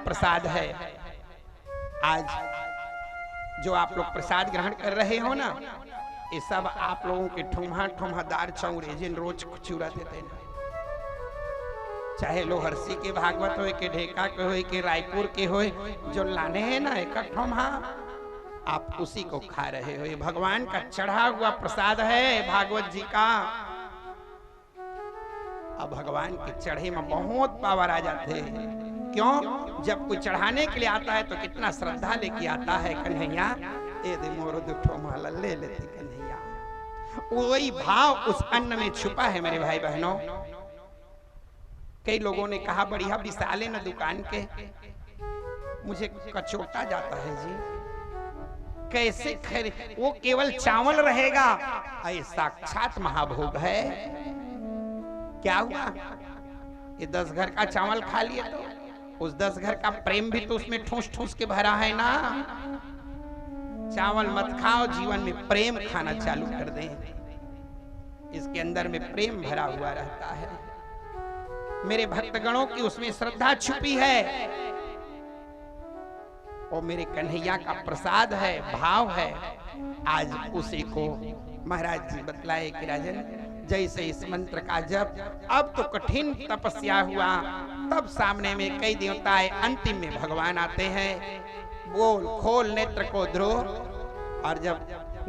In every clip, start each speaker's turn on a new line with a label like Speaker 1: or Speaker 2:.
Speaker 1: प्रसाद है। आज जो आप लोग प्रसाद ग्रहण कर रहे हो ना, ये सब आप लोगों के ठुम्हा ठुम्हादार चौड़े जिन रोज चूड़ा देते हैं, चाहे लोहरसी के भागवत हो के ढेका के हो के रायपुर के हो, जो लाने हैं ना एक ठुम्हा, आप उसी को खा रहे हो। ये भगवान का चढ़ा हुआ प्रसाद है भागवत जी का। अब भगवान के चढ़े में बहुत पावर आ जाते हैं। क्यों? जब कोई चढ़ाने के लिए आता है तो कितना श्रद्धा लेके आता है। कन्हैया ए दे मोरो दुठो माला ले लेते कन्हैया, वही भाव उस अन्न में छुपा है मेरे भाई बहनों। कई लोगों ने कहा बढ़िया विशाले न दुकान के, मुझे कचोटा जाता है जी, कैसे खैर वो केवल चावल रहेगा, ये साक्षात महाभोग है। क्या हुआ? ये 10 घर का चावल खा लिए तो उस 10 घर का प्रेम भी तो उसमें ठूस ठूस के भरा है ना। चावल मत खाओ, जीवन में प्रेम खाना चालू कर दें, इसके अंदर में प्रेम भरा हुआ रहता है। मेरे भक्तगणों की उसमें श्रद्धा छुपी है, और मेरे कन्हैया का प्रसाद है, भाव है। आज उसी को महाराज जी बतलाए कि राजन, जैसे इस मंत्र का जप, अब तो कठिन तपस्या हुआ, तब सामने में कई देवता है, अंतिम में भगवान आते हैं। बोल खोल नेत्र को ध्रुव, और जब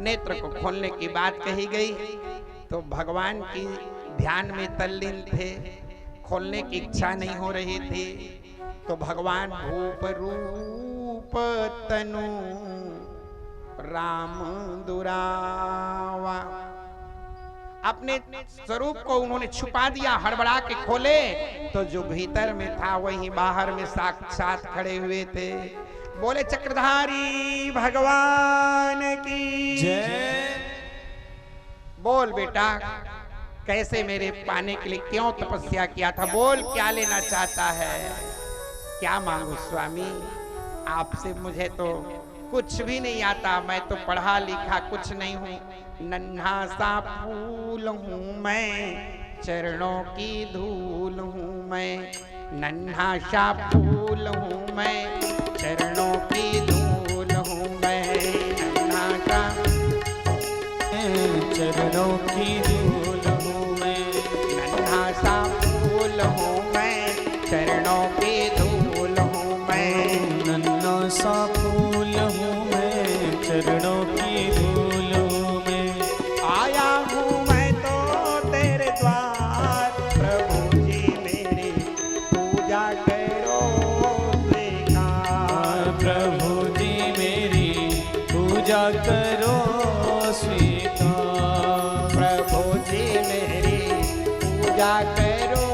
Speaker 1: नेत्र को खोलने की बात कही गई तो भगवान की ध्यान में तल्लीन थे, खोलने की इच्छा नहीं हो रही थी। तो भगवान भूप रूप तनु राम दुरावा, अपने स्वरूप को उन्होंने छुपा दिया। हड़बड़ा के खोले तो जो भीतर में था वही बाहर में साक्षात खड़े हुए थे। बोले चक्रधारी भगवान की जय। बोल बेटा, कैसे मेरे पाने के लिए क्यों तपस्या किया था? बोल क्या लेना चाहता है? क्या मांगू स्वामी? आपसे मुझे तो कुछ भी नहीं आता, मैं तो पढ़ा लिखा कुछ नहीं हूँ, नन्हा सा फूल हूँ मैं, चरणों की धूल हूँ मैं, नन्हा सा फूल हूँ मैं, चरणों की धूल हूँ मैं, नन्हा सा
Speaker 2: चरणों की धूल हूँ मैं,
Speaker 1: नन्हा सा फूल हूँ मैं, चरणों की धूल हूँ मैं,
Speaker 2: नन्हा सा फूल हूँ मैं, चरणों की धूल हूँ मैं।
Speaker 1: आया हूँ मैं तो तेरे द्वार, प्रभु जी मेरी पूजा करो स्वीकार,
Speaker 2: प्रभु जी मेरी पूजा करो स्वीकार,
Speaker 1: प्रभु जी मेरी पूजा करो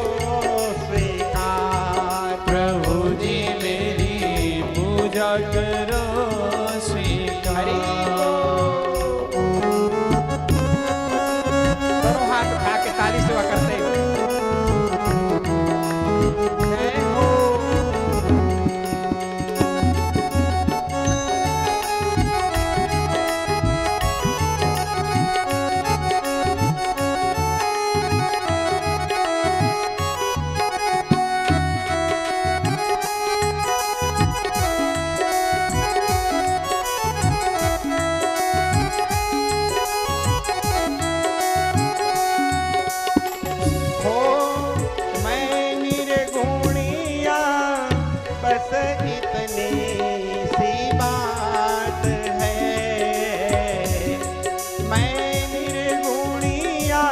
Speaker 1: मैं निर्गुणिया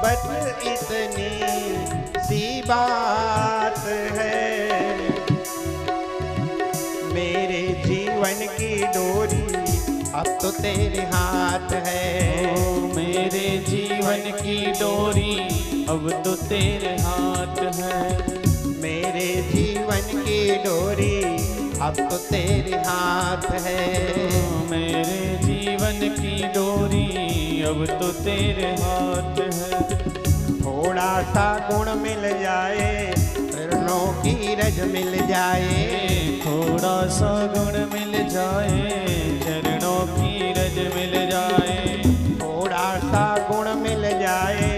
Speaker 1: बस इतनी सी बात है। मेरे जीवन की डोरी अब तो तेरे हाथ है।
Speaker 2: मेरे जीवन की डोरी अब तो तेरे हाथ है।
Speaker 1: मेरे जीवन की डोरी अब तो तेरे हाथ है।
Speaker 2: मेरे जीवन की डोरी अब तो तेरे हाथ है।
Speaker 1: थोड़ा सा गुण मिल जाए चरणों की रज मिल जाए।
Speaker 2: थोड़ा सा गुण मिल जाए चरणों की रज मिल जाए।
Speaker 1: थोड़ा सा गुण मिल जाए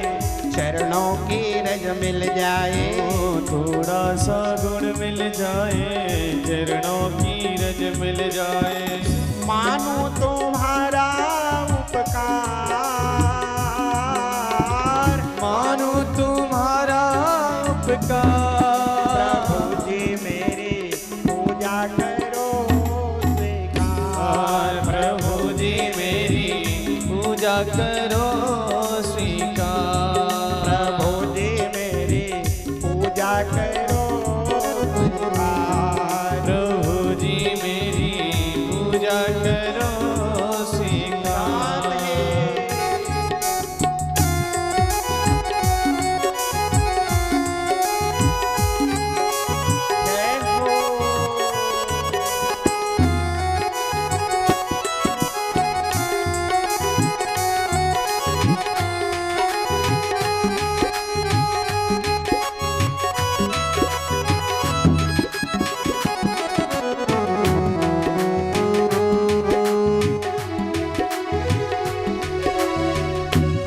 Speaker 1: चरणों की रज मिल जाए।
Speaker 2: थोड़ा सा गुण मिल जाए चरणों की रज मिल जाए।
Speaker 1: मानो तुम्हारा उपकार,
Speaker 2: मानो तुम्हारा उपकार।
Speaker 1: प्रभु जी मेरी पूजा करो स्वीकार।
Speaker 2: प्रभु जी मेरी पूजा करो स्वीकार।
Speaker 1: प्रभु जी मेरी पूजा करो स्वीकार।
Speaker 2: प्रभु जी मेरी पूजा करो स्वीकार।
Speaker 1: जय हो।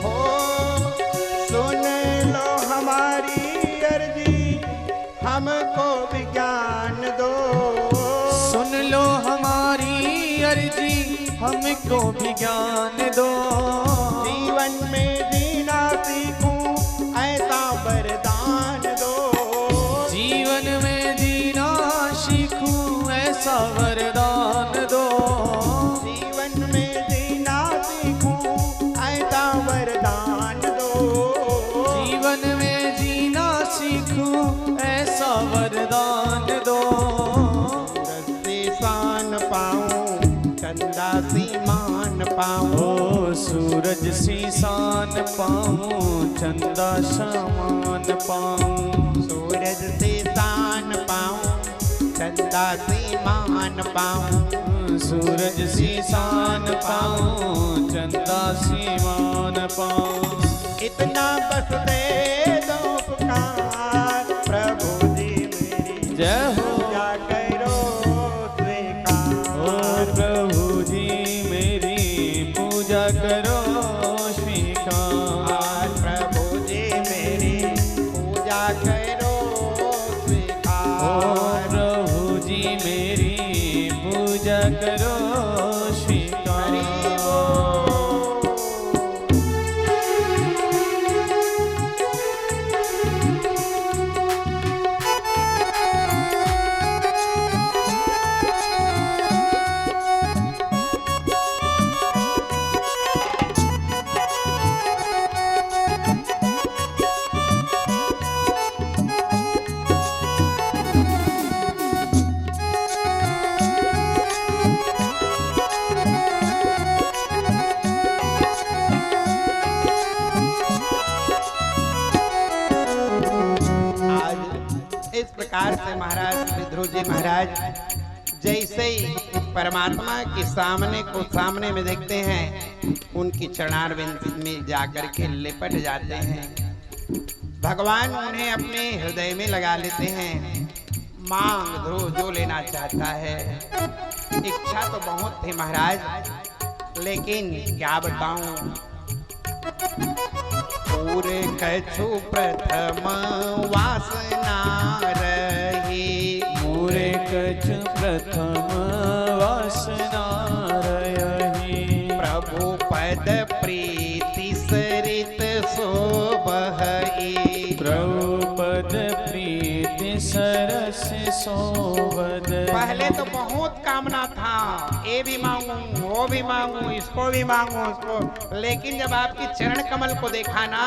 Speaker 1: हो सुन लो हमारी अर्जी, हमको विज्ञान दो।
Speaker 2: सुन लो हमारी अर्जी हमको भी ज्ञान दो।
Speaker 1: जीवन में जीना सीखूं ऐसा वरदान दो।
Speaker 2: जीवन में जीना सीखूं ऐसा वरदान दो।
Speaker 1: जीवन में जीना सीखूं ऐसा वरदान दो।
Speaker 2: जीवन में जीना सीखूं ऐसा वरदान दो।
Speaker 1: सूरज से शान पाऊं चंदा सी मान पाऊं।
Speaker 2: ओ सूरज सी शान पाऊं चंदा समान पाऊं।
Speaker 1: सूरज से शान पाऊं चंदा सी मान पाऊं।
Speaker 2: सूरज सी शान पाऊं चंदा सी मान पाऊं।
Speaker 1: इतना बस दे दो पुकार। प्रभु जी मेरी
Speaker 2: जय हो।
Speaker 1: पूजा करो स्वीकार।
Speaker 2: ओ प्रभु जी मेरी पूजा करो स्वीकार।
Speaker 1: प्रभु जी मेरी पूजा करो
Speaker 2: ओ
Speaker 1: स्वीकार।
Speaker 2: प्रभु जी मेरी पूजा करो स्वीकार।
Speaker 1: हरि बोल। इस प्रकार से महाराज श्री ध्रुव जी महाराज जैसे ही परमात्मा के सामने में देखते हैं, उनकी चरणारविंद में जाकर के लिपट जाते हैं। भगवान उन्हें अपने हृदय में लगा लेते हैं। मांग ध्रुव जो लेना चाहता है। इच्छा तो बहुत थी महाराज, लेकिन क्या बताऊं, पूरे कछु प्रथम वासना रही।
Speaker 2: पूरे कछु प्रथम वासना रही।
Speaker 1: प्रभु पद प्रीति सरित शोभई।
Speaker 2: प्रभु पद प्रीति सरस सोवद।
Speaker 1: पहले तो बहुत कामना था, ये भी मांगू, वो भी मांगू, इसको भी मांगू, उसको, लेकिन जब आपकी चरण कमल को देखा ना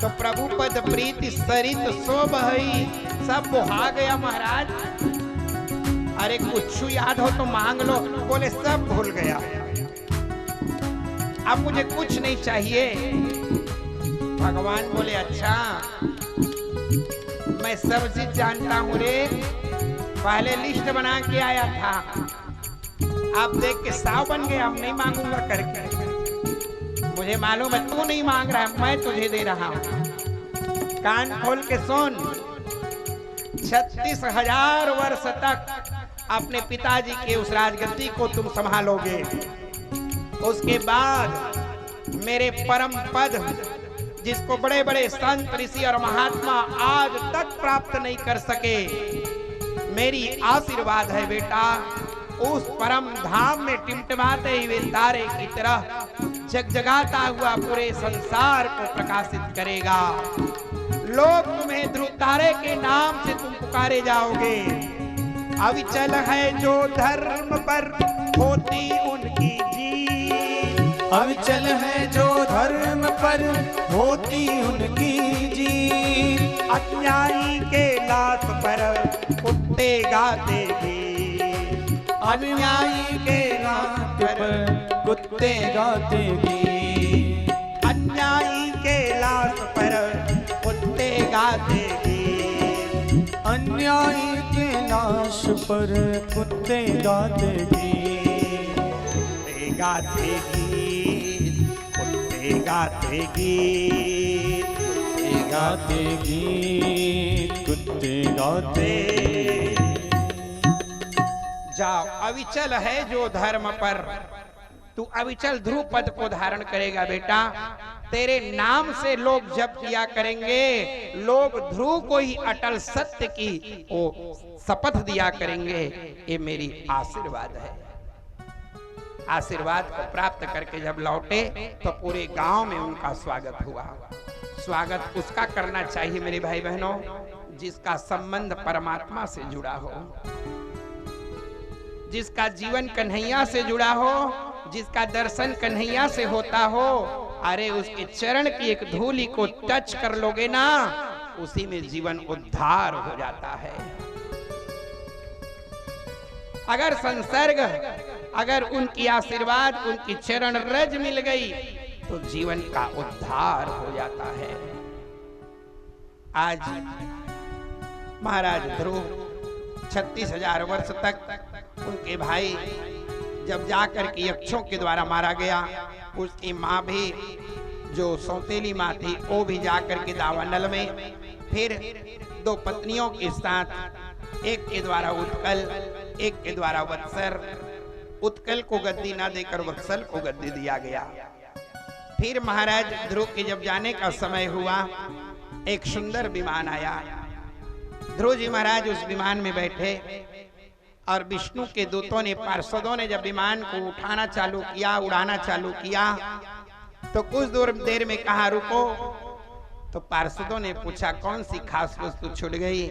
Speaker 1: तो प्रभु पद प्रीति सरित सो बहई, सब बुहा गया महाराज। अरे कुछ याद हो तो मांग लो, बोले सब भूल गया, अब मुझे कुछ नहीं चाहिए। भगवान बोले अच्छा मैं सब चीज जानता हूँ रे, पहले लिस्ट बना के आया था, आप देख के साव बन गया, अब नहीं मांगूंगा करके। मुझे मालूम है तू नहीं मांग रहा है, मैं तुझे दे रहा हूँ। कान खोल के सुन, 36,000 वर्ष तक अपने पिताजी के उस राजगद्दी को तुम संभालोगे, उसके बाद मेरे परम पद जिसको बड़े बड़े संत ऋषि और महात्मा आज तक प्राप्त नहीं कर सके, मेरी आशीर्वाद है बेटा, उस परम धाम में टिमटिमाते हुए तारे की तरह जगजगाता हुआ पूरे संसार को प्रकाशित करेगा। लोग तुम्हें ध्रुव तारे के नाम से तुम पुकारे जाओगे। अविचल है जो धर्म पर होती उनकी जीत,
Speaker 2: अविचल है जो धर्म पर होती उनकी जीत।
Speaker 1: अन्यायी के लाश पर कुत्ते गाते गीत,
Speaker 2: अन्यायी के लाश पर कुत्ते गाते गीत,
Speaker 1: अन्यायी के लाश पर कुत्ते गाते गीत,
Speaker 2: अन्यायी के लाश पर कुत्ते गाते गीत।
Speaker 1: गाते गीत, कुत्ते गाते गीत,
Speaker 2: गाते गीत, कुत्ते गाते।
Speaker 1: जाओ, अविचल है जो धर्म पर, तू अविचल ध्रुव पद को धारण करेगा बेटा। तेरे नाम से लोग जप किया करेंगे, लोग ध्रुव को ही अटल सत्य की वो शपथ दिया करेंगे। ये मेरी आशीर्वाद है। आशीर्वाद को प्राप्त करके जब लौटे तो पूरे गांव में उनका स्वागत हुआ। स्वागत उसका करना चाहिए मेरे भाई बहनों जिसका संबंध परमात्मा से जुड़ा हो, जिसका जीवन कन्हैया से जुड़ा हो, जिसका दर्शन कन्हैया से होता हो। अरे उसके चरण की एक धूलि को टच कर लोगे ना, उसी में जीवन उद्धार हो जाता है। अगर संसर्ग, अगर उनकी आशीर्वाद, उनकी चरण रज मिल गई तो जीवन का उद्धार हो जाता है। आज महाराज ध्रुव 36,000 वर्ष तक उनके भाई जब जाकर के यक्षों के द्वारा मारा गया, उसकी माँ भी जो सौतेली माँ थी वो भी जाकर के दावानल में, फिर 2 पत्नियों के साथ, एक के द्वारा उत्कल, एक के द्वारा वत्सर। उत्कल को गद्दी ना देकर वत्सल को गद्दी दिया गया। फिर महाराज ध्रुव के जब जाने का समय हुआ, एक सुंदर विमान आया। ध्रुव जी महाराज उस विमान में बैठे और विष्णु के दूतों ने, पार्षदों ने जब विमान को उठाना चालू किया, उड़ाना चालू किया, तो कुछ देर में कहा रुको। तो पार्षदों ने पूछा कौन सी खास वस्तु छूट गई?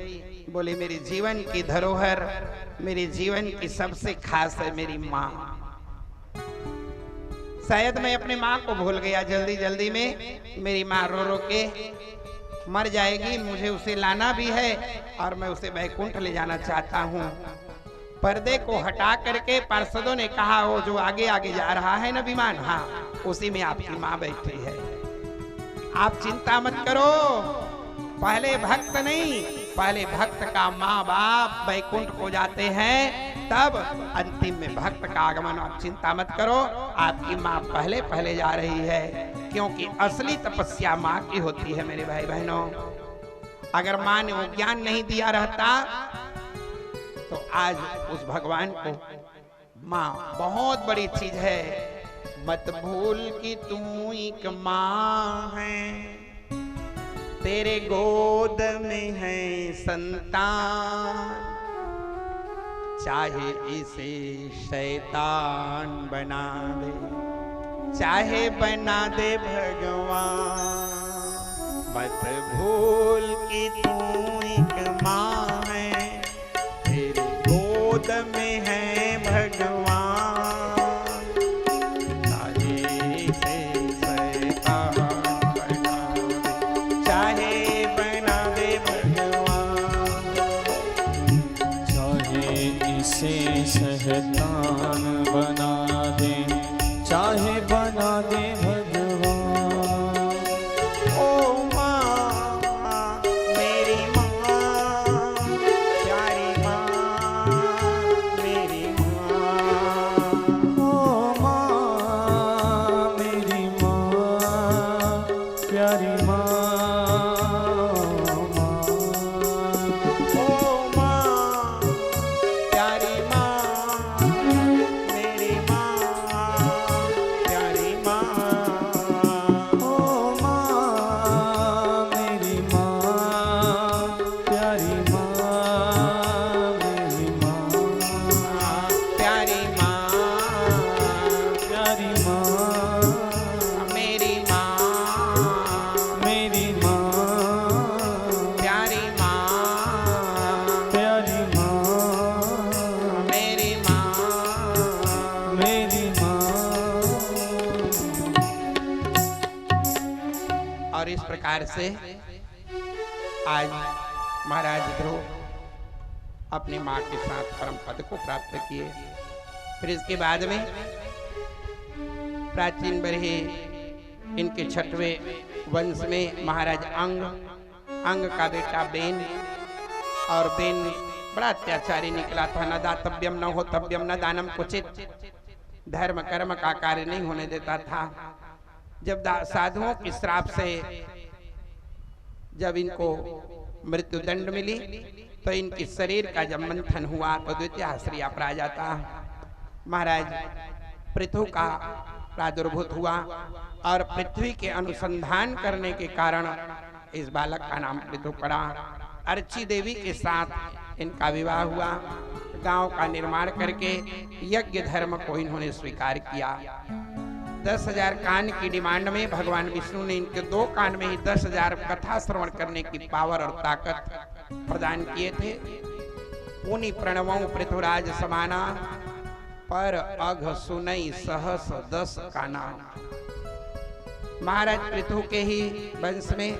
Speaker 1: बोले मेरे जीवन की धरोहर, मेरे जीवन की सबसे खास है मेरी माँ। शायद मैं अपने माँ को भूल गया जल्दी जल्दी में। मेरी माँ रो रो के मर जाएगी, मुझे उसे लाना भी है और मैं उसे बैकुंठ ले जाना चाहता हूँ। पर्दे को हटा करके पार्षदों ने कहा वो जो आगे आगे जा रहा है ना विमान, हाँ उसी में आपकी माँ बैठी है, आप चिंता मत करो। पहले भक्त नहीं, पहले भक्त का माँ बाप बैकुंठ को जाते हैं, तब अंतिम में भक्त का आगमन। आप चिंता मत करो, आपकी माँ पहले पहले जा रही है, क्योंकि असली तपस्या माँ की होती है मेरे भाई बहनों। अगर माँ ने वो ज्ञान नहीं दिया रहता तो आज उस भगवान को, माँ बहुत बड़ी चीज है। मत भूल कि तू एक माँ है, तेरे गोद में है संतान, चाहे इसे शैतान बना दे, चाहे बना दे भगवान। मत भूल कि तू एक माँ है, गोद में है भगवान, चाहे से शैतान बना दे, चाहे बना दे भगवान,
Speaker 2: चाहे इसे शैतान बना दे, चाहे बना दे भगवान।
Speaker 1: ओ माँ मेरी माँ, प्यारी माँ मेरी माँ,
Speaker 2: ओ माँ मेरी माँ, प्यारी माँ,
Speaker 1: ओ माँ प्यारी माँ मेरी माँ, प्यारी माँ,
Speaker 2: ओ माँ मेरी माँ, प्यारी माँ, मेरी माँ,
Speaker 1: प्यारी माँ
Speaker 2: प्यारी माँ,
Speaker 1: मेरी माँ,
Speaker 2: मेरी माँ,
Speaker 1: प्यारी माँ
Speaker 2: प्यारी माँ,
Speaker 1: मेरी माँ।
Speaker 2: मेरी माँ।
Speaker 1: और इस प्रकार से आज महाराज ध्रुव अपनी माँ के साथ परम पद को प्राप्त किए। फिर इसके बाद में प्राचीन बरहे इनके छठवें वंश में महाराज अंग का बेटा बेन, और बेन बड़ा अत्याचारी निकला था। न दातव्यम न होतव्यम न दानम कुचित, धर्म कर्म का कार्य नहीं होने देता था। जब साधुओं के श्राप से जब इनको मृत्यु दंड मिली तो इनके शरीर का जब मंथन हुआ तो द्वितीय श्री अपराजाता महाराज पृथु का प्रादुर्भूत हुआ, और पृथ्वी के अनुसंधान करने के कारण इस बालक का नाम पृथु पड़ा। अर्ची देवी के साथ इनका विवाह हुआ। गांव का निर्माण करके यज्ञ धर्म को इन्होंने स्वीकार किया। 10,000 कान की डिमांड में भगवान विष्णु ने इनके 2 कान में ही 10,000 कथा श्रवण करने की पावर और ताकत प्रदान किए थे। पुनि प्रणवों पृथुराज समाना, पर अघ सुनई सहस 10 काना। महाराज पृथु के ही वंश में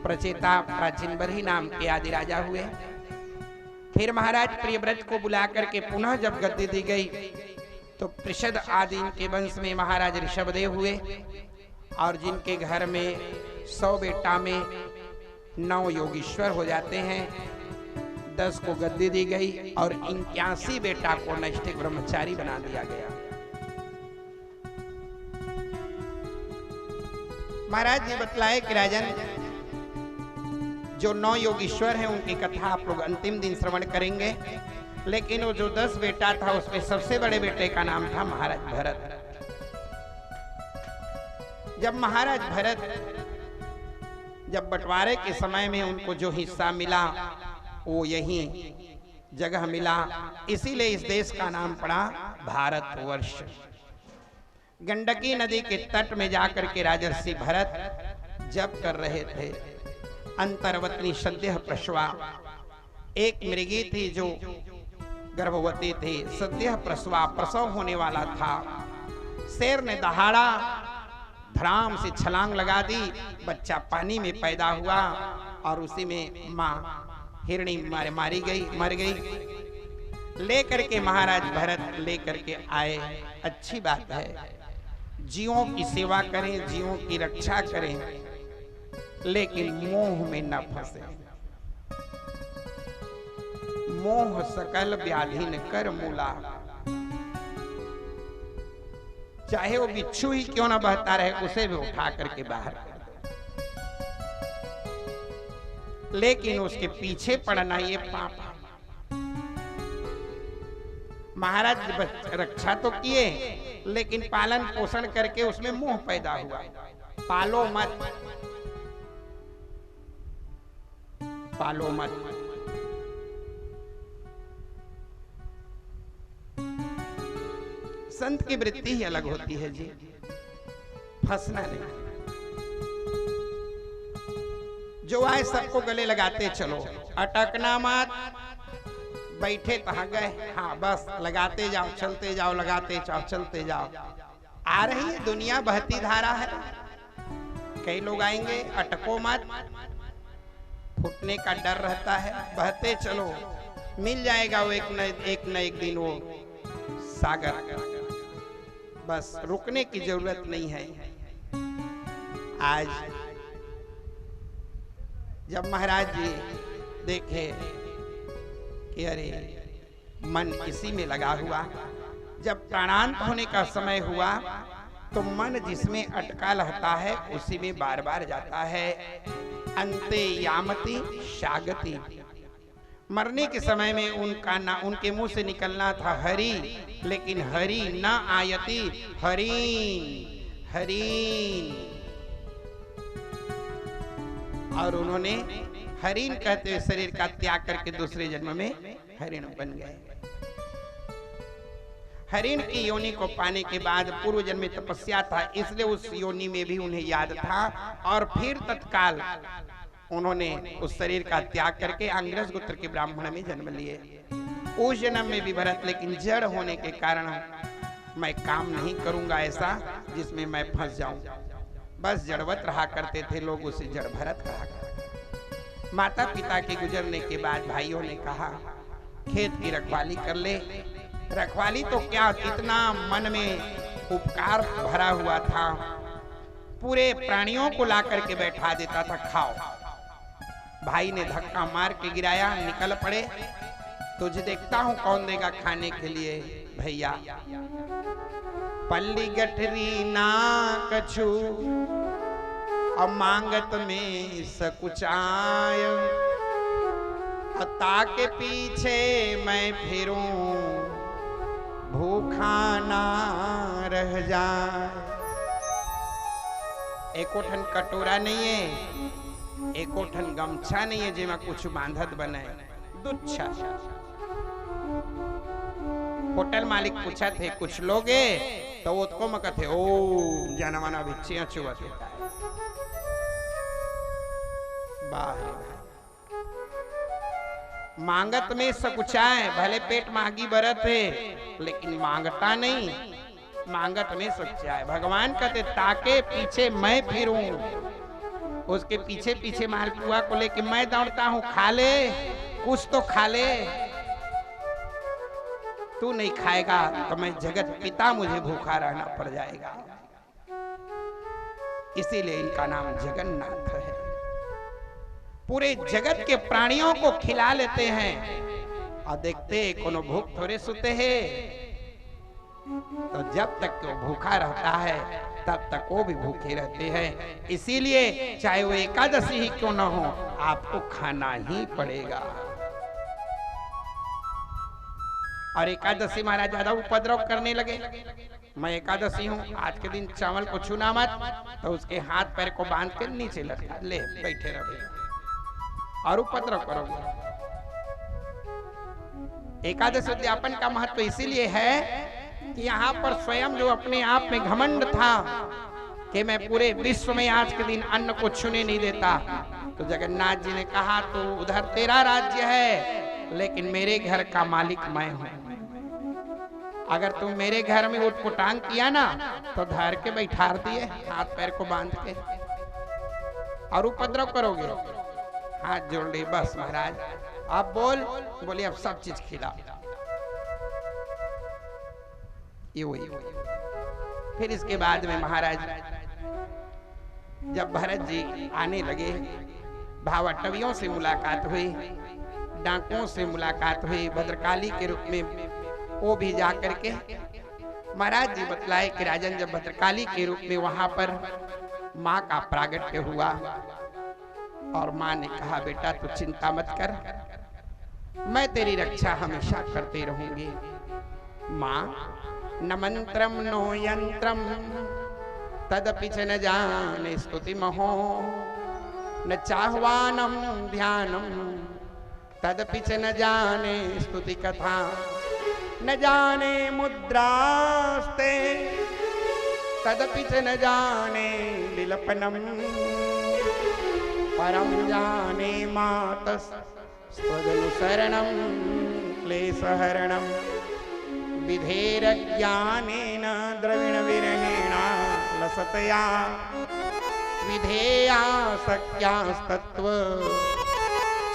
Speaker 1: प्रचेता प्राचीन बरही नाम के आदि राजा हुए। फिर महाराज प्रियव्रत को बुला करके पुनः जब गद्दी दी गई तो पृषद आदि इनके वंश में महाराज ऋषभदेव हुए, और जिनके घर में 100 बेटा में 9 योगीश्वर हो जाते हैं। 10 को गद्दी दी गई और 81 बेटा को नैष्ठिक ब्रह्मचारी बना दिया गया। महाराज जी बतलाए कि राजन, जो 9 योगीश्वर हैं उनकी कथा आप लोग अंतिम दिन श्रवण करेंगे, लेकिन वो जो 10 बेटा था उसमें सबसे बड़े बेटे का नाम था महाराज भरत। जब महाराज भरत जब बंटवारे के समय में उनको जो हिस्सा मिला वो यही जगह मिला, इसीलिए इस देश का नाम पड़ा भारतवर्ष। गंडकी नदी के तट में जाकर के राजर्षि भरत जप कर रहे थे। अंतर्वतनी सद्यः प्रसवा, एक मृगी थी जो गर्भवती थी, सद्यः प्रसवा, प्रसव होने वाला था। शेर ने दहाड़ा, धड़ाम से छलांग लगा दी, बच्चा पानी में पैदा हुआ और उसी में माँ हिरणी मारी गई, मर गई। लेकर के महाराज भरत लेकर के आए। अच्छी बात है, जीवों की सेवा करें, जीवों की रक्षा करें, लेकिन मोह में न फंसे। मोह सकल व्याधिन कर मूला, चाहे वो बिच्छू ही क्यों ना बहता रहे, उसे भी उठा करके बाहर कर दो, लेकिन उसके पीछे पड़ना ये पाप। महाराज रक्षा तो किए, लेकिन पालन पोषण करके उसमें मोह पैदा हुआ। पालो मत, पालो मत। संत की वृत्ति ही अलग होती है जी, फंसना नहीं। जो आए सबको गले लगाते चलो, अटकना मत, बैठे तहाँ गए, हाँ बस लगाते जाओ चलते जाओ, लगाते जाओ चलते जाओ। आ रही है दुनिया, बहती धारा है। कई लोग आएंगे, अटको मत, फूटने का डर रहता है, बहते चलो, मिल जाएगा वो एक न एक दिन वो सागर। बस रुकने की जरूरत नहीं है। आज जब महाराज जी देखे कि अरे मन इसी में लगा हुआ, जब प्राणांत होने का समय हुआ तो मन जिसमें अटका रहता है उसी में बार बार जाता है। अंते यामति शागति, मरने के समय में उनके मुंह से निकलना था हरि, लेकिन हरि न आयति, हरीन हरीन, और उन्होंने हरिण कहते हुए शरीर का त्याग करके दूसरे जन्म में हरिण बन गए। हरिण की योनि को पाने के बाद पूर्व जन्म में तपस्या था, इसलिए उस योनि में भी उन्हें याद था, और फिर तत्काल उन्होंने उस शरीर का त्याग करके अंग्रज गोत्र के ब्राह्मण में जन्म लिए। उस जन्म में भी भरत, लेकिन जड़ होने के कारण मैं काम नहीं करूंगा ऐसा जिसमें मैं फंस जाऊं। बस जड़वत रहा करते थे लोग, उसे जड़ भरत कहा करते। माता पिता के गुजरने के बाद भाइयों ने कहा खेत की रखवाली कर ले। रखवाली तो क्या, इतना मन में उपकार भरा हुआ था, पूरे प्राणियों को ला करके बैठा देता था, खाओ। भाई ने धक्का मार के गिराया, निकल पड़े, तुझे देखता हूं कौन देगा खाने के लिए। भैया पल्ली गठरी ना कछु अब मांगत में सकुचाय, अता के पीछे मैं फिरूं भूखा ना रह जाए। एकोठन कटोरा नहीं है, एकोठन गमछा नहीं है जेमा कुछ बांधत बने, दुच्छा। होटल मालिक पूछा थे कुछ लोगे तो उसको मकथे ओ जाना माना भिक्षियां चुवत होता है। मांगत में सकुचाए, भले पेट मांगी बरत है लेकिन मांगता नहीं, मांगत में सकुचाए। भगवान कहते ताके पीछे मैं फिरूं, उसके पीछे पीछे मालपुआ को लेके मैं दौड़ता हूं, खा ले कुछ तो खा ले। तू नहीं खाएगा तो मैं जगत पिता, मुझे भूखा रहना पड़ जाएगा। इसीलिए इनका नाम जगन्नाथ है। पूरे जगत के प्राणियों को खिला लेते हैं और देखते कोनो भूख थोड़े सुते हैं। तो जब तक वो भूखा रहता है तब तक वो भी भूखे रहते हैं। इसीलिए चाहे वो एकादशी ही क्यों ना हो, आपको खाना ही पड़ेगा। और एकादशी महाराज ज्यादा उपद्रव करने लगे। मैं एकादशी हूँ, आज के दिन चावल को छूना मत, तो उसके हाथ पैर को बांध के नीचे लटका ले, बैठे रहे और उपद्रव करोगे। एकादशी उद्यापन का महत्व इसीलिए है कि यहाँ पर स्वयं जो अपने आप में घमंड था कि मैं पूरे विश्व में आज के दिन अन्न को छूने नहीं देता, तो जगन्नाथ जी ने कहा तो उधर तेरा राज्य है लेकिन मेरे घर का मालिक मैं हूं। अगर तुम मेरे घर में उठपुटांग किया ना तो धर के बैठा दिए हाथ पैर को बांध के, और उपद्रव करोगे। हाथ जोड़ ले, बस महाराज आप बोलिए अब सब चीज खिला। ये वही। फिर इसके बाद में महाराज जब भरत जी आने लगे, भावाटवियों से मुलाकात हुई, डाकुओं से मुलाकात हुई, भद्रकाली के रूप में वो भी जा करके महाराज जी बतलाए कि राजन जब भद्रकाली के रूप में वहां पर माँ का प्रागट्य हुआ और माँ ने कहा बेटा तू चिंता मत कर, मैं तेरी रक्षा हमेशा करते रहूंगी। माँ न मंत्रम नो यंत्रम तदपि च न जाने स्तुति महो, न चाह्वानम ध्यानम तदपि च न जाने स्तुति कथा, न जाने मुद्रास्ते तदपि च न जाने विलपनम, परम जाने मातः स्वदनुसरणम क्लेशहरणं विधेरज्ञानेन द्रविणविरहेण लसतया विधेया सख्यास्तत्त्व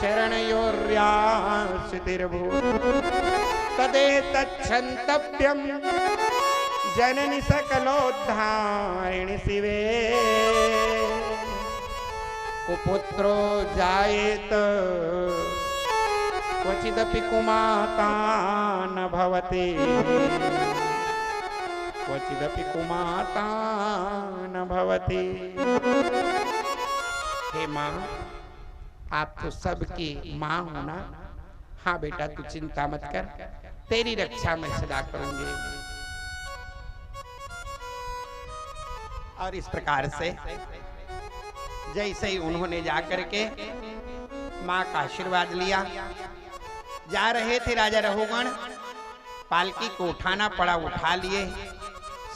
Speaker 1: चरणयोर्याश्रितिर्भूत् तदेतच्छन्तव्यं जननि सकलोद्धारिणि शिवे कुपुत्रो जायेत क्वचिदपि कुमाता न भवति क्वचिदपि कुमाता न भवति। हे माँ, आप तो सबकी माँ हो ना। हाँ बेटा, तू चिंता मत कर, तेरी रक्षा मैं सदा करूंगी। और इस प्रकार से जैसे ही उन्होंने जाकर के माँ का आशीर्वाद लिया, जा रहे थे राजा रघुगण, पालकी को उठाना पड़ा, उठा लिए।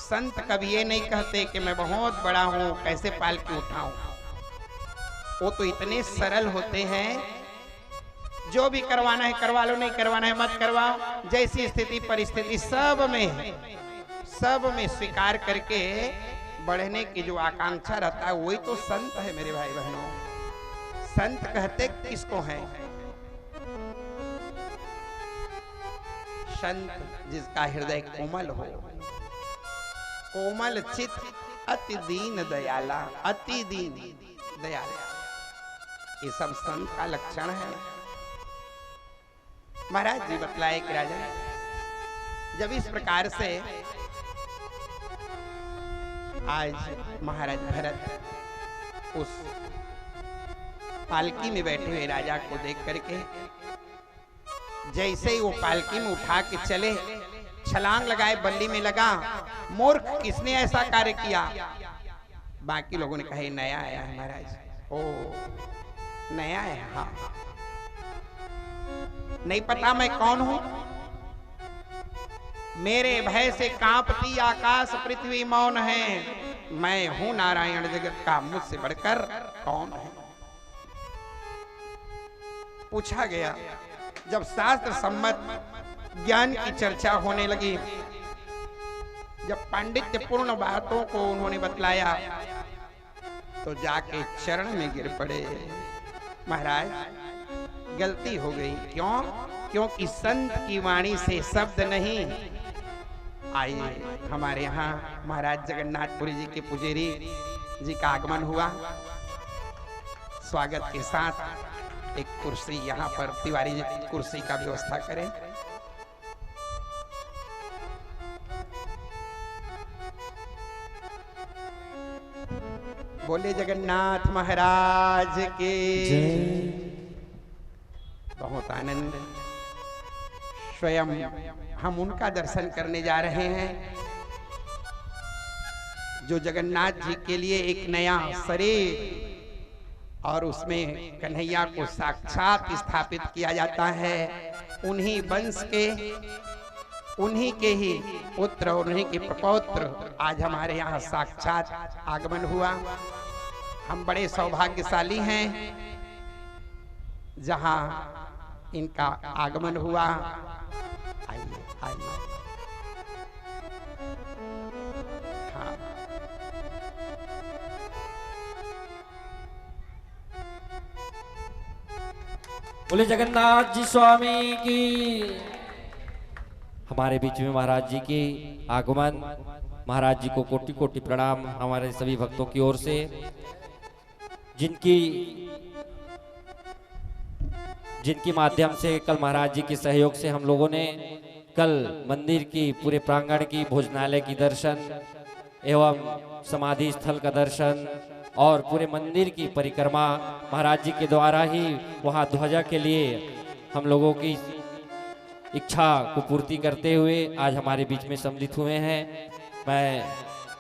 Speaker 1: संत कभी ये नहीं कहते कि मैं बहुत बड़ा हूं, कैसे पालकी उठाऊं। वो तो इतने सरल होते हैं, जो भी करवाना है करवा लो, नहीं करवाना है मत करवाओ। जैसी स्थिति परिस्थिति सब में स्वीकार करके बढ़ने की जो आकांक्षा रहता है, वही तो संत है मेरे भाई बहनों। संत कहते किसको हैं? संत जिसका हृदय कोमल हो, कोमल चित, अति दीन दयाला, अति दीन दयाला, ये सब संत का लक्षण है। महाराज जी बतलाए कि राजा, जब इस प्रकार से आज महाराज भरत उस पालकी में बैठे हुए राजा को देख करके, जैसे ही वो पालकी में उठा के चले, छलांग लगाए, बल्ली में लगा। मूर्ख, किसने ऐसा कार्य किया? बाकी लोगों ने कहा नया आया है महाराज। ओ नया है? हाँ, नहीं पता मैं कौन हूं? मेरे भय से कांपती आकाश पृथ्वी मौन है। मैं हूं नारायण जगत का, मुझसे बढ़कर कौन है? पूछा गया। जब शास्त्र सम्मत ज्ञान की चर्चा होने लगी, जब पांडित्य पूर्ण बातों को उन्होंने बतलाया, तो जाके चरण में गिर पड़े। महाराज, गलती हो गई। क्यों? क्योंकि संत की वाणी से शब्द नहीं। आइए, हमारे यहाँ महाराज जगन्नाथपुरी जी के पुजेरी जी का आगमन हुआ। स्वागत के साथ एक कुर्सी यहाँ पर तिवारी जी कुर्सी का व्यवस्था करें। बोले जगन्नाथ महाराज के। बहुत आनंद। स्वयं हम उनका दर्शन करने जा रहे हैं जो जगन्नाथ जी के लिए एक नया शरीर और उसमें कन्हैया को साक्षात स्थापित किया जाता है। उन्हीं वंश के, उन्हीं के ही पुत्र और उन्हीं के प्रपौत्र आज हमारे यहाँ साक्षात आगमन हुआ। हम बड़े सौभाग्यशाली हैं जहाँ इनका आगमन हुआ। आइए आइए। हाँ,
Speaker 3: बोले जगन्नाथ जी स्वामी की। हमारे बीच में महाराज जी की आगमन, महाराज जी को कोटि कोटि प्रणाम हमारे सभी भक्तों की ओर से, जिनकी माध्यम से कल महाराज जी के सहयोग से हम लोगों ने कल मंदिर की पूरे प्रांगण की, भोजनालय की दर्शन एवं समाधि स्थल का दर्शन और पूरे मंदिर की परिक्रमा महाराज जी के द्वारा ही वहां ध्वजा के लिए हम लोगों की इच्छा को पूर्ति करते हुए आज हमारे बीच में सम्मिलित हुए हैं। मैं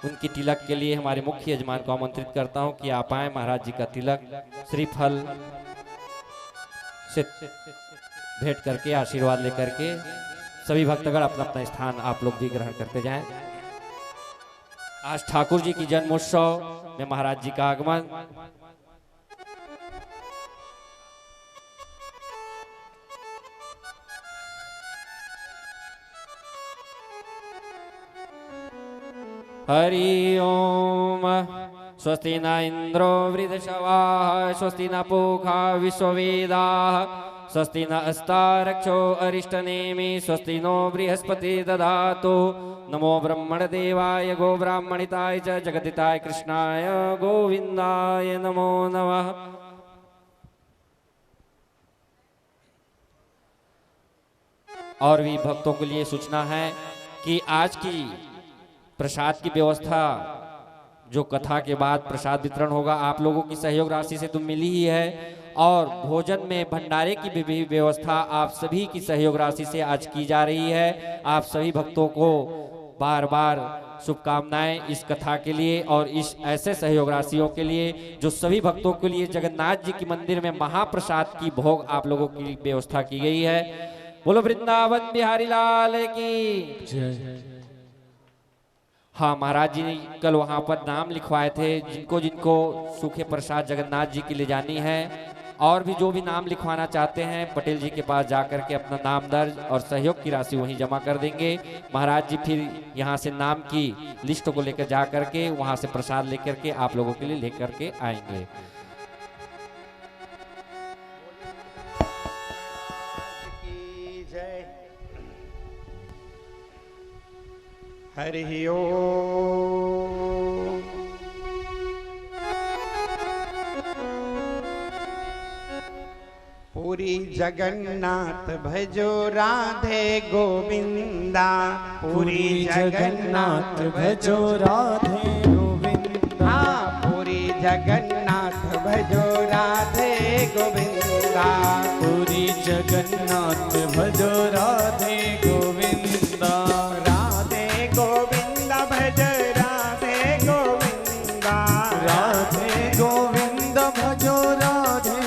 Speaker 3: उनकी तिलक के लिए हमारे मुख्य यजमान को आमंत्रित करता हूं कि आप आए। महाराज जी का तिलक श्रीफल से भेंट करके आशीर्वाद लेकर के सभी भक्तगण अपना अपना स्थान आप लोग भी ग्रहण करते जाएं। आज ठाकुर जी की जन्मोत्सव में महाराज जी का आगमन, हरि ओम। स्वस्ति न इंद्रो वृद्धशवाः स्वस्ति न पूषा विश्ववेदाः स्वस्ति न अस्तारक्षो अरिष्टनेमि स्वस्ति नो बृहस्पति दधातु। नमो ब्रह्मणदेवाय गो ब्राह्मणिताय च जगदिताय कृष्णाय गोविंदाय नमो नमः। और भी भक्तों के लिए सूचना है कि आज की प्रसाद की व्यवस्था, जो कथा के बाद प्रसाद वितरण होगा, आप लोगों की सहयोग राशि से तो मिली ही है, और भोजन में भंडारे की भी व्यवस्था आप सभी की सहयोग राशि से आज की जा रही है। आप सभी भक्तों को बार बार शुभकामनाएं इस कथा के लिए और इस ऐसे सहयोग राशियों के लिए जो सभी भक्तों के लिए जगन्नाथ जी की मंदिर में महाप्रसाद की भोग आप लोगों की व्यवस्था की गई है। बोलो वृंदावन बिहारी लाल की जय। हाँ, महाराज जी कल वहाँ पर नाम लिखवाए थे, जिनको जिनको सूखे प्रसाद जगन्नाथ जी की ले जानी है, और भी जो भी नाम लिखवाना चाहते हैं पटेल जी के पास जाकर के अपना नाम दर्ज और सहयोग की राशि वहीं जमा कर देंगे। महाराज जी फिर यहाँ से नाम की लिस्ट को लेकर जा करके वहाँ से प्रसाद लेकर के आप लोगों के लिए लेकर के आएंगे।
Speaker 1: हरि ओम। पूरी जगन्नाथ भजो राधे गोविंदा,
Speaker 2: पूरी जगन्नाथ भजो राधे गोविंदा,
Speaker 1: पूरी जगन्नाथ भजो राधे गोविंदा,
Speaker 2: पूरी जगन्नाथ भजो राधे गोविंदा,
Speaker 1: राधे गोविंदा भज राधे गोविंदा,
Speaker 2: राधे गोविंदा भजो राधे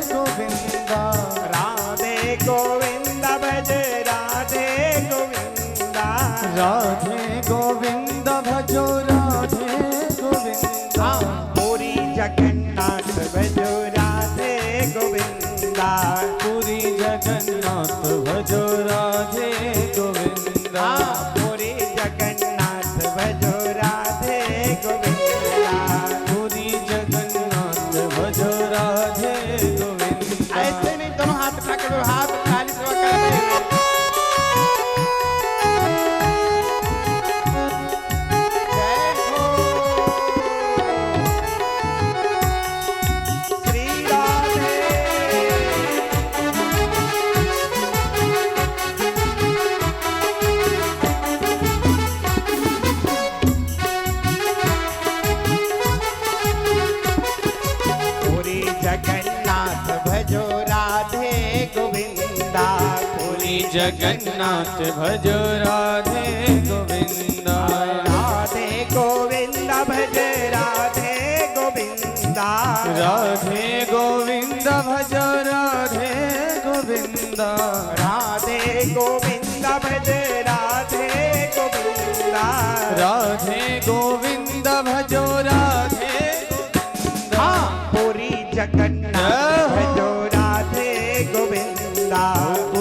Speaker 2: गोविंदा,
Speaker 1: राधे गोविंदा भज राधे गोविंदा,
Speaker 2: राधे गोविंदा भजो राधे गोविंदा,
Speaker 1: पूरी जगन्नाथ भजो राधे गोविंदा,
Speaker 2: पूरी जगन्नाथ भजो राधे गोविंदा,
Speaker 1: पूरी जगन्नाथ भजो राधे गोविंदा,
Speaker 2: पूरी जगन्नाथ भजो राधे गोविंदा।
Speaker 1: ऐसे नहीं, दोनों हाथ उठा कर हाथ खाली सेवा कर रहे हैं। जय हो श्री राधे। पूरी जगन्नाथ भजो राधे गोविंदा,
Speaker 2: पूरी जगन्नाथ भजो राधे गोविंदा,
Speaker 1: राधे गोविंदा भज राधे गोविंदा,
Speaker 2: राधे गोविंदा भजो राधे गोविंदा,
Speaker 1: राधे गोविंदा भज राधे गोविंदा,
Speaker 2: राधे गोविंदा भजो राधे गोविंदा,
Speaker 1: पूरी जगन्नाथ भजो राधे गोविंदा,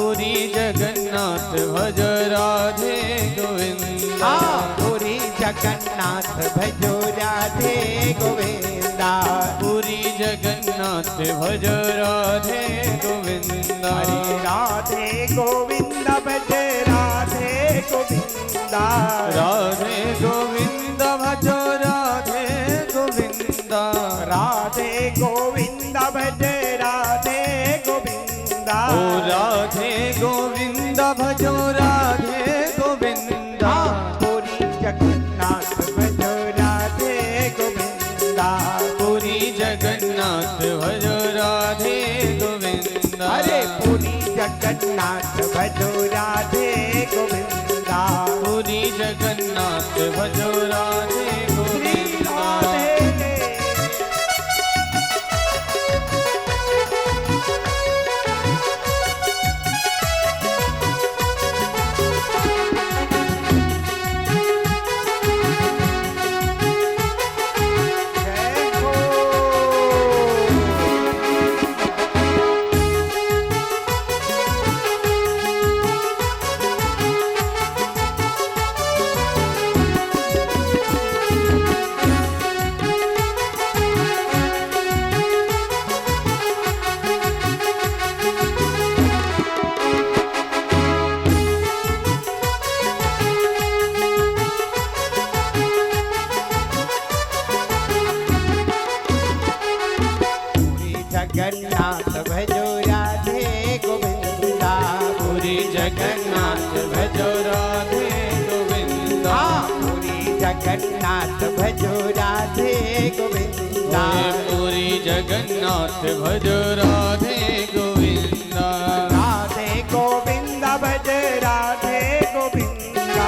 Speaker 2: पूरी जगन्नाथ भजो राधे गोविंदा,
Speaker 1: पूरी जगन्नाथ भजो राधे गोविंदा,
Speaker 2: पूरी जगन्नाथ भजो राधे गोविंदा,
Speaker 1: राधे गोविंदा भज राधे गोविंदा,
Speaker 2: राधे गोविंदा भजो राधे गोविंदा,
Speaker 1: राधे गोविंदा भज राधे गोविंदा,
Speaker 2: ओ राधे गोविंदा भजो राधे गोविंदा,
Speaker 1: पूरी जगन्नाथ भजो राधे गोविंदा,
Speaker 2: पूरी जगन्नाथ भजो राधे गोविंदा,
Speaker 1: अरे पूरी जगन्नाथ भजो राधे गोविंदा,
Speaker 2: पूरी जगन्नाथ भजो राधे
Speaker 1: श्री
Speaker 2: गोविंदा।
Speaker 1: राधे। जय हो
Speaker 2: जगन्नाथ भजो राधे गोविंदा।
Speaker 1: राधे गोविंद भज राधे गोविंदा।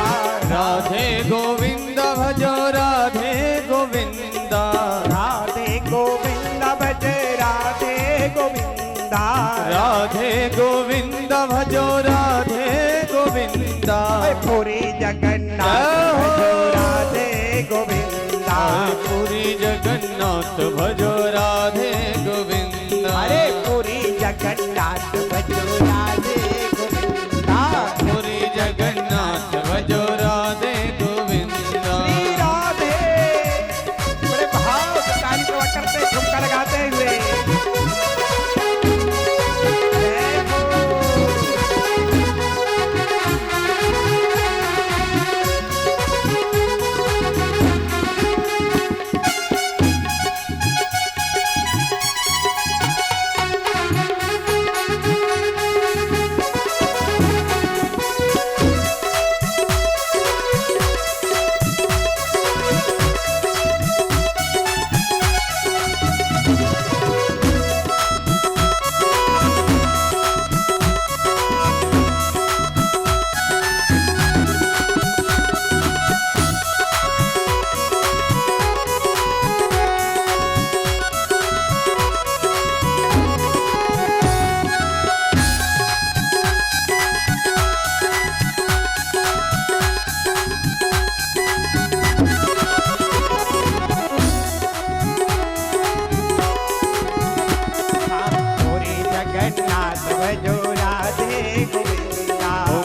Speaker 2: राधे गोविंद भजो राधे गोविंदा।
Speaker 1: राधे गोविंद भज राधे गोविंदा।
Speaker 2: राधे गोविंद भजो राधे गोविंदा।
Speaker 1: पूरी जगन्नाथ भजो राधे गोविंदा।
Speaker 2: पूरी जगन्नाथ भजो राधे गोविंदा।
Speaker 1: अरे पूरी जगन्नाथ भजो राधे गोविंदा।
Speaker 2: पूरी जगन्नाथ भजो राधे गोविंदा।
Speaker 1: श्री राधे बड़े भाव से ताली प्रवा करते ठुमका लगाते हुए जय हो।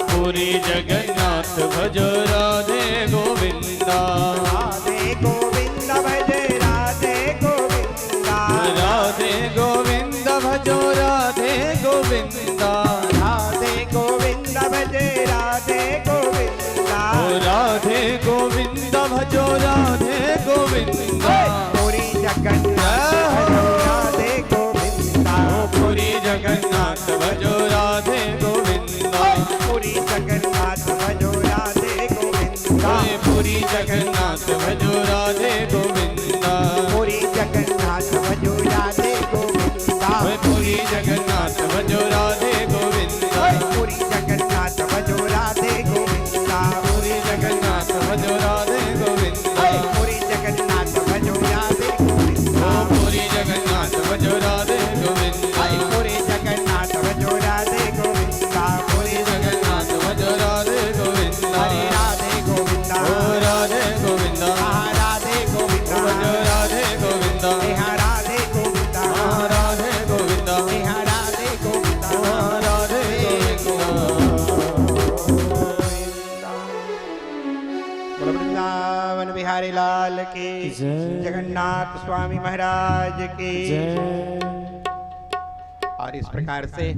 Speaker 2: पूरी जगन्नाथ भजो राधे गोविंदा।
Speaker 1: राधे गोविंद भज राधे गोविंदा।
Speaker 2: राधे गोविंद भजो राधे गोविंदा।
Speaker 1: राधे गोविंद भज राधे गोविंदा।
Speaker 2: राधे गोविंद भजो राधे गोविंदा।
Speaker 1: पूरी जगन्नाथ भजो राधे गोविंदा।
Speaker 2: पूरी जगन्नाथ भजो राधे गोविंदा।
Speaker 1: पूरी जगन्नाथ भजो राधे गोविंदा।
Speaker 2: पूरी जगन्नाथ भजो राधे गोविंदा।
Speaker 1: पूरी जगन्नाथ भजो राधे गोविंदा।
Speaker 2: पूरी जगन्नाथ भजो राधे गोविंदा।
Speaker 1: पूरी जगन्नाथ भजो राधे गोविंदा।
Speaker 2: पूरी जगन्नाथ भजो राधे गोविंदा।
Speaker 1: पूरी जगन्नाथ भजो राधे गोविंदा।
Speaker 2: पूरी जगन्नाथ भजो राधे गोविंदा।
Speaker 1: पूरी जगन्नाथ भजो राधे गोविंदा।
Speaker 2: पूरी जगन्नाथ भजो राधे गोविंदा।
Speaker 1: हरे राधे गोविंदा।
Speaker 2: ओ राधे गोविंदा।
Speaker 1: राधे गोविंदा।
Speaker 2: भजो राधे गोविंदा।
Speaker 1: राधे गोविंदा।
Speaker 2: राधे गोविंदा।
Speaker 1: राधे गोविंदा।
Speaker 2: राधे गोविंदा।
Speaker 1: वृंदावन बिहारी लाल की
Speaker 2: जय।
Speaker 1: जगन्नाथ स्वामी महाराज की और इस प्रकार से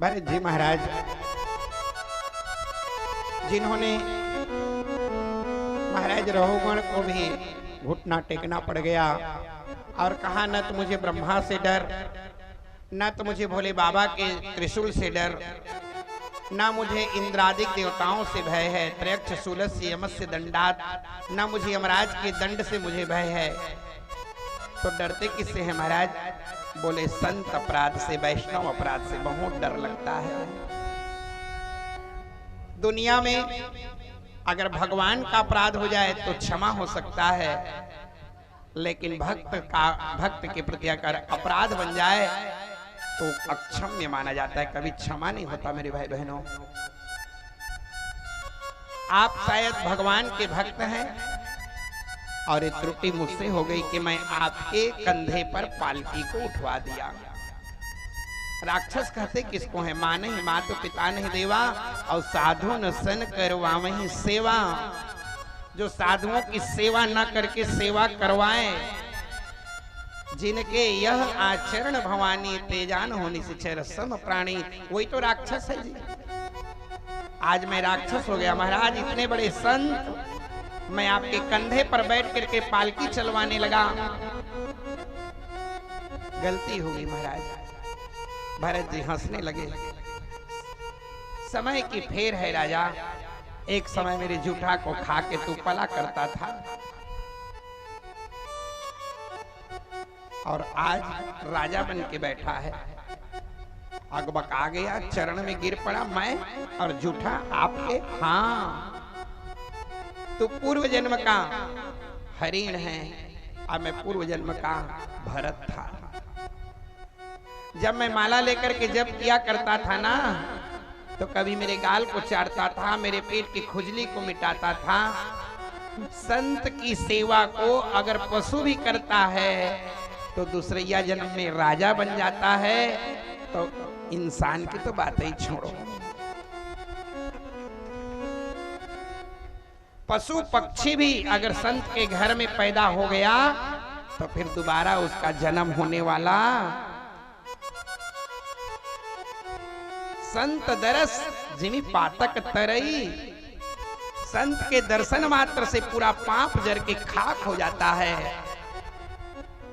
Speaker 1: भरत जी महाराज जिन्होंने महाराज रघुगण को भी घुटना टेकना पड़ गया और कहा न तो मुझे ब्रह्मा से डर, न तो मुझे भोले बाबा के त्रिशूल से डर, न मुझे इंद्रादिक देवताओं से भय है, त्रयक्ष शूलस्य यमस्य दंडात, न मुझे यमराज के दंड से मुझे भय है। तो डरते किससे है महाराज? बोले संत अपराध से, वैष्णव अपराध से बहुत डर लगता है। दुनिया में अगर भगवान का अपराध हो जाए तो क्षमा हो सकता है, लेकिन भक्त के प्रति अगर अपराध बन जाए तो अक्षम्य माना जाता है, कभी क्षमा नहीं होता। मेरे भाई बहनों, आप शायद भगवान के भक्त हैं और ये त्रुटि मुझसे हो गई कि मैं आपके कंधे पर पालकी को उठवा दिया। राक्षस कहते किसको है? माँ नहीं, माँ तो पिता नहीं देवा, और साधु न सन करवा वही सेवा। जो साधुओं की सेवा न करके सेवा करवाए, जिनके यह आचरण भवानी तेजान होने से चेर सम प्राणी, वही तो राक्षस है जी। आज मैं राक्षस हो गया महाराज, इतने बड़े संत, मैं आपके कंधे पर बैठ करके पालकी चलवाने लगा, गलती होगी महाराज। भरत जी हंसने लगे। समय की फेर है राजा, एक समय मेरे जूठा को खा के तू पला करता था, और आज राजा बन के बैठा है। अकबक आ गया, चरण में गिर पड़ा, मैं और जूठा आपके? हाँ, तू पूर्व जन्म का हरिण है और मैं पूर्व जन्म का भरत था। जब मैं माला लेकर के जब किया करता था ना, तो कभी मेरे गाल को चाटता था, मेरे पेट की खुजली को मिटाता था। संत की सेवा को अगर पशु भी करता है तो दूसरैया जन्म में राजा बन जाता है, तो इंसान की तो बात ही छोड़ो। पशु पक्षी भी अगर संत के घर में पैदा हो गया तो फिर दोबारा उसका जन्म होने वाला। संत दरस जिमी पातक तरई, संत के दर्शन मात्र से पूरा पाप जर के खाक हो जाता है।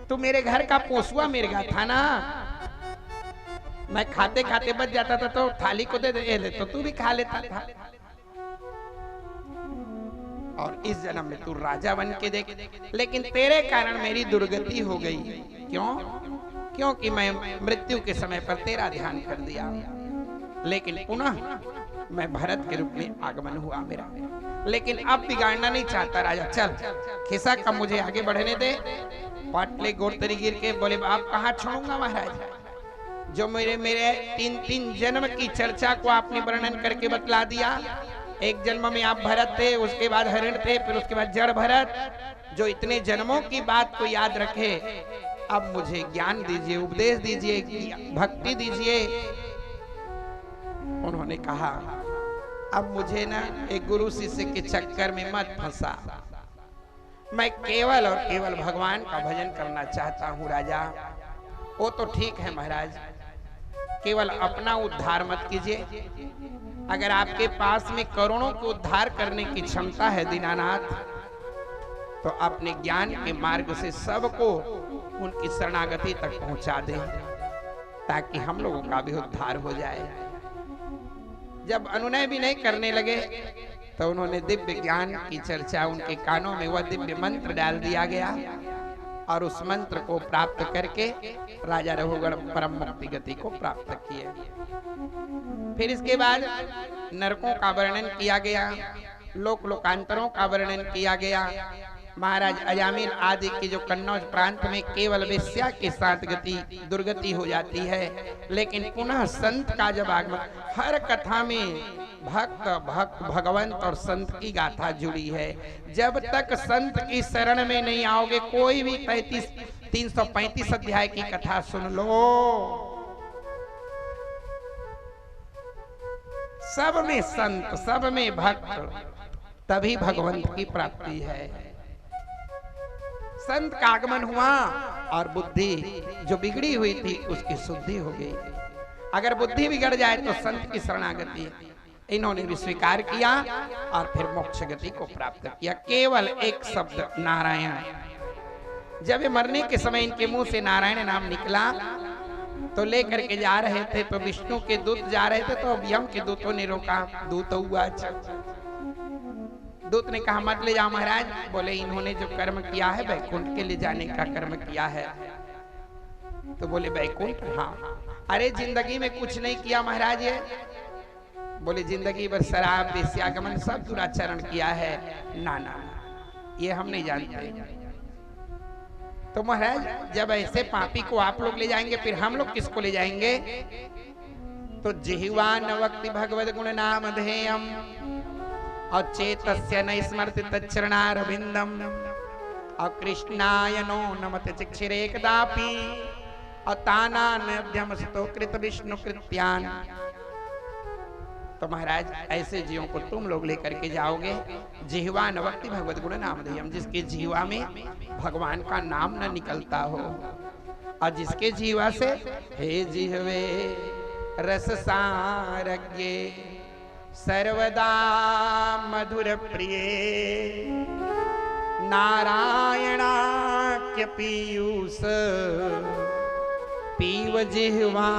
Speaker 1: तू मेरे घर का पोसुआ मिर्गा था ना, मैं खाते खाते बच जाता था तो थाली को दे दे तो तू भी खा लेता था। और इस जन्म में तू राजा बन के देख, लेकिन तेरे कारण मेरी दुर्गति हो गई। क्यों? क्योंकि मैं मृत्यु के समय पर तेरा ध्यान कर दिया। लेकिन पुनः मैं भरत के रूप में आगमन हुआ मेरा। लेकिन अब बिगाड़ना नहीं चाहता राजा। चल खिसा का मुझे आगे बढ़ने दे। पाटले गोरतरी गिर के बोले, आप कहाँ छोड़ूंगा महाराज? जो मेरे तीन जन्म की चर्चा को आपने वर्णन करके बतला दिया। एक जन्म में आप भरत थे, उसके बाद हरिण थे, फिर उसके बाद जड़ भरत। जो इतने जन्मों की बात को याद रखे, अब मुझे ज्ञान दीजिए, उपदेश दीजिए, भक्ति दीजिए। उन्होंने कहा, अब मुझे ना एक गुरु शिष्य के चक्कर में मत फंसा। मैं केवल और केवल भगवान का भजन करना चाहता हूँ राजा। वो तो ठीक है महाराज, केवल अपना उद्धार मत कीजिए। अगर आपके पास में करोड़ों को उद्धार करने की क्षमता है दीनानाथ, तो अपने ज्ञान के मार्ग से सबको उनकी शरणागति तक पहुंचा दें, ताकि हम लोगों का भी उद्धार हो जाए। जब अनुनय भी नहीं करने लगे तो उन्होंने दिव्य ज्ञान की चर्चा, उनके कानों में वह दिव्य मंत्र डाल दिया गया और उस मंत्र को प्राप्त करके राजा रघुगण परम मुक्ति गति को प्राप्त किए। फिर इसके बाद नरकों का वर्णन किया गया, लोकांतरों का वर्णन किया गया। महाराज अजामिल आदि की जो कन्नौज प्रांत में केवल वेश्या के साथ दुर्गति हो जाती है, लेकिन पुनः संत का जब आगमन, हर कथा में भक्त भगवंत और संत की गाथा जुड़ी है। जब तक संत की शरण में नहीं आओगे, कोई भी 335 अध्याय की कथा सुन लो, सब में संत, सब में भक्त, तभी भगवंत की प्राप्ति है। संत का आगमन हुआ और बुद्धि जो बिगड़ी हुई थी उसकी शुद्धि हो गई। अगर बुद्धि बिगड़ जाए तो संत की शरणागति इन्होंने भी स्वीकार किया और फिर मोक्ष गति को प्राप्त किया। केवल एक शब्द नारायण। जब ये मरने के समय इनके मुंह से नारायण नाम निकला तो लेकर के जा रहे थे, तो विष्णु के दूत जा रहे थे, तो यम के दूतों ने रोका। दूत हुआ, दूत ने कहा मत ले जाओ महाराज। बोले इन्होंने जो कर्म किया है वैकुंठ के ले जाने का कर्म किया है। तो बोले वैकुंठ? हाँ। अरे जिंदगी में कुछ नहीं किया महाराज ये। बोले जिंदगी भर शराब, वेश्यागमन, सब दुराचरण किया है। ना ना, ये हम नहीं जानते। तो महाराज जब ऐसे पापी को आप लोग ले जाएंगे, फिर हम लोग किसको ले जाएंगे? तो जिह्वा न वक्ति भगवद गुण नाम ध्येयम और चेतस्य न स्मरति तच्चरणारविंदम और कृष्णाय नो नमते चिक्षिरे कदापि और तानान्यध्यम सतो कृत विष्णु कृत्यान। तो महाराज ऐसे जीवों को तुम लोग लेकर के जाओगे। जिह्वा न वक्ति भगवद गुण नाम ध्येयम, जिसके जीवा में भगवान का नाम न निकलता हो, और जिसके जीवा से हे जिह्वे रस सारज्ञे सर्वदा मधुर प्रिय नारायणाख्य पीयूष पीव जिह्वा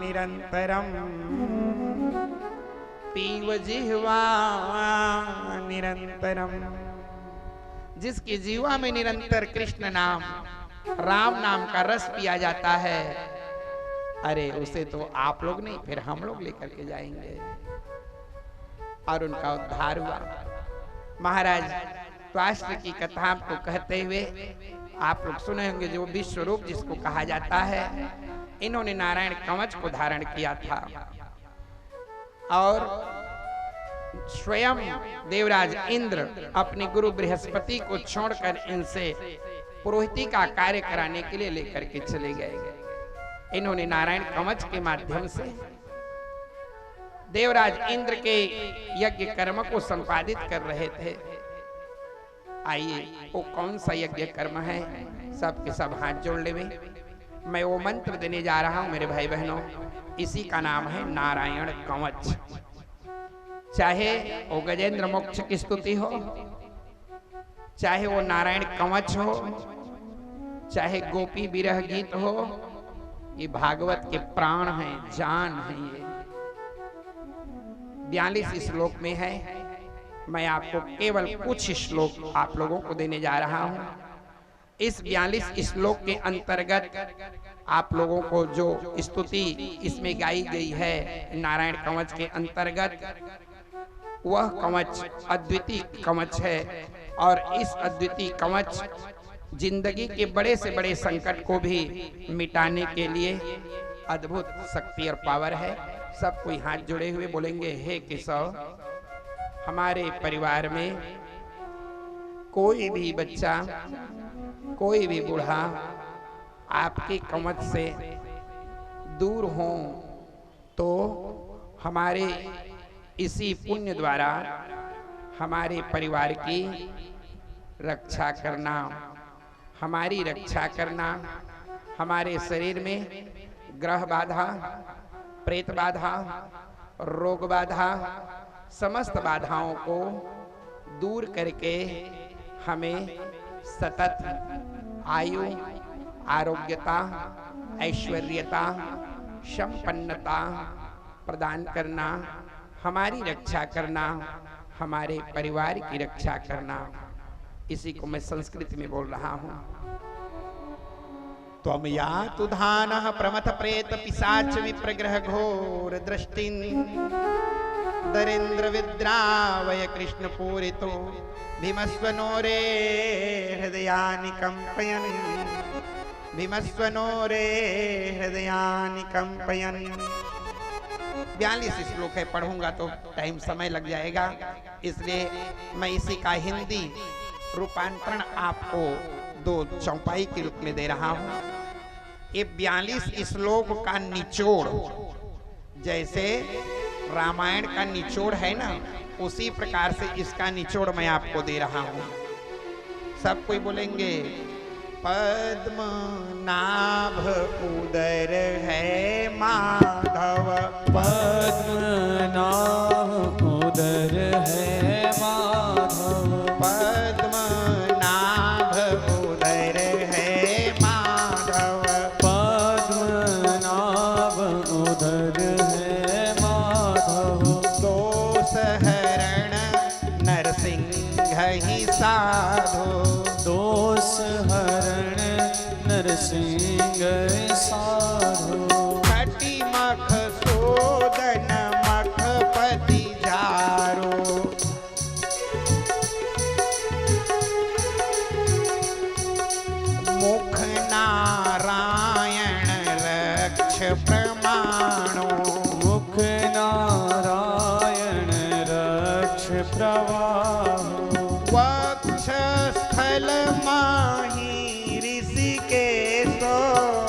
Speaker 1: निरंतरम, पीव जिह्वा निरंतरम। जिसकी जीवा में निरंतर कृष्ण नाम राम नाम का रस पिया जाता है, अरे उसे तो आप लोग नहीं फिर हम लोग लेकर के जाएंगे। और उनका उद्धार हुआ। महाराज त्वाष्ट्र की कथा को कहते हुए आप लोग सुने होंगे, जो विश्व रूप जिसको कहा जाता है, इन्होंने नारायण कवच को धारण किया था और स्वयं देवराज इंद्र अपने गुरु बृहस्पति को छोड़कर इनसे पुरोहिती का कार्य कराने के लिए लेकर के चले गए। इन्होंने नारायण कवच के माध्यम से देवराज इंद्र के यज्ञ कर्म को संपादित कर रहे थे। आइए वो कौन सा यज्ञ कर्म है, सबके सब हाथ जोड़ ले। मैं वो मंत्र देने जा रहा हूं मेरे भाई बहनों, इसी का नाम है नारायण कवच। चाहे वो गजेंद्र मोक्ष की स्तुति हो, चाहे वो नारायण कवच हो, चाहे गोपी विरह गीत हो, ये भागवत के प्राण हैं, जान है। ये 42 श्लोक में है। मैं आपको केवल कुछ श्लोक आप लोगों को देने जा रहा हूं। इस 42 श्लोक के अंतर्गत आप लोगों को जो स्तुति इसमें गाई गई है नारायण कवच के अंतर्गत, वह कवच अद्वितीय कवच है। और इस अद्वितीय कवच जिंदगी के बड़े से बड़े संकट को भी मिटाने के लिए अद्भुत शक्ति और पावर है। सब कोई हाथ जोड़े हुए बोलेंगे, हे केशव, हमारे परिवार में कोई भी बच्चा, कोई भी बूढ़ा आपके कवच से दूर हो तो हमारे इसी पुण्य द्वारा हमारे परिवार की रक्षा करना, हमारी रक्षा करना, हमारे शरीर में ग्रह बाधा, प्रेत बाधा, रोग बाधा, समस्त बाधाओं को दूर करके हमें सतत आयु, आरोग्यता, ऐश्वर्यता, संपन्नता प्रदान करना, हमारी रक्षा करना, हमारे परिवार की रक्षा करना। इसी को मैं संस्कृत में बोल रहा हूं। त्वं यातु धानः प्रमथ प्रेत पिशाच विप्रग्रह घोर दृष्टिं दरेन्द्र विद्रावय कृष्ण पूरितो भीमस्वनो रे हृदयानि कंपयन्, भीमस्वनो रे हृदयानि कंपयन्। 42 श्लोक है, पढ़ूंगा तो टाइम समय लग जाएगा, इसलिए मैं इसी का हिंदी रूपांतरण आपको 2 चौपाई के रूप में दे रहा हूं। ये 42 श्लोक का निचोड़, जैसे रामायण का निचोड़ है ना, उसी प्रकार से इसका निचोड़ मैं आपको दे रहा हूं। सब कोई बोलेंगे, पद्म नाभ उदर है माधव,
Speaker 2: पद्म नाभ उदर है माधव,
Speaker 1: पद्म नाभ उदर है माधव,
Speaker 2: पद्म नाभ उदर है माधव।
Speaker 1: दोष हरण नरसिंह ही साधो,
Speaker 2: दोष हरण नरसिंह साधो।
Speaker 1: खटी मख सोदन मखपति जारो, मुख नारायण रक्ष प्रमाणो,
Speaker 2: मुख नारायण रक्ष प्रवाहो।
Speaker 1: वक्ष स्थल माही ऋषिकेशो,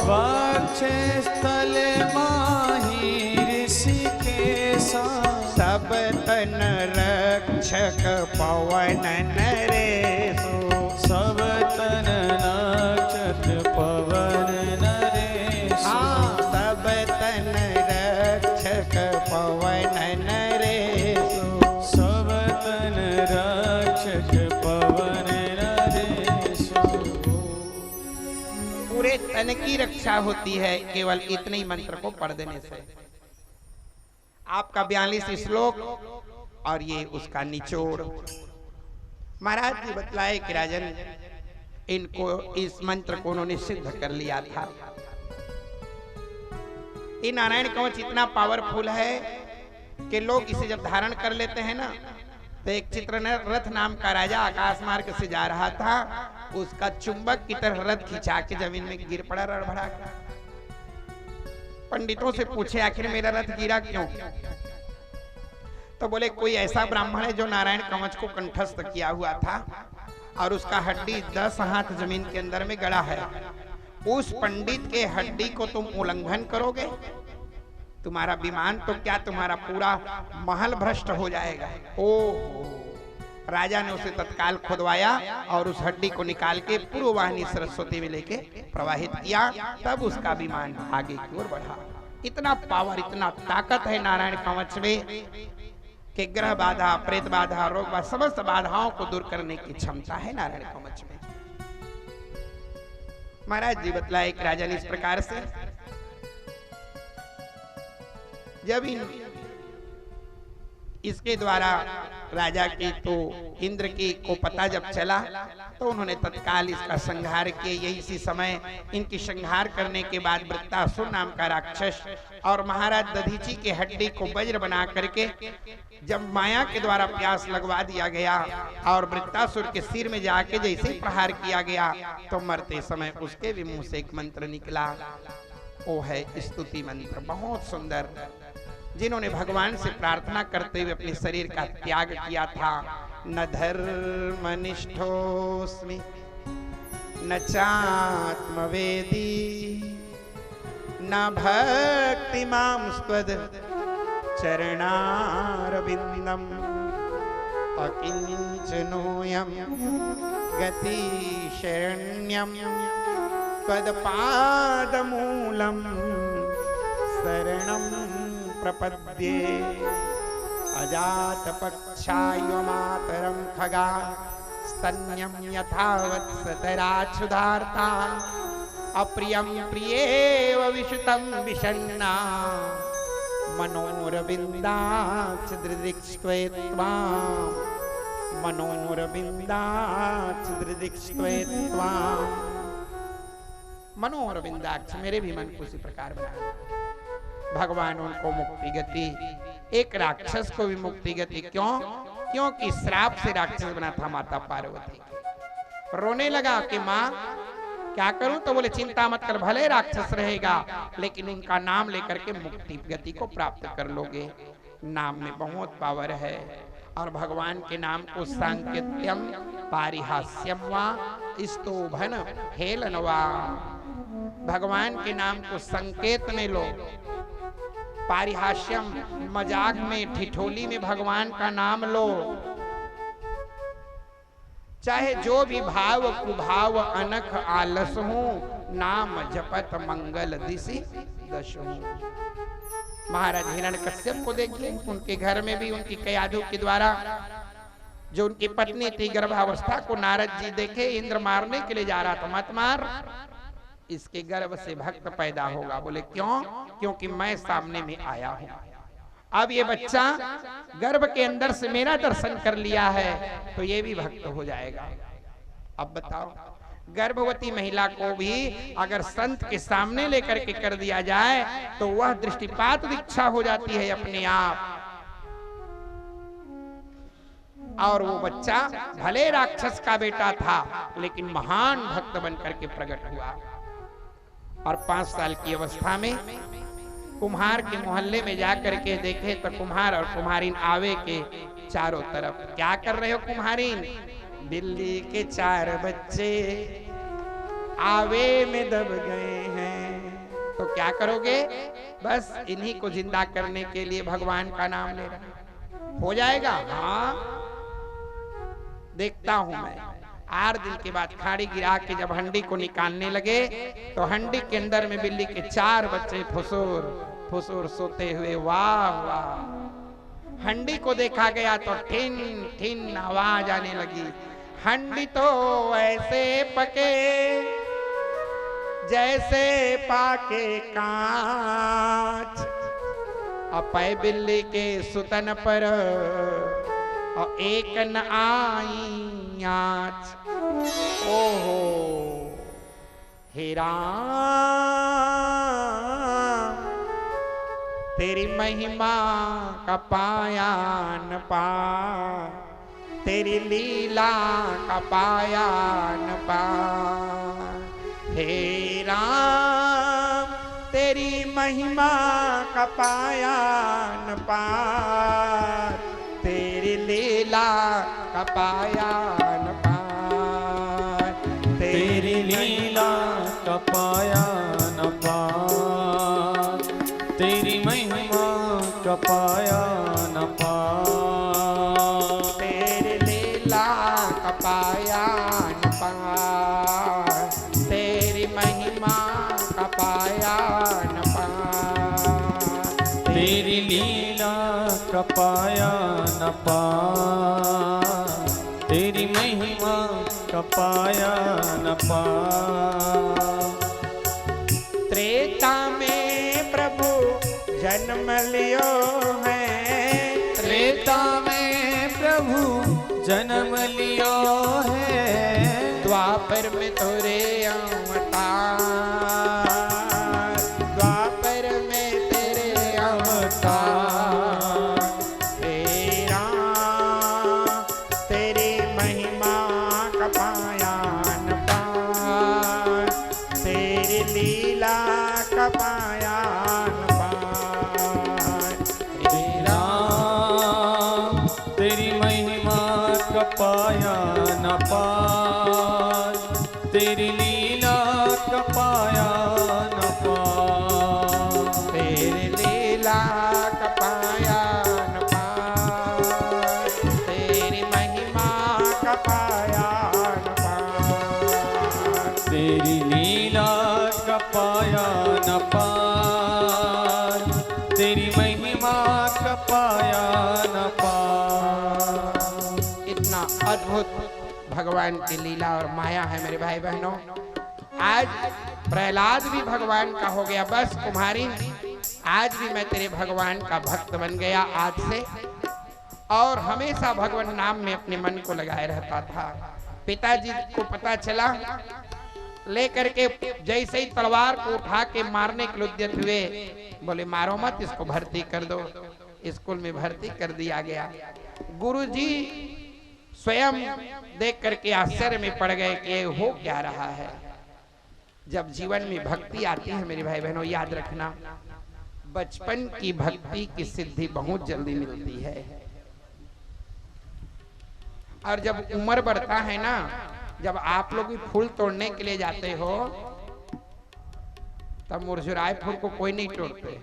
Speaker 2: वक्षस्थल माही ऋषिकेशा।
Speaker 1: सब तन रक्षक पवन नरेशो,
Speaker 2: सब तन नक्षत्र पवन नरेश।
Speaker 1: हाँ सब तन रक्षक पवन नरेशो,
Speaker 2: सब तन रक्षक पवन नरेश।
Speaker 1: पूरे तन की रक्षा होती है केवल इतने ही मंत्र को पढ़ देने से। आपका 42 श्लोक और ये उसका निचोड़। महाराज जी बतलाए कि राजन, इनको इस मंत्र को उन्होंने सिद्ध कर लिया था। ये नारायण कवच इतना पावरफुल है कि लोग इसे जब धारण कर लेते हैं ना, तो एक चित्ररथ नाम का राजा आकाश मार्ग से जा रहा था, उसका चुंबक की तरह रथ खिंचा के जमीन में गिर पड़ा रड़भड़ा कर। पंडितों से पूछे आखिर मेरा रथ गिरा क्यों? तो बोले कोई ऐसा ब्राह्मण है जो नारायण कवच को कंठस्थ किया हुआ था और उसका हड्डी 10 हाथ जमीन के अंदर में गड़ा है। उस पंडित के हड्डी को तुम उल्लंघन करोगे, तुम्हारा विमान तो क्या तुम्हारा पूरा महल भ्रष्ट हो जाएगा। ओ राजा ने उसे तत्काल खुदवाया और उस हड्डी को निकाल के पूर्ववाहिनी सरस्वती में लेके प्रवाहित किया, तब उसका विमान आगे की ओर बढ़ा। इतना पावर, इतना ताकत है नारायण कवच में कि ग्रह बाधा, प्रेत बाधा, रोग बाधा, समस्त बाधाओं को दूर करने की क्षमता है नारायण कवच में। महाराज जी बतलाए एक राजा ने इस प्रकार से, जब इसके द्वारा राजा की तो इंद्र की को पता जब चला, तो उन्होंने तत्काल इसका संहार किया। यही इसी समय इनकी संहार करने के बाद वृत्तासुर नाम का राक्षस और महाराज दधीची के हड्डी को वज्र बना करके जब माया के द्वारा प्यास लगवा दिया गया और वृत्तासुर के सिर में जाके जैसे ही प्रहार किया गया, तो मरते समय उसके भी मुंह से एक मंत्र निकला, वो है स्तुति मंत्र, बहुत सुंदर, जिन्होंने भगवान से प्रार्थना करते हुए अपने शरीर का त्याग किया था। न धर्मनिष्ठोस्मि न चात्मवेदी न भक्तिमां स्त्वद् चरणारविन्दम् अकिंचनोऽयं गतिशरण्यं त्वत्पादमूलं शरणं प्रपद्ये। अजातपक्षाय मातरं खगा स्तन्यं यथावत्सतराक्षुधार्ता अप्रियं प्रियेव विशुतं विषण्णा मनोरविन्दाक्षदृदिक्स्त्वेत्त्वा मनोरविन्दाक्षदृदिक्स्त्वेत्त्वा। मनोरविंदाक्ष, मेरे भी मन को इसी प्रकार बनाया। भगवान उनको मुक्ति गति, एक राक्षस को भी मुक्ति गति, क्यों? क्योंकि श्राप से राक्षस बना था माता पार्वती। रोने लगा कि माँ क्या करूं? तो बोले चिंता मत कर, भले राक्षस रहेगा लेकिन उनका नाम लेकर के मुक्ति गति को प्राप्त कर लोगे। नाम में बहुत पावर है और भगवान के नाम को सांकेत्यम पारिहास्यम वा स्तोभन हेलन वा, भगवान के नाम को संकेत में लो, पारिहास्यम मजाक में, ठिठोली में भगवान का नाम लो। चाहे जो भी भाव कुभाव अनख आलस हो, नाम जपत मंगल दिशि दश हो। महाराज हिरण्यकश्यप को देखिए, उनके घर में भी उनकी कयादू के द्वारा जो उनकी पत्नी थी गर्भावस्था को नारद जी देखे, इंद्र मारने के लिए जा रहा था, मत मार, इसके गर्भ से भक्त पैदा होगा। बोले क्यों? क्योंकि मैं सामने में आया हूं, अब ये बच्चा गर्भ के अंदर से मेरा दर्शन कर लिया है तो ये भी भक्त हो जाएगा। अब बताओ, गर्भवती महिला को भी अगर संत के सामने लेकर के कर दिया जाए तो वह दृष्टिपात दीक्षा हो जाती है अपने आप, और वो बच्चा भले राक्षस का बेटा था लेकिन महान भक्त बनकर के प्रकट हुआ। और 5 साल की अवस्था में कुम्हार के मोहल्ले में जाकर के देखे तो कुम्हार और कुम्हारीन आवे के चारों तरफ, क्या कर रहे हो कुम्हारीन? बिल्ली के 4 बच्चे आवे में दब गए हैं, तो क्या करोगे? बस इन्हीं को जिंदा करने के लिए भगवान का नाम ले रहा, हो जाएगा? हाँ देखता हूं मैं। 8 दिन के बाद खाड़ी गिरा के जब हंडी को निकालने लगे तो हंडी के अंदर में बिल्ली के 4 बच्चे फुसूर फुसूर सोते हुए, वाह वाह। हंडी को देखा गया तो ठिन ठिन आवाज आने लगी, हंडी तो ऐसे पके जैसे पाके कांच, अपै बिल्ली के सुतन पर और एक न आई आँच। ओहो हे राम तेरी महिमा का पाया न पा, तेरी लीला का पाया न पा। हे राम तेरी महिमा का पाया न पा, तेरी लीला का पाया न पा।
Speaker 2: तेरी लीला का पाया न पा, तेरी महिमा का पाया न पा।
Speaker 1: तेरी लीला का पाया न पा, तेरी महिमा का पाया न पा।
Speaker 2: तेरी लीला का पाया न पा, तेरी महिमा का पाया न पा।
Speaker 1: त्रेता में प्रभु जन्म लियो है,
Speaker 2: त्रेता में प्रभु जन्म लियो है,
Speaker 1: द्वापर में तोरे अवतार, द्वापर में तेरे अवतार। तेरा तेरी महिमा का पाया न पा, तेरी लीला का पाया न पा। तेरा
Speaker 2: तेरी महिमा का पाया न पा, तेरी लीला का पाया न पा।
Speaker 1: तेरी लीला का पाया न पा, तेरी महिमा का पाया न पा।
Speaker 2: तेरी लीला का पाया न पा, तेरी महिमा का पाया न पा।
Speaker 1: इतना अद्भुत भगवान की लीला और माया है मेरे भाई बहनों। आज प्रहलाद भी भगवान का हो गया, बस कुम्हारी आज भी मैं तेरे भगवान का भक्त बन गया आज से, और हमेशा भगवान नाम में अपने मन को लगाए रहता था। पिताजी को पता चला, लेकर के जैसे ही तलवार को उठा के मारने के लिए उद्यत हुए, बोले मारो मत, इसको भर्ती कर दो। स्कूल में भर्ती कर दिया गया। गुरुजी स्वयं देख करके आश्चर्य में पड़ गए कि ये हो क्या रहा है। जब जीवन में भक्ति आती है मेरे भाई बहनों, याद रखना बचपन की भक्ति की सिद्धि बहुत जल्दी मिलती है, और जब उम्र बढ़ता है ना, जब आप लोग भी फूल तोड़ने के लिए जाते हो तब मुरझुराए फूल को कोई नहीं तोड़ते,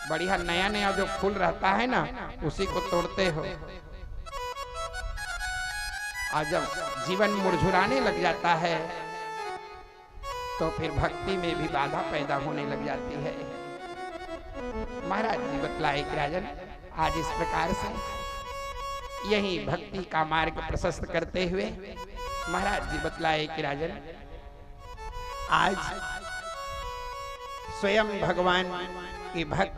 Speaker 1: बढ़िया नया नया जो फूल रहता है ना उसी को तोड़ते हो। और जब जीवन मुरझुराने लग जाता है तो फिर भक्ति में भी बाधा पैदा होने लग जाती है। महाराज जी बतलाए कि राजन आज इस प्रकार से यही भक्ति का मार्ग प्रशस्त करते हुए महाराज जी बतलाए कि राजन आज स्वयं भगवान के भक्त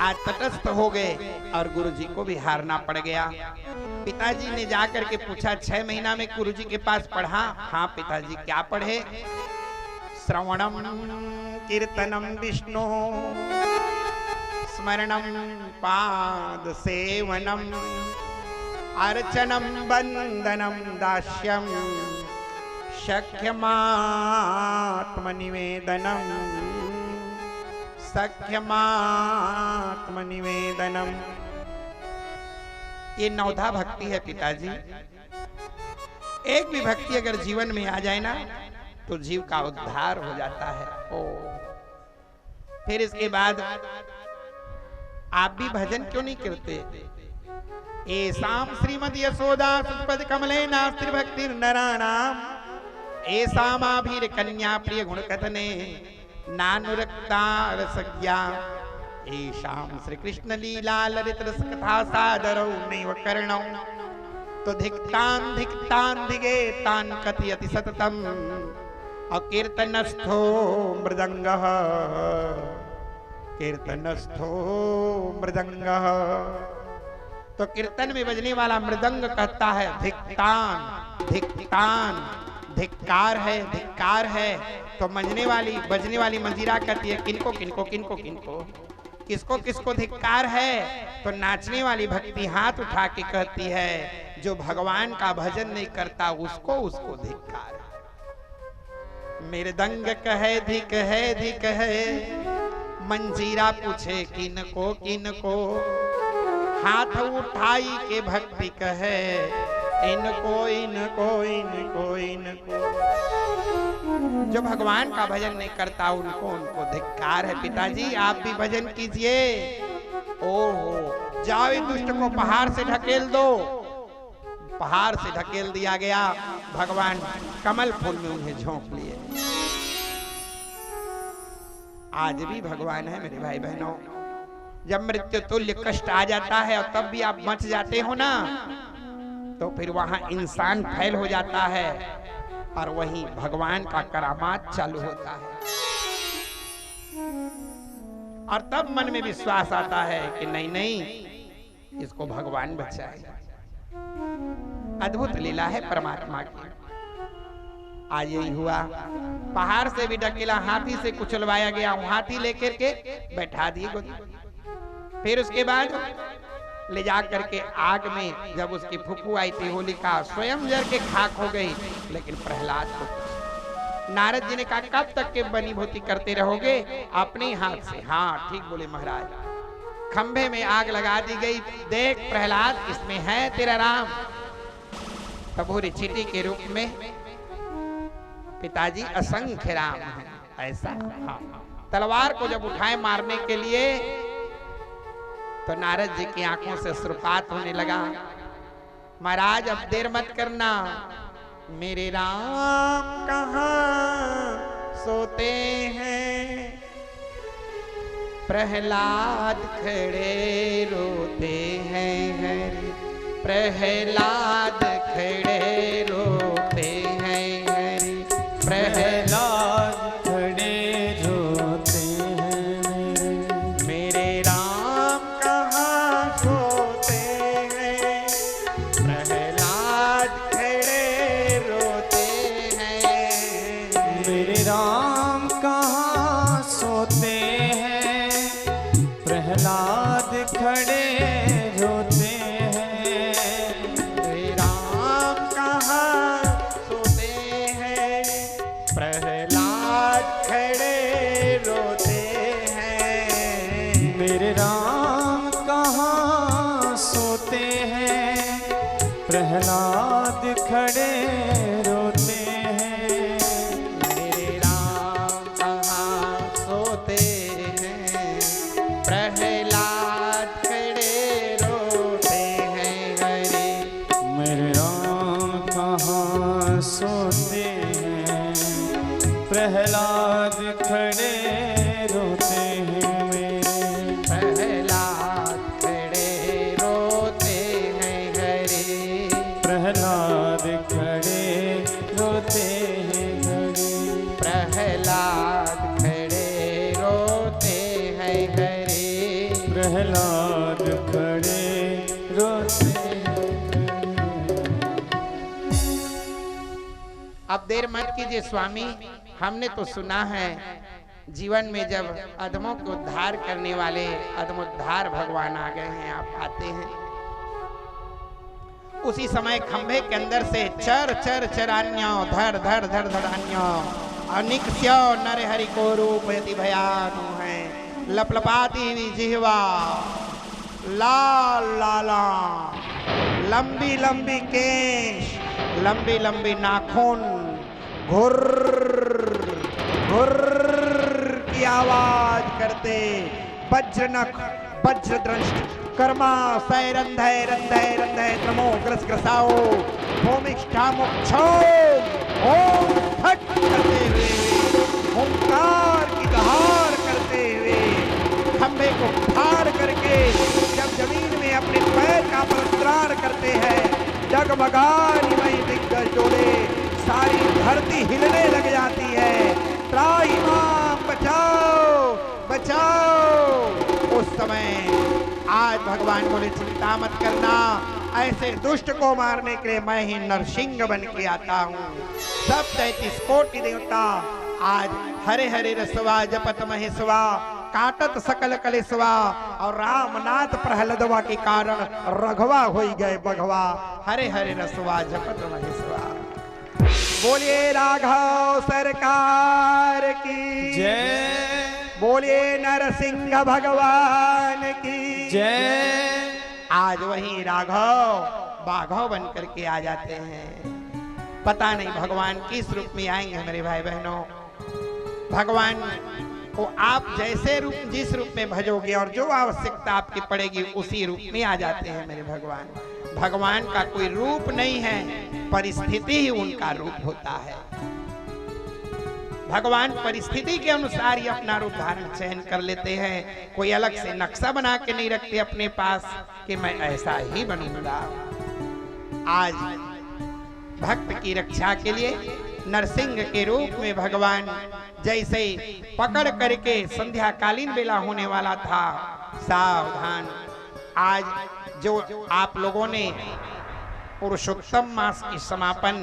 Speaker 1: आज तटस्थ हो गए और गुरुजी को भी हारना पड़ गया। पिताजी ने जाकर के पूछा 6 महीना में गुरुजी के पास पढ़ा? हाँ पिताजी। क्या पढ़े? श्रवणम कीर्तनम विष्णु स्मरणम पाद सेवनम अर्चनम वंदनम दास्यम सख्यमात्मनिवेदनम सख्यमात्मनिवेदनम। ये 9धा भक्ति है पिताजी। एक भी भक्ति अगर जीवन में आ जाए ना तो जीव का उद्धार हो जाता है। ओ फिर इसके बाद आप भी भजन क्यों नहीं करते? एसाम श्रीमद यशोदा सुपद कमले नास्ति भक्ति नराणाम एसामाभीर कन्या प्रिय गुण कथने नानुरक्ता रसज्ञा एशाम श्री कृष्ण लीला ललित रस कथा सादरौ नैव कर्णौ तो धिक्तान धिगे तान कथयति सततम अकीर्तनस्थो मृदंगः कीर्तनस्थो मृदंगः तो कीर्तन में बजने वाला मृदंग कहता है धिक्तान धिक्तान, धिक्कार है धिक्कार है। तो बजने वाली मंजीरा कहती है किनको किनको किनको किनको, किसको किसको धिक्कार है। तो नाचने वाली भक्ति हाथ उठा के कहती है जो भगवान का भजन नहीं करता उसको उसको धिक्कार है। मृदंग कहे धिक है धिक है, मंजीरा पूछे किनको किनको, हाथ उठाई के भक्ति कहे इनको इनको इनको इनको। जो भगवान का भजन नहीं करता उनको उनको धिक्कार है। पिताजी आप भी भजन कीजिए। ओहो जाओ इस दुष्ट को पहाड़ से ढकेल दो। पहाड़ से ढकेल दिया गया, भगवान कमल फूल में उन्हें झोंक लिए। आज भी भगवान है मेरे भाई बहनों। जब मृत्यु तुल्य कष्ट आ जाता है और तब भी आप बच जाते हो ना, तो फिर वहां इंसान फैल हो जाता है और वहीं भगवान का करामात चालू होता है। और तब मन में विश्वास आता है कि नहीं नहीं इसको भगवान बचाएगा। अद्भुत लीला है परमात्मा की। आज यही हुआ, पहाड़ से भी ढकेला, हाथी से कुचलवाया गया, हाथी लेकर के बैठा दिए गोदी। फिर उसके बाद ले जा करके आग में जब उसकी फुफू आई थी होलिका, स्वयं जल के खाक हो गई। लेकिन प्रहलाद को नारद जी ने कहा कब तक के बनी भूति करते रहोगे अपने हाथ से। हाँ ठीक बोले महाराज। खंभे में आग लगा दी गई। देख प्रहलाद इसमें है तेरा राम। तबूरी चीटी के रूप में पिताजी असंख्य राम है ऐसा। हाँ तलवार को जब उठाए मारने के लिए तो नारद जी की आंखों से अश्रुपात होने लगा। महाराज अब देर मत करना, मेरे राम कहाँ सोते हैं, प्रहलाद खड़े रोते हैं, प्रहलाद खड़े रोते हैं, प्रहलाद
Speaker 2: खड़े रोते हैं।
Speaker 1: मेरे राम कहाँ सोते हैं, प्रहलाद खड़े रोते हैं।
Speaker 2: मेरे राम कहाँ सोते हैं, प्रहलाद खड़े रोते हैं।
Speaker 1: मेरे राम कहाँ सोते हैं, प्रहलाद खड़े रोते हैं।
Speaker 2: मेरे राम कहाँ सोते हैं, प्रहलाद खड़े रोते हैं।
Speaker 1: मेरे राम कहाँ सोते हैं, प्रहलाद खड़े रोते हैं। हरे
Speaker 2: मेरे राम कहाँ सोते हैं, प्रहलाद खड़े रोते हैं। मेरे
Speaker 1: प्रहलाद खड़े रोते हैं। हरे
Speaker 2: प्रहलाद खड़े रोते हैं। हरे
Speaker 1: प्रहलाद खड़े रोते हैं। हरे
Speaker 2: प्रहलाद खड़े रोते हैं।
Speaker 1: अब देर मत कीजिए स्वामी, हमने तो सुना है जीवन में जब अधमों को उद्धार करने वाले अधमोद्धार भगवान आ गए हैं, आप आते हैं। उसी समय खंभे के अंदर से चर चर चरान्यो धर धर धर धरान्यो अनिक्ष्यो नर हरि को रूप यति भयानु है। लपलपाती हुई जिह्वा, लाल लाला, लंबी लंबी केश, लंबी लंबी नाखून, घुर्र घुर्र की आवाज करते, वज्रनख वज्रदृष्ट कर्मा सै रंधय रंधय रंधय नमो ग्रस ग्रसाओ भूमिष्ठामुक्षो ओम फट करते हुए, ओंकार की दहाड़ करते हुए खंभे को फाड़ करके जब जमीन में अपने पैर का पलटवार करते हैं, डगमगानी मई दिग्गज डोले, सारी धरती हिलने लग जाती है। त्राही मां बचाओ बचाओ। उस समय आज भगवान बोले चिंता मत करना, ऐसे दुष्ट को मारने के लिए मैं ही नरसिंह बन के आता हूँ। सब 33 कोटि देवता आज हरे हरे रसवा जपत महेशवा काटत सकल कलेशवा और रामनाथ प्रहलदवा के कारण रघवा हो गए बघवा। हरे हरे रसवा जपत महेशवा। बोलिए राघव सरकार की
Speaker 2: जय।
Speaker 1: बोलिए नरसिंह भगवान की
Speaker 2: जय।
Speaker 1: आज वही राघव बाघव बन करके आ जाते हैं। पता नहीं भगवान किस रूप में आएंगे मेरे भाई बहनों। भगवान को आप जैसे रूप जिस रूप में भजोगे और जो आवश्यकता आपकी पड़ेगी उसी रूप में आ जाते हैं मेरे भगवान। भगवान का कोई रूप नहीं है, परिस्थिति ही उनका रूप होता है। भगवान परिस्थिति के अनुसार ही अपना रूप धारण चयन कर लेते हैं। कोई अलग से नक्शा बना के नहीं रखते अपने पास कि मैं ऐसा ही बनूंगा। आज भक्त की रक्षा के लिए नरसिंह के रूप में भगवान जैसे पकड़ करके संध्याकालीन बेला होने वाला था, सावधान। आज जो आप लोगों ने पुरुषोत्तम मास की समापन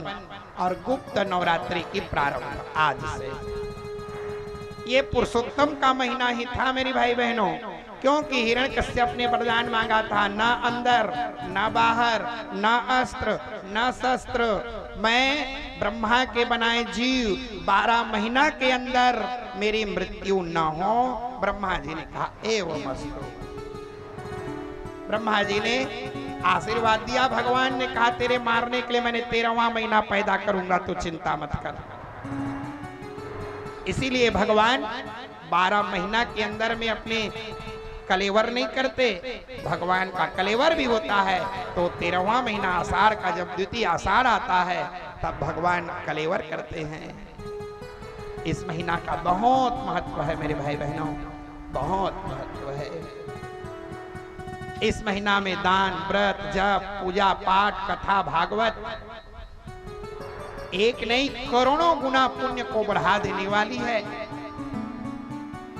Speaker 1: और गुप्त नवरात्रि की प्रारंभ आज से, ये पुरुषोत्तम का महीना ही था मेरी भाई बहनों। क्योंकि हिरण्यकश्यप ने वरदान मांगा था, ना अंदर ना बाहर ना अस्त्र ना शस्त्र, मैं ब्रह्मा के बनाए जीव 12 महीना के अंदर मेरी मृत्यु न हो। ब्रह्मा जी ने कहा एवं अस्तु। ब्रह्मा जी ने आशीर्वाद दिया। भगवान ने कहा तेरे मारने के लिए मैंने 13वां महीना पैदा करूंगा, तो चिंता मत कर। इसीलिए भगवान 12 महीना के अंदर में अपने कलेवर नहीं करते। भगवान का कलेवर भी होता है तो 13वां महीना आषाढ़ का जब द्वितीय आषाढ़ आता है तब भगवान कलेवर करते हैं। इस महीना का बहुत महत्व है मेरे भाई बहनों, बहुत महत्व है। इस महीना में दान व्रत जप पूजा पाठ कथा भागवत एक नहीं करोड़ों गुना पुण्य को बढ़ा देने वाली है।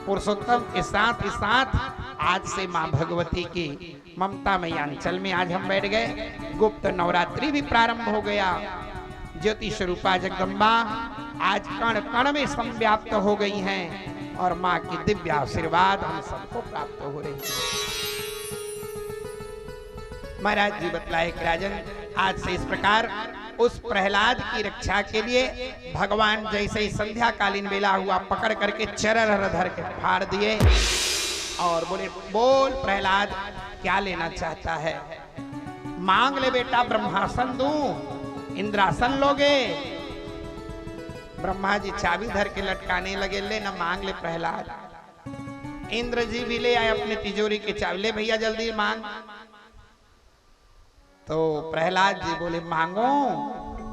Speaker 1: पुरुषोत्तम के साथ ही साथ आज से मां भगवती की ममता मई अंचल में आज हम बैठ गए। गुप्त नवरात्रि भी प्रारंभ हो गया। ज्योति स्वरूपा जगदम्बा आज कण कण में संव्याप्त हो गई हैं और मां की दिव्य आशीर्वाद हम सबको प्राप्त हो रही है। महाराज जी बतलाए कि राजन आज से इस प्रकार उस प्रहलाद की रक्षा के लिए भगवान जैसे ही संध्याकालीन बेला हुआ पकड़ करके चरण धर के फाड़ दिए और बोले बोल प्रहलाद क्या लेना चाहता है, मांग ले बेटा, ब्रह्मासन दूं, इंद्रासन लोगे। ब्रह्मा जी चाबी धर के लटकाने लगे, ले ना मांग ले प्रहलाद। इंद्र जी भी ले आए अपने तिजोरी के चाबी, ले भैया जल्दी मांग। तो प्रहलाद जी बोले मांगो।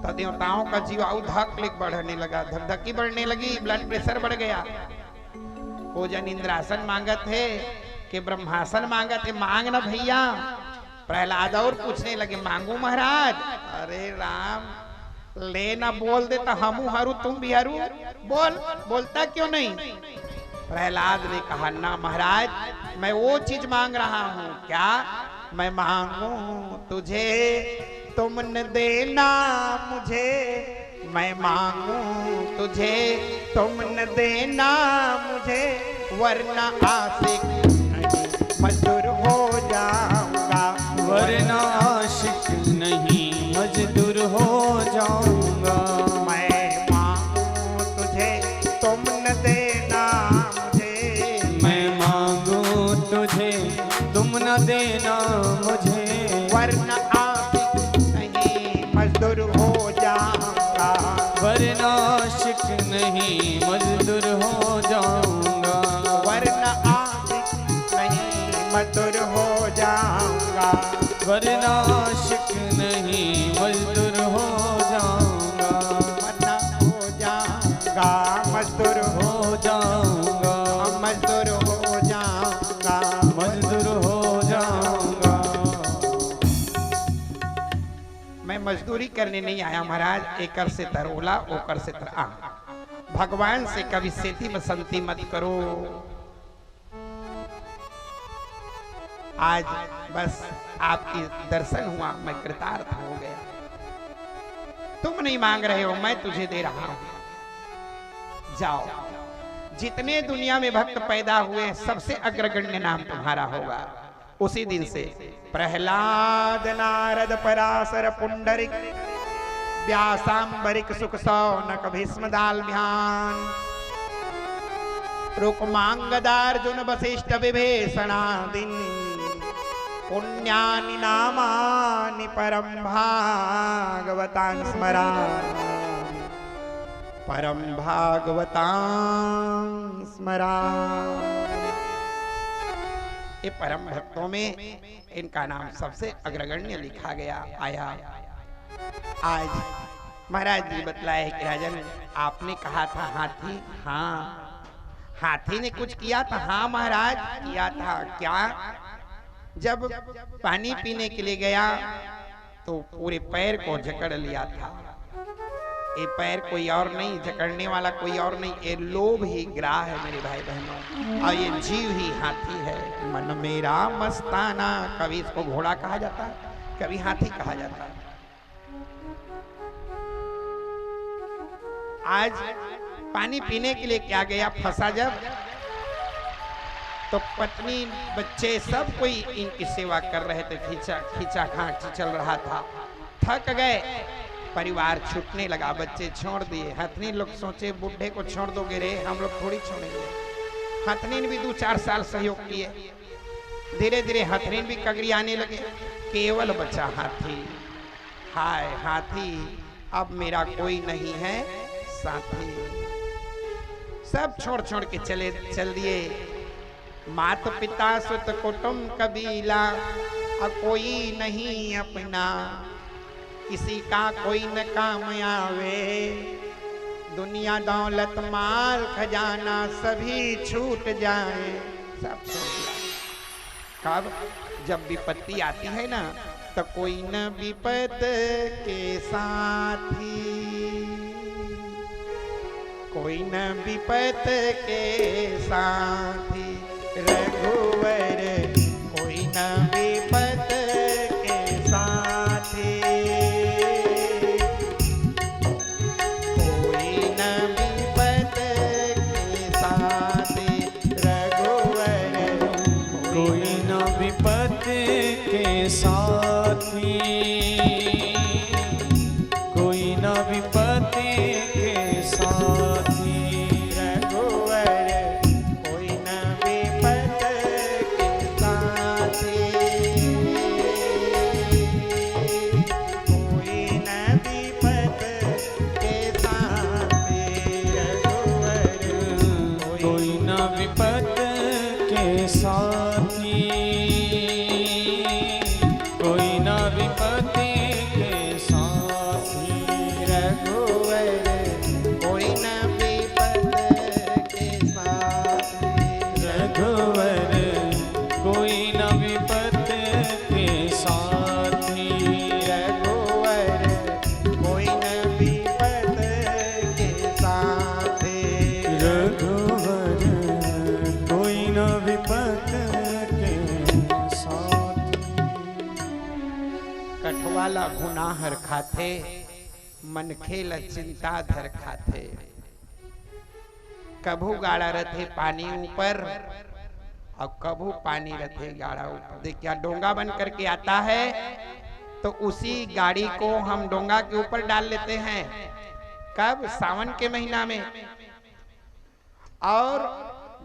Speaker 1: तो देवताओं का जीवाणु धक बढ़ने लगा, धकधकी बढ़ने लगी, ब्लड प्रेशर बढ़ गया। वो जन इंद्रासन मांगत है कि ब्रह्मासन मांगत है, मांग ना भैया। प्रहलाद और पूछने लगे मांगू महाराज। अरे राम ले ना बोल दे तो हमू हरू तुम भी हरू, बोल, बोलता क्यों नहीं। प्रहलाद ने कहा ना महाराज मैं वो चीज मांग रहा हूँ। क्या? मैं मांगू तुझे तुम न देना मुझे, मैं मांगू तुझे तुम न देना मुझे, वरना आशिक नहीं मजदूर हो जाऊंगा,
Speaker 2: वरना आशिक नहीं मजदूर हो जाऊंगा।
Speaker 1: मैं मांगू तुझे तुम न देना मुझे,
Speaker 2: मैं मांगू तुझे तुम न देना मुझे,
Speaker 1: वरना आशिक नहीं मजदूर हो जाऊंगा,
Speaker 2: वरना आशिक नहीं मजदूर हो जाऊंगा,
Speaker 1: वरना आशिक नहीं मजदूर हो जाऊंगा,
Speaker 2: वरना आशिक नहीं मजदूर हो जाऊंगा,
Speaker 1: वरना हो जाऊंगा मजदूर
Speaker 2: हो जाऊंगा,
Speaker 1: मजदूर हो जाऊंगा,
Speaker 2: मजदूर हो जाऊंगा।
Speaker 1: मैं मजदूरी करने नहीं आया महाराज, एकर से तरोला ओकर से तर आम। भगवान से कभी सेती बसंती मत करो। आज बस आपकी दर्शन हुआ, मैं कृतार्थ हो गया। तुम नहीं मांग रहे हो, मैं तुझे दे रहा हूं। जाओ, जितने दुनिया में भक्त पैदा हुए सबसे अग्रगण्य नाम तुम्हारा होगा। उसी दिन से प्रहलाद, नारद, पराशर, पुंडरिक, व्यासांबरिक, सुख, सौनक, भीष्म, दाल्म्यान, रुक्मांगदार्जुन, वशिष्ठ, विभीषणादिन पुण्यानि नामानि परम भागवतां स्मरामि, परम भागवतां स्मरामि। ये परम भक्तों में इनका नाम सबसे अग्रगण्य लिखा गया आया। आज महाराज जी बतलाए कि राजन आपने कहा था हाथी, हाँ हाथी ने कुछ किया था। हाँ महाराज किया था। क्या? जब पानी पीने के लिए गया तो पूरे पैर को जकड़ लिया था। ये पैर कोई और नहीं, जकड़ने वाला कोई और नहीं, ये लोभ ही ग्राह है मेरे भाई बहनों, और ये जीव ही हाथी है। मन मेरा मस्ताना, कभी इसको घोड़ा कहा जाता है, कभी हाथी कहा जाता है। आज पानी पीने के लिए क्या गया, फंसा जब, तो पत्नी बच्चे सब कोई इनकी सेवा कर रहे थे। खींचा खांची चल रहा था, थक गए, परिवार छूटने लगा, बच्चे छोड़ दिए। हथनी लोग सोचे बुढ़े को छोड़ दोगे रे, हम लोग थोड़ी छोड़ेंगे। हथनी ने भी 2-4 साल सहयोग किए। धीरे धीरे हथनी भी कगरी आने लगे, केवल बचा हाथी। हाय हाथी, अब मेरा कोई नहीं है साथी। सब छोड़ छोड़ के चल दिए। माता पिता सुत कुटुंब कबीला, अब कोई नहीं अपना, किसी का कोई न काम आवे। दुनिया दौलत माल खजाना सभी छूट जाए, सब छूट जाए। कब? जब विपत्ति आती है ना, तो कोई न विपत के साथी, कोई न विपत के साथी। रघुवर कोई न विपत के साथी, कोई न विपत के साथी। रघुवर
Speaker 2: कोई न विपत के साथी, कोई न विपत के साथी।
Speaker 1: रघुवर कोई न विपत के साथी, कोई न विपत के साथी। रघुवर
Speaker 2: कोई न विपत के साथी, कोई न विपत के साथी।
Speaker 1: रघुवर कोई न विपत के साथी।
Speaker 2: रघुवर कोई न विपत के साथी।
Speaker 1: रघुवर कोई न विपत के साथी।
Speaker 2: रघुवर कोई न विपत के साथी।
Speaker 1: कठवाला गुनाहर खाथे, मन खेल चिंता धर खाथे। कभू गाड़ा रथे पानी ऊपर, और कभू पानी रथे गाड़ा ऊपर। देखिए डोंगा बन करके आता है, तो उसी गाड़ी को हम डोंगा के ऊपर डाल लेते हैं। कब? सावन के महीना में। और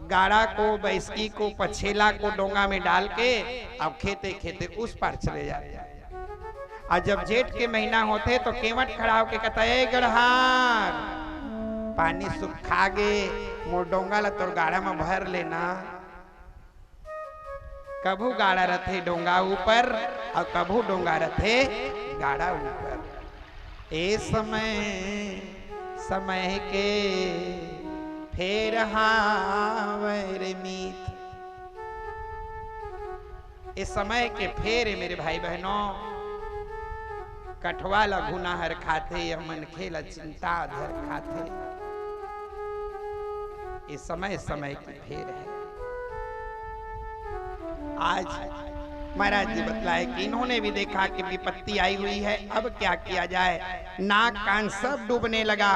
Speaker 1: गाड़ा को, बैसकी को, पछेला को डोंगा में डाल के अब खेते खेते उस पार चले जाते हैं। और जब जेठ के महीना होते तो केवट खड़ा होके कहता है, गढ़हार पानी सुखा गे, मोर डोंगा ला तोर गाड़ा में भर लेना। कभू गाड़ा रथे डोंगा ऊपर, और कभू डोंगा रथे गाड़ा ऊपर। ए समय के फेर हावर मीत। इस समय के फेर मेरे भाई बहनों, कठवाला गुनाहर खाथे, यह मन खेल चिंता धर खाथे। ये समय समय की फेर है। आज महाराज जी बतलाए कि इन्होंने भी देखा कि विपत्ति आई हुई है, अब क्या किया जाए। नाक कान सब डूबने लगा,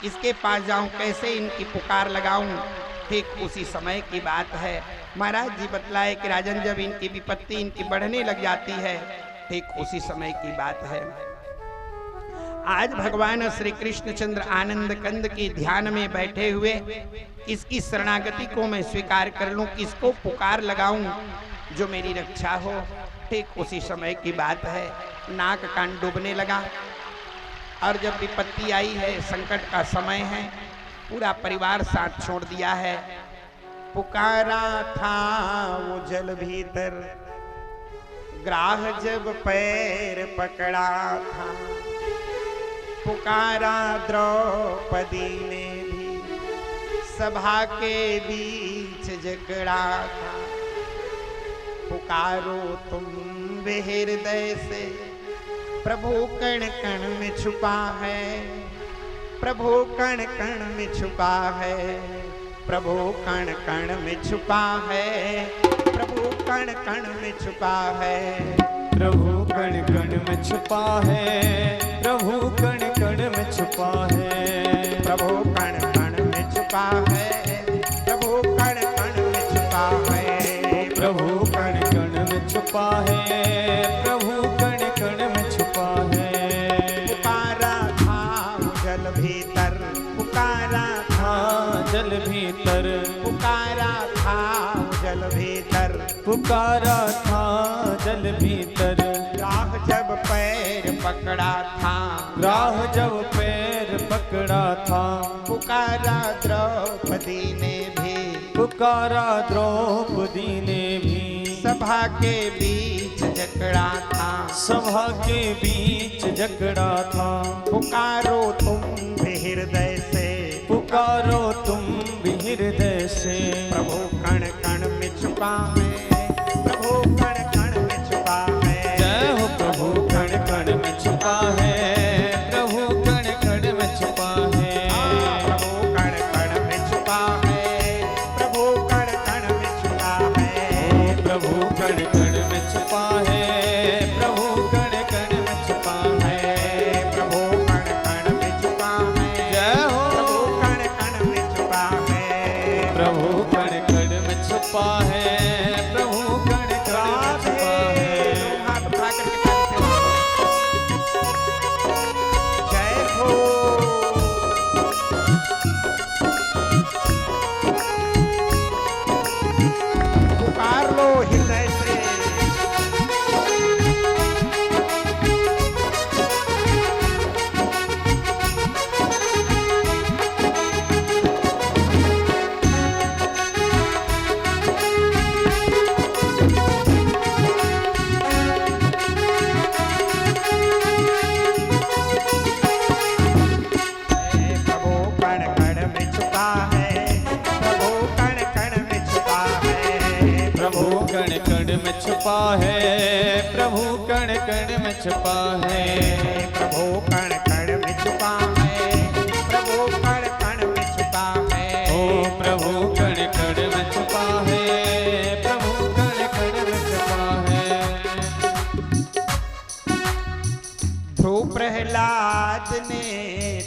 Speaker 1: इसके पास जाऊं, कैसे इनकी पुकार लगाऊं। ठीक उसी समय की बात है। महाराज जी बतलाए कि राजन, जब इनकी विपत्ति इनकी बढ़ने लग जाती है, ठीक उसी समय की बात है। आज भगवान श्री कृष्णचंद्र आनंद कंद की ध्यान में बैठे हुए इसकी शरणागति को मैं स्वीकार कर लूं, किसको पुकार लगाऊं जो मेरी रक्षा हो। ठीक उसी समय की बात है। नाक कान डूबने लगा और जब विपत्ति आई है, संकट का समय है, पूरा परिवार साथ छोड़ दिया है। पुकारा था वो जल भीतर, ग्राह जब पैर पकड़ा था। पुकारा द्रौपदी ने भी, सभा के बीच जकड़ा था। पुकारो तुम बेहृदय से, प्रभु कण कण में छुपा है। प्रभु कण कण में छुपा है। प्रभु कण कण में छुपा है। प्रभु कण कण में छुपा है।
Speaker 2: प्रभु कण कण में छुपा है। प्रभु कण कण में छुपा है।
Speaker 1: प्रभु कण कण में छुपा है। प्रभु कण कण में छुपा है।
Speaker 2: प्रभु कण कण में छुपा है। प्रभु कण कण में छुपा है।
Speaker 1: पुकारा था जल भीतर, पुकारा था
Speaker 2: जल भीतर,
Speaker 1: पुकारा था जल भीतर।
Speaker 2: पुकारा था जल भीतर।
Speaker 1: राह जब पैर पकड़ा था,
Speaker 2: राह जब पैर पकड़ा था।
Speaker 1: पुकारा द्रौपदी ने भी,
Speaker 2: पुकारा द्रौपदी ने भी।
Speaker 1: सभा के बीच जकड़ा था।
Speaker 2: सभा के बीच जकड़ा था।
Speaker 1: पुकारो तुम भी हृदय से,
Speaker 2: पुकारो तुम भी हृदय से।
Speaker 1: प्रभु कण कण में छुपा है। प्रभु कण कण में छुपा है।
Speaker 2: जय हो प्रभु कण कण में छुपा है। प्रभु कण कण में छुपा है।
Speaker 1: प्रभु कण कण में छुपा है। प्रभु कण कण में छुपा है।
Speaker 2: प्रभु कण कण में छुपा है। प्रभु कण कण में छुपा है।
Speaker 1: प्रभु कण कण में छुपा है।
Speaker 2: जय हो
Speaker 1: प्रभु कण कण में छुपा है।
Speaker 2: प्रभु कण कण में छुपा है। प्रभु कण कण में छुपा है।
Speaker 1: हाथ उठा करके ताली से जय हो। पुकार लो हृदय से। प्रभु कण कण में छुपा है। प्रभु कण कण में छुपा है।
Speaker 2: प्रभु कण कण में छुपा है। प्रभु कण कण में छुपा है।
Speaker 1: प्रभु कण कण में छुपा है। प्रभु कण कण में छुपा है।
Speaker 2: ओ प्रभु कण कण में छुपा है। प्रभु कण कण में छुपा है।
Speaker 1: ध्रुव प्रहलाद ने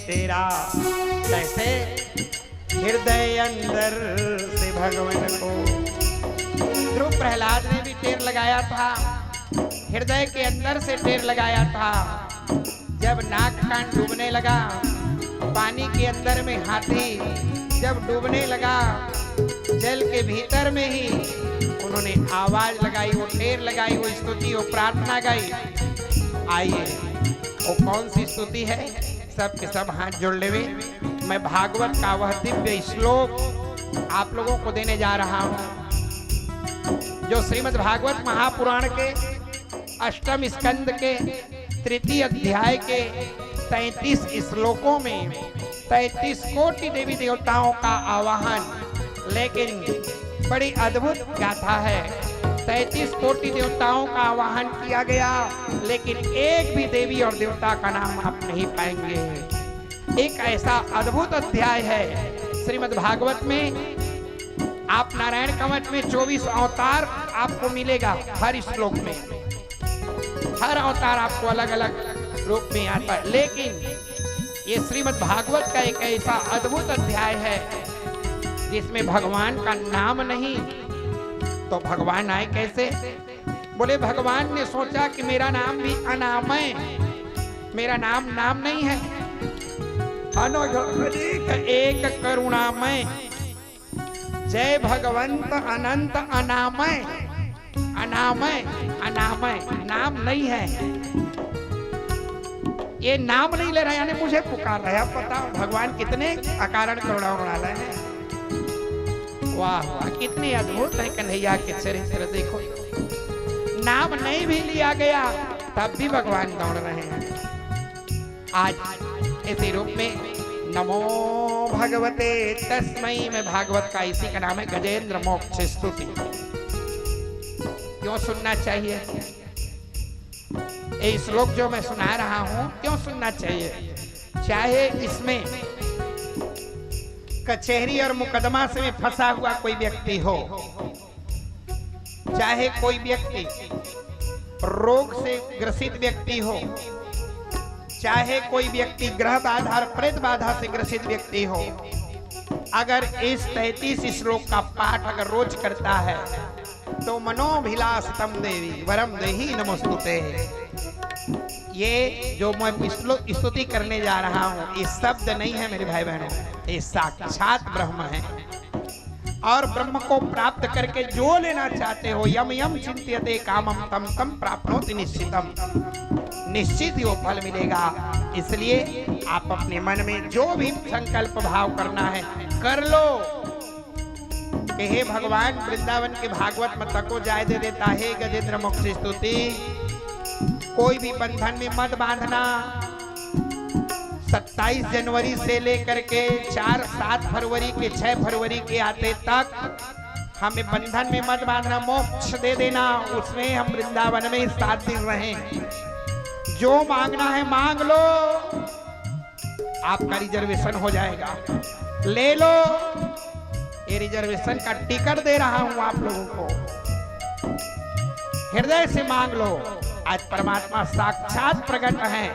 Speaker 1: तेरा कैसे हृदय अंदर से भगवान को। ध्रुव प्रहलाद ने भी टेर लगाया था, हृदय के अंदर से टेर लगाया था। जब नाक कान डूबने लगा, पानी के अंदर में हाथी जब डूबने लगा, जल के भीतर में ही उन्होंने आवाज लगाई, वो टेर लगाई, वो स्तुति, वो प्रार्थना गाई। आइए, वो कौन सी स्तुति है? सब के सब हाथ जोड़ लेवे। मैं भागवत का वह दिव्य श्लोक आप लोगों को देने जा रहा हूं, जो श्रीमद् भागवत महापुराण के अष्टम स्कंद के तृतीय अध्याय के 33 श्लोकों में 33 कोटि देवी देवताओं का आवाहन, लेकिन बड़ी अद्भुत गाथा है। 33 कोटि देवताओं का आवाहन किया गया, लेकिन एक भी देवी और देवता का नाम आप नहीं पाएंगे। एक ऐसा अद्भुत अध्याय है श्रीमद् भागवत में। आप नारायण कवच में 24 अवतार आपको मिलेगा हर श्लोक में, हर अवतार आपको अलग अलग रूप में आता है। लेकिन ये श्रीमद् भागवत का एक ऐसा अद्भुत अध्याय है जिसमें भगवान का नाम नहीं, तो भगवान आए कैसे? बोले भगवान ने सोचा कि मेरा नाम भी अनामय, मेरा नाम नाम नहीं है, अनघ एक करुणामय, जय भगवंत अनंत अनामय, अनामय अनामय, नाम नहीं है। ये नाम नहीं ले रहा यानी मुझे पुकार रहा है। आप बताओ भगवान कितने अकारण करुणामय हैं। वाह वाह, कितने अद्भुत है कन्हैया के चरित्र। देखो नाम नहीं भी लिया गया तब भी भगवान दौड़ रहे हैं। आज इसी रूप में नमो भगवते तस्मै में भागवत का इसी का नाम है गजेंद्र मोक्ष स्तुति। क्यों सुनना चाहिए ये श्लोक जो मैं सुना रहा हूं? क्यों सुनना चाहिए? चाहे इसमें कचहरी और मुकदमा से में फंसा हुआ कोई व्यक्ति हो, चाहे कोई व्यक्ति रोग से ग्रसित व्यक्ति हो, चाहे कोई व्यक्ति ग्रह बाधा और प्रेत बाधा से ग्रसित व्यक्ति हो, अगर इस 33 श्लोक का पाठ अगर रोज करता है तो मनोभिलाष तम देवी वरम देहि नमोस्तुते। ये जो मैं स्तुति करने जा रहा हूँ ये शब्द नहीं है मेरे भाई बहनों, ये साक्षात ब्रह्म है। और ब्रह्म को प्राप्त करके जो लेना चाहते हो, यम यम चिंत्यते कामम तम तम प्राप्नोति निश्चितम, निश्चित ही वो फल मिलेगा। इसलिए आप अपने मन में जो भी संकल्प भाव करना है कर लो कि हे भगवान वृंदावन के भागवत मत को जाय दे देता है गजेंद्र मोक्ष स्तुति। कोई भी बंधन में मत बांधना। 27 जनवरी से लेकर के 4-7 फरवरी के 6 फरवरी के आते तक हमें बंधन में मत बांधना, मोक्ष दे देना। उसमें हम वृंदावन में 7 दिन रहें। जो मांगना है मांग लो, आपका रिजर्वेशन हो जाएगा। ले लो, ये रिजर्वेशन का टिकट दे रहा हूं आप लोगों को। हृदय से मांग लो, आज परमात्मा साक्षात प्रकट है।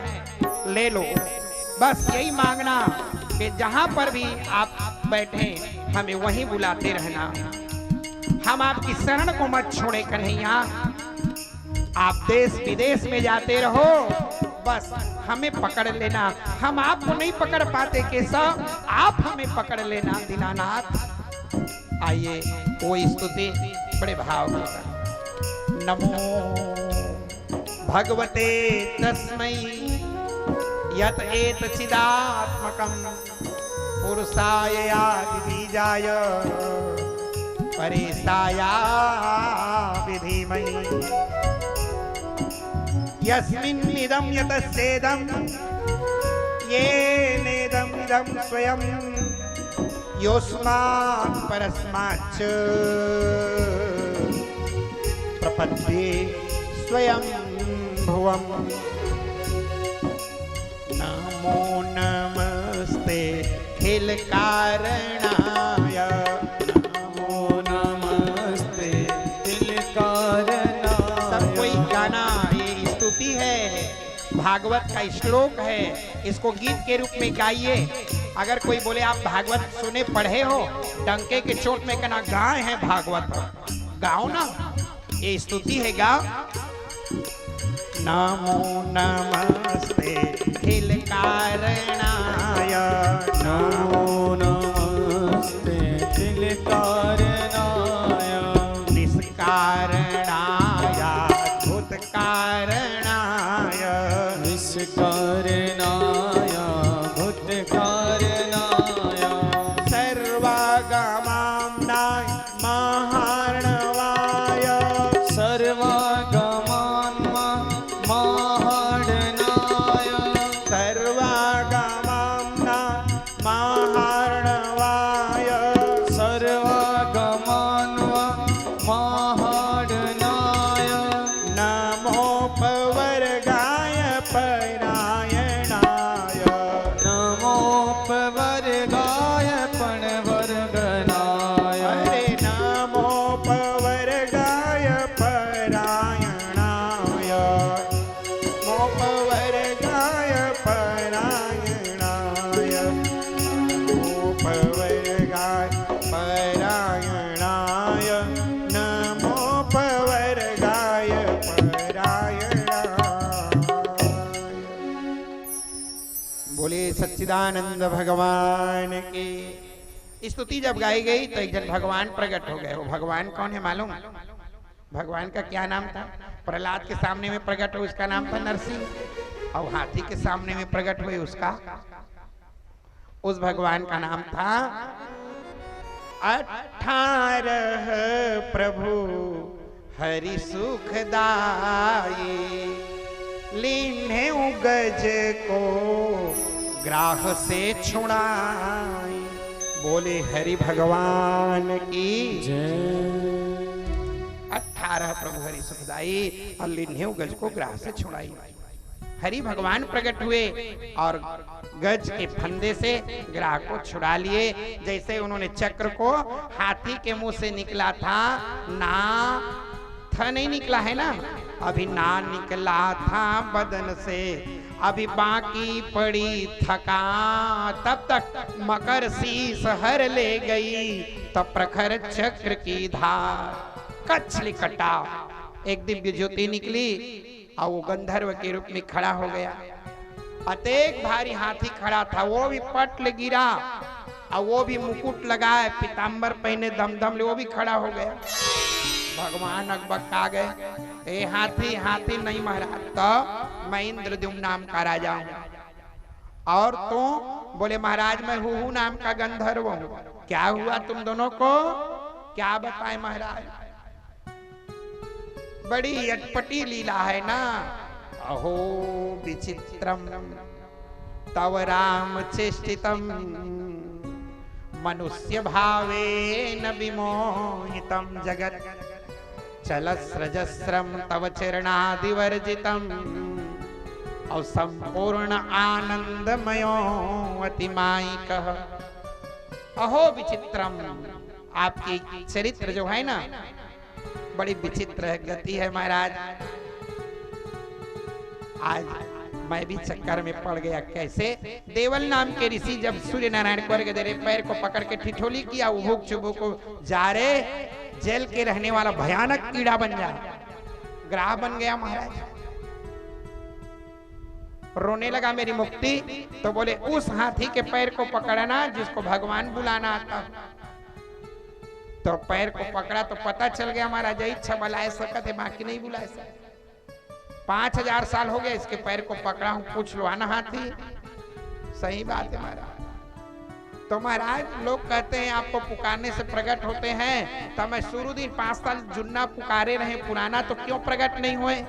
Speaker 1: ले लो, बस यही मांगना कि जहां पर भी आप बैठे हमें वहीं बुलाते रहना। हम आपकी शरण को मत छोड़े कन्हैया। आप देश विदेश में जाते रहो, बस हमें पकड़ लेना। हम आपको नहीं पकड़ पाते केशव, आप हमें पकड़ लेना दीनानाथ। आइए वो स्तुति बड़े भाव के साथ। नमो भगवते तस्मै यत एत चिदात्मकं पुरुषाय आदिबीजाय परेशाय विधीमहि यस्मिन्निदं यतस्येदं येनेदं इदं स्वयं योऽस्मात् परस्माच्च प्रपद्ये स्वयं भुवम्। नमो नमस्ते खिल कारणाय,
Speaker 2: नमो नमस्ते खिल कारणाय।
Speaker 1: सब कोई गाना, ये स्तुति है, भागवत का श्लोक है, इसको गीत के रूप में गाइए। अगर कोई बोले आप भागवत सुने पढ़े हो, डंके के चोट में कहना गाए हैं भागवत, गाओ ना, ये स्तुति है, गाओ। नमो नमस्ते खिल कारणाय,
Speaker 2: नमो नमस्ते खिल कारणाय।
Speaker 1: निष्कारणाय अद्भुत कारणाय,
Speaker 2: निष्कारणाय भूत कारणाय।
Speaker 1: सर्वागमाम्नाय महार्णवाय,
Speaker 2: सर्वागमान् महार्णनाय।
Speaker 1: सर्वागमाम्नाय महार्णवाय,
Speaker 2: सर्वागमान् महार्णनाय।
Speaker 1: नमोपवर्गाय परायणाय,
Speaker 2: नमोपवर्गाय पणवर्गनाय।
Speaker 1: हरे नमो सच्चिदानंद भगवान की स्तुति जब गाई गई तो एक जन भगवान प्रकट हो गए। वो भगवान कौन है मालूम? भगवान का क्या नाम था? प्रहलाद के सामने में प्रकट हुए उसका नाम था नरसिंह, और हाथी के सामने में प्रकट हुए उस भगवान का नाम था 18 प्रभु हरि सुखदाई, लीन्हे गज को ग्राह से छुड़ाई। बोले हरि भगवान की
Speaker 2: जय।
Speaker 1: 18 प्रभु हरि सुखदाई और लीन्हे गज को ग्राह से छुड़ाई। हरि भगवान प्रकट हुए और गज के फंदे से ग्राह को छुड़ा लिए। जैसे उन्होंने चक्र को हाथी के मुंह से निकला था, ना था नहीं निकला है ना, अभी ना निकला था बदन से, अभी बाकी पड़ी थका, तब तक मकर शीस हर ले गई, तब प्रखर चक्र की धार कचली कटा। एक दिव्य ज्योति निकली और वो गंधर्व के रूप में खड़ा हो गया। अतेक भारी हाथी खड़ा था, वो भी पटल गिरा और वो भी मुकुट लगाए, पीतांबर पहने दमदम ले, वो भी खड़ा हो गया। भगवान अकबका गए, ए हाथी हाथी नहीं महाराज, तो मैं इंद्रद्युम्न नाम का राजा हूं और तो बोले महाराज मैं हुहू नाम का गंधर्व हूं। क्या हुआ तुम दोनों को? क्या बताए महाराज? बड़ी अटपटी लीला है ना। अहो विचित्रम तव राम चेष्टितम, मनुष्य भावेन विमोहितम जगत, चलस्रजस्रम तव चरणादिवर्जितम, और संपूर्ण आनंदमयो अतिमायिकः। अहो विचित्रम, आपकी चरित्र जो है ना बड़ी विचित्र गति है महाराज। आज मैं भी चक्कर में पड़ गया। कैसे? देवल नाम के ऋषि जब सूर्य नारायण को अर्घ्य दे रहे, पैर को पकड़ के ठिठोली किया, उबुक चुबुक को जा रहे, जेल के रहने वाला भयानक कीड़ा बन जा, ग्राह बन गया महाराज। रोने लगा मेरी मुक्ति, तो बोले उस हाथी के पैर को पकड़ना जिसको भगवान बुलाना आता। तो पैर को पकड़ा तो पता चल गया हमारा जय इच्छा बुलाए सकते है, बाकी नहीं बुलाए सकते। 5000 साल हो गए इसके पैर को पकड़ा हूं, पूछ लो आना हाथी। सही बात है महाराज। तो महाराज लोग कहते हैं आपको पुकारने से प्रकट होते हैं, तो मैं शुरू दिन 5 साल जुन्ना पुकारे रहे पुराना, तो क्यों प्रकट नहीं हुए?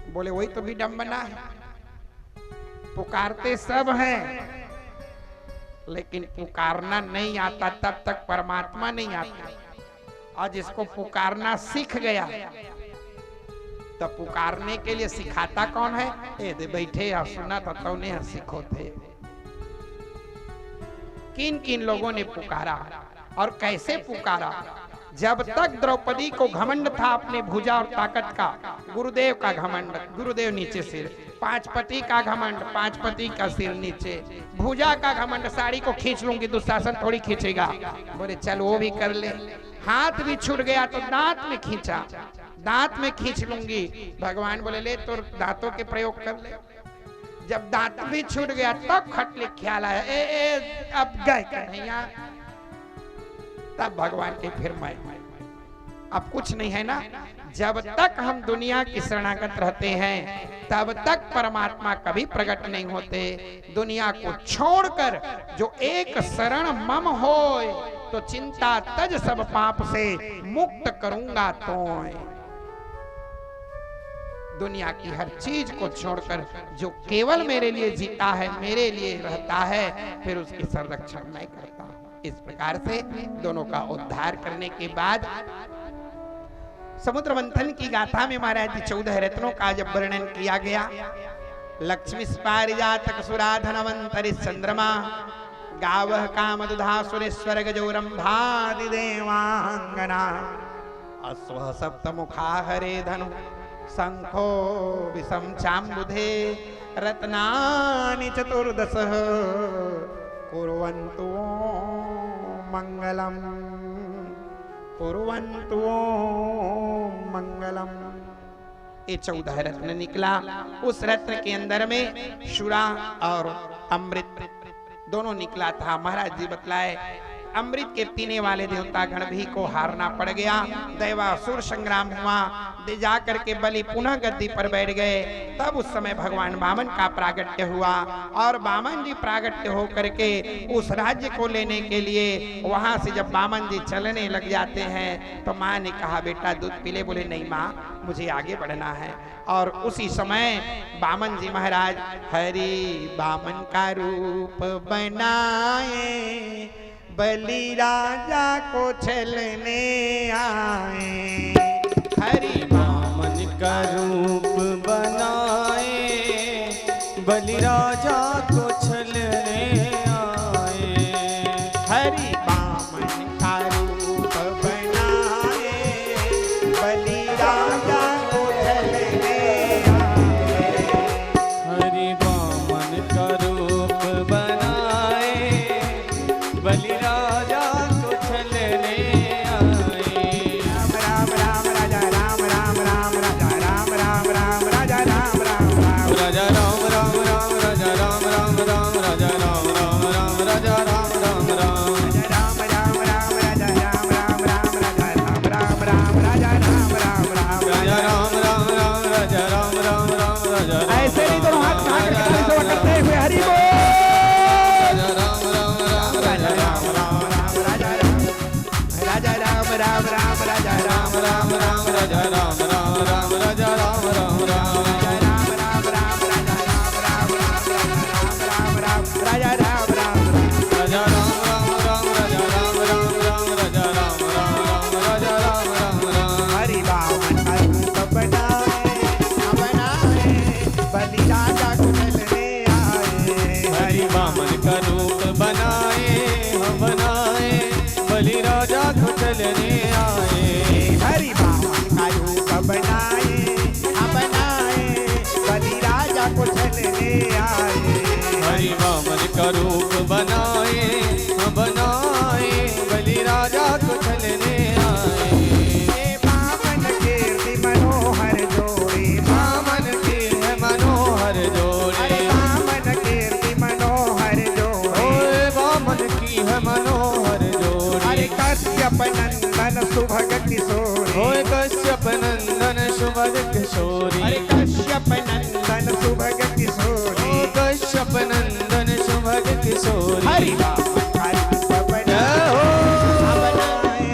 Speaker 1: बोले वही तो विडंबना है, पुकारते सब हैं लेकिन पुकारना नहीं आता, तब तक परमात्मा नहीं आता। और जिसको पुकारना सीख गया तो पुकारने के लिए सिखाता कौन है? ए दे बैठे और सुना तो ने सीखो थे। किन किन लोगों ने पुकारा और कैसे पुकारा? जब तक द्रौपदी को घमंड था अपने भुजा और ताकत का, गुरुदेव का घमंड, गुरुदेव नीचे सिर, पांचपति का घमंड, पांचपति का सिर नीचे, भुजा का घमंड, साड़ी को खींच लूंगी, दुशासन थोड़ी खींचेगा। बोले चल वो भी कर ले। हाथ भी छूट गया तो दांत में खींचा, दांत में खींच लूंगी। भगवान बोले ले तो दांतों के प्रयोग कर ले। जब दांत भी छूट गया तब खटले ख्याल आया, ए अब गए कन्हैया। तब भगवान के फिर मैं अब कुछ नहीं है ना। जब तक हम दुनिया की शरणागत रहते हैं तब तक परमात्मा कभी प्रकट नहीं होते। दुनिया को छोड़कर जो एक शरण मम होए, तो चिंता तज सब पाप से मुक्त करूंगा तो। दुनिया की हर चीज को छोड़कर जो केवल मेरे लिए जीता है, मेरे लिए रहता है, फिर उसकी संरक्षण मैं करता हूं। इस प्रकार से दोनों का उद्धार करने के बाद समुद्र मंथन की गाथा में महाराज जी 14 रत्नों का जब वर्णन किया गया, लक्ष्मी पारिजातक सुराधनवंतरि चंद्रमा, गावः कामदुधा सुरेश्वर गजोरंभादि देवांगना, अश्वः सप्तमुखा हरे धनु, शंखो विषम चाम्बुधे, रत्नानि चतुर्दशः कुर्वन्तु मंगलम, कुर्वन्तु मंगलम। ये 14 रत्न निकला। उस रत्न के अंदर में शुरा और अमृत दोनों निकला था। महाराज जी बतलाए अमृत के पीने वाले देवता गण भी को हारना पड़ गया। दैवासुर संग्राम हुआ, दे जा करके बलि पुनः गद्दी पर बैठ गए। तब उस समय भगवान वामन का प्रागट्य हुआ और वामन जी प्रागट्य हो करके उस राज्य को लेने के लिए वहां से जब वामन जी चलने लग जाते हैं तो माँ ने कहा बेटा दूध पी ले। बोले नहीं माँ मुझे आगे बढ़ना है। और उसी समय वामन जी महाराज हरि वामन का रूप बनाए, बलि राजा को छलने आए। हरि
Speaker 2: वामन का रूप बनाए, बलि राजा को छलने आए।
Speaker 1: हरि वामन का रूप बनाए, बलि राजा को छलने आए।
Speaker 2: हरि वामन का रूप बनाए, बलि राजा को छलने आए।
Speaker 1: राम राम राजा राम राम राम राजा राम राम राम राजा राम राम राम
Speaker 2: राजा राम राम राम राजा राम राम राम राजा राम राम राम राजा राम राम राम
Speaker 1: राम राम राम राजा राम राम राम राजा राम राम राम राजा राम राम राम
Speaker 2: राजा राम राम राम राजा राम राम राम राजा राम
Speaker 1: ऐसे नहीं दोनों हाथ उठा करके ताली सेवा करते हुए हरि बोल।
Speaker 2: राम राम राम राजा राम राम
Speaker 1: राजा राम राम राम राजा राम
Speaker 2: राम राम राजा राम राम राम राजा राम राम राम
Speaker 1: राम राम राजा राम राम राम राम राजा राम राम
Speaker 2: राजा राम राम राम राजा राम राम राम राजा राम राम राम राजा राम राम राम
Speaker 1: हरि वामन का रूप बनाए, बनाए बलि राजा को छलने आए।
Speaker 2: हरि वामन का रूप बनाए, हम बनाए बलि राजा को चलने आए।
Speaker 1: हरि वामन का रूप बनाए, बनाए बलि राजा को छलने आए।
Speaker 2: हरि वामन का रूप बनाए, हम बनाए बलि राजा को चलने आए।
Speaker 1: वामन कीर्ति मनोहर जोड़े,
Speaker 2: वामन की है मनोहर जोड़े,
Speaker 1: वामन कीर्ति मनोहर जोड़े।
Speaker 2: ओए वामन की है मनोहर जोड़े।
Speaker 1: अरे कश्यप नंदन सुभग किशोरी,
Speaker 2: ओए कश्यप नंदन सुभग किशोरी।
Speaker 1: अरे कश्यप नंदन सुभग किशोरी।
Speaker 2: ओ कश्यप नंदन सुभग किशोरी।
Speaker 1: हरि वामन का रूप बनाए, बनाए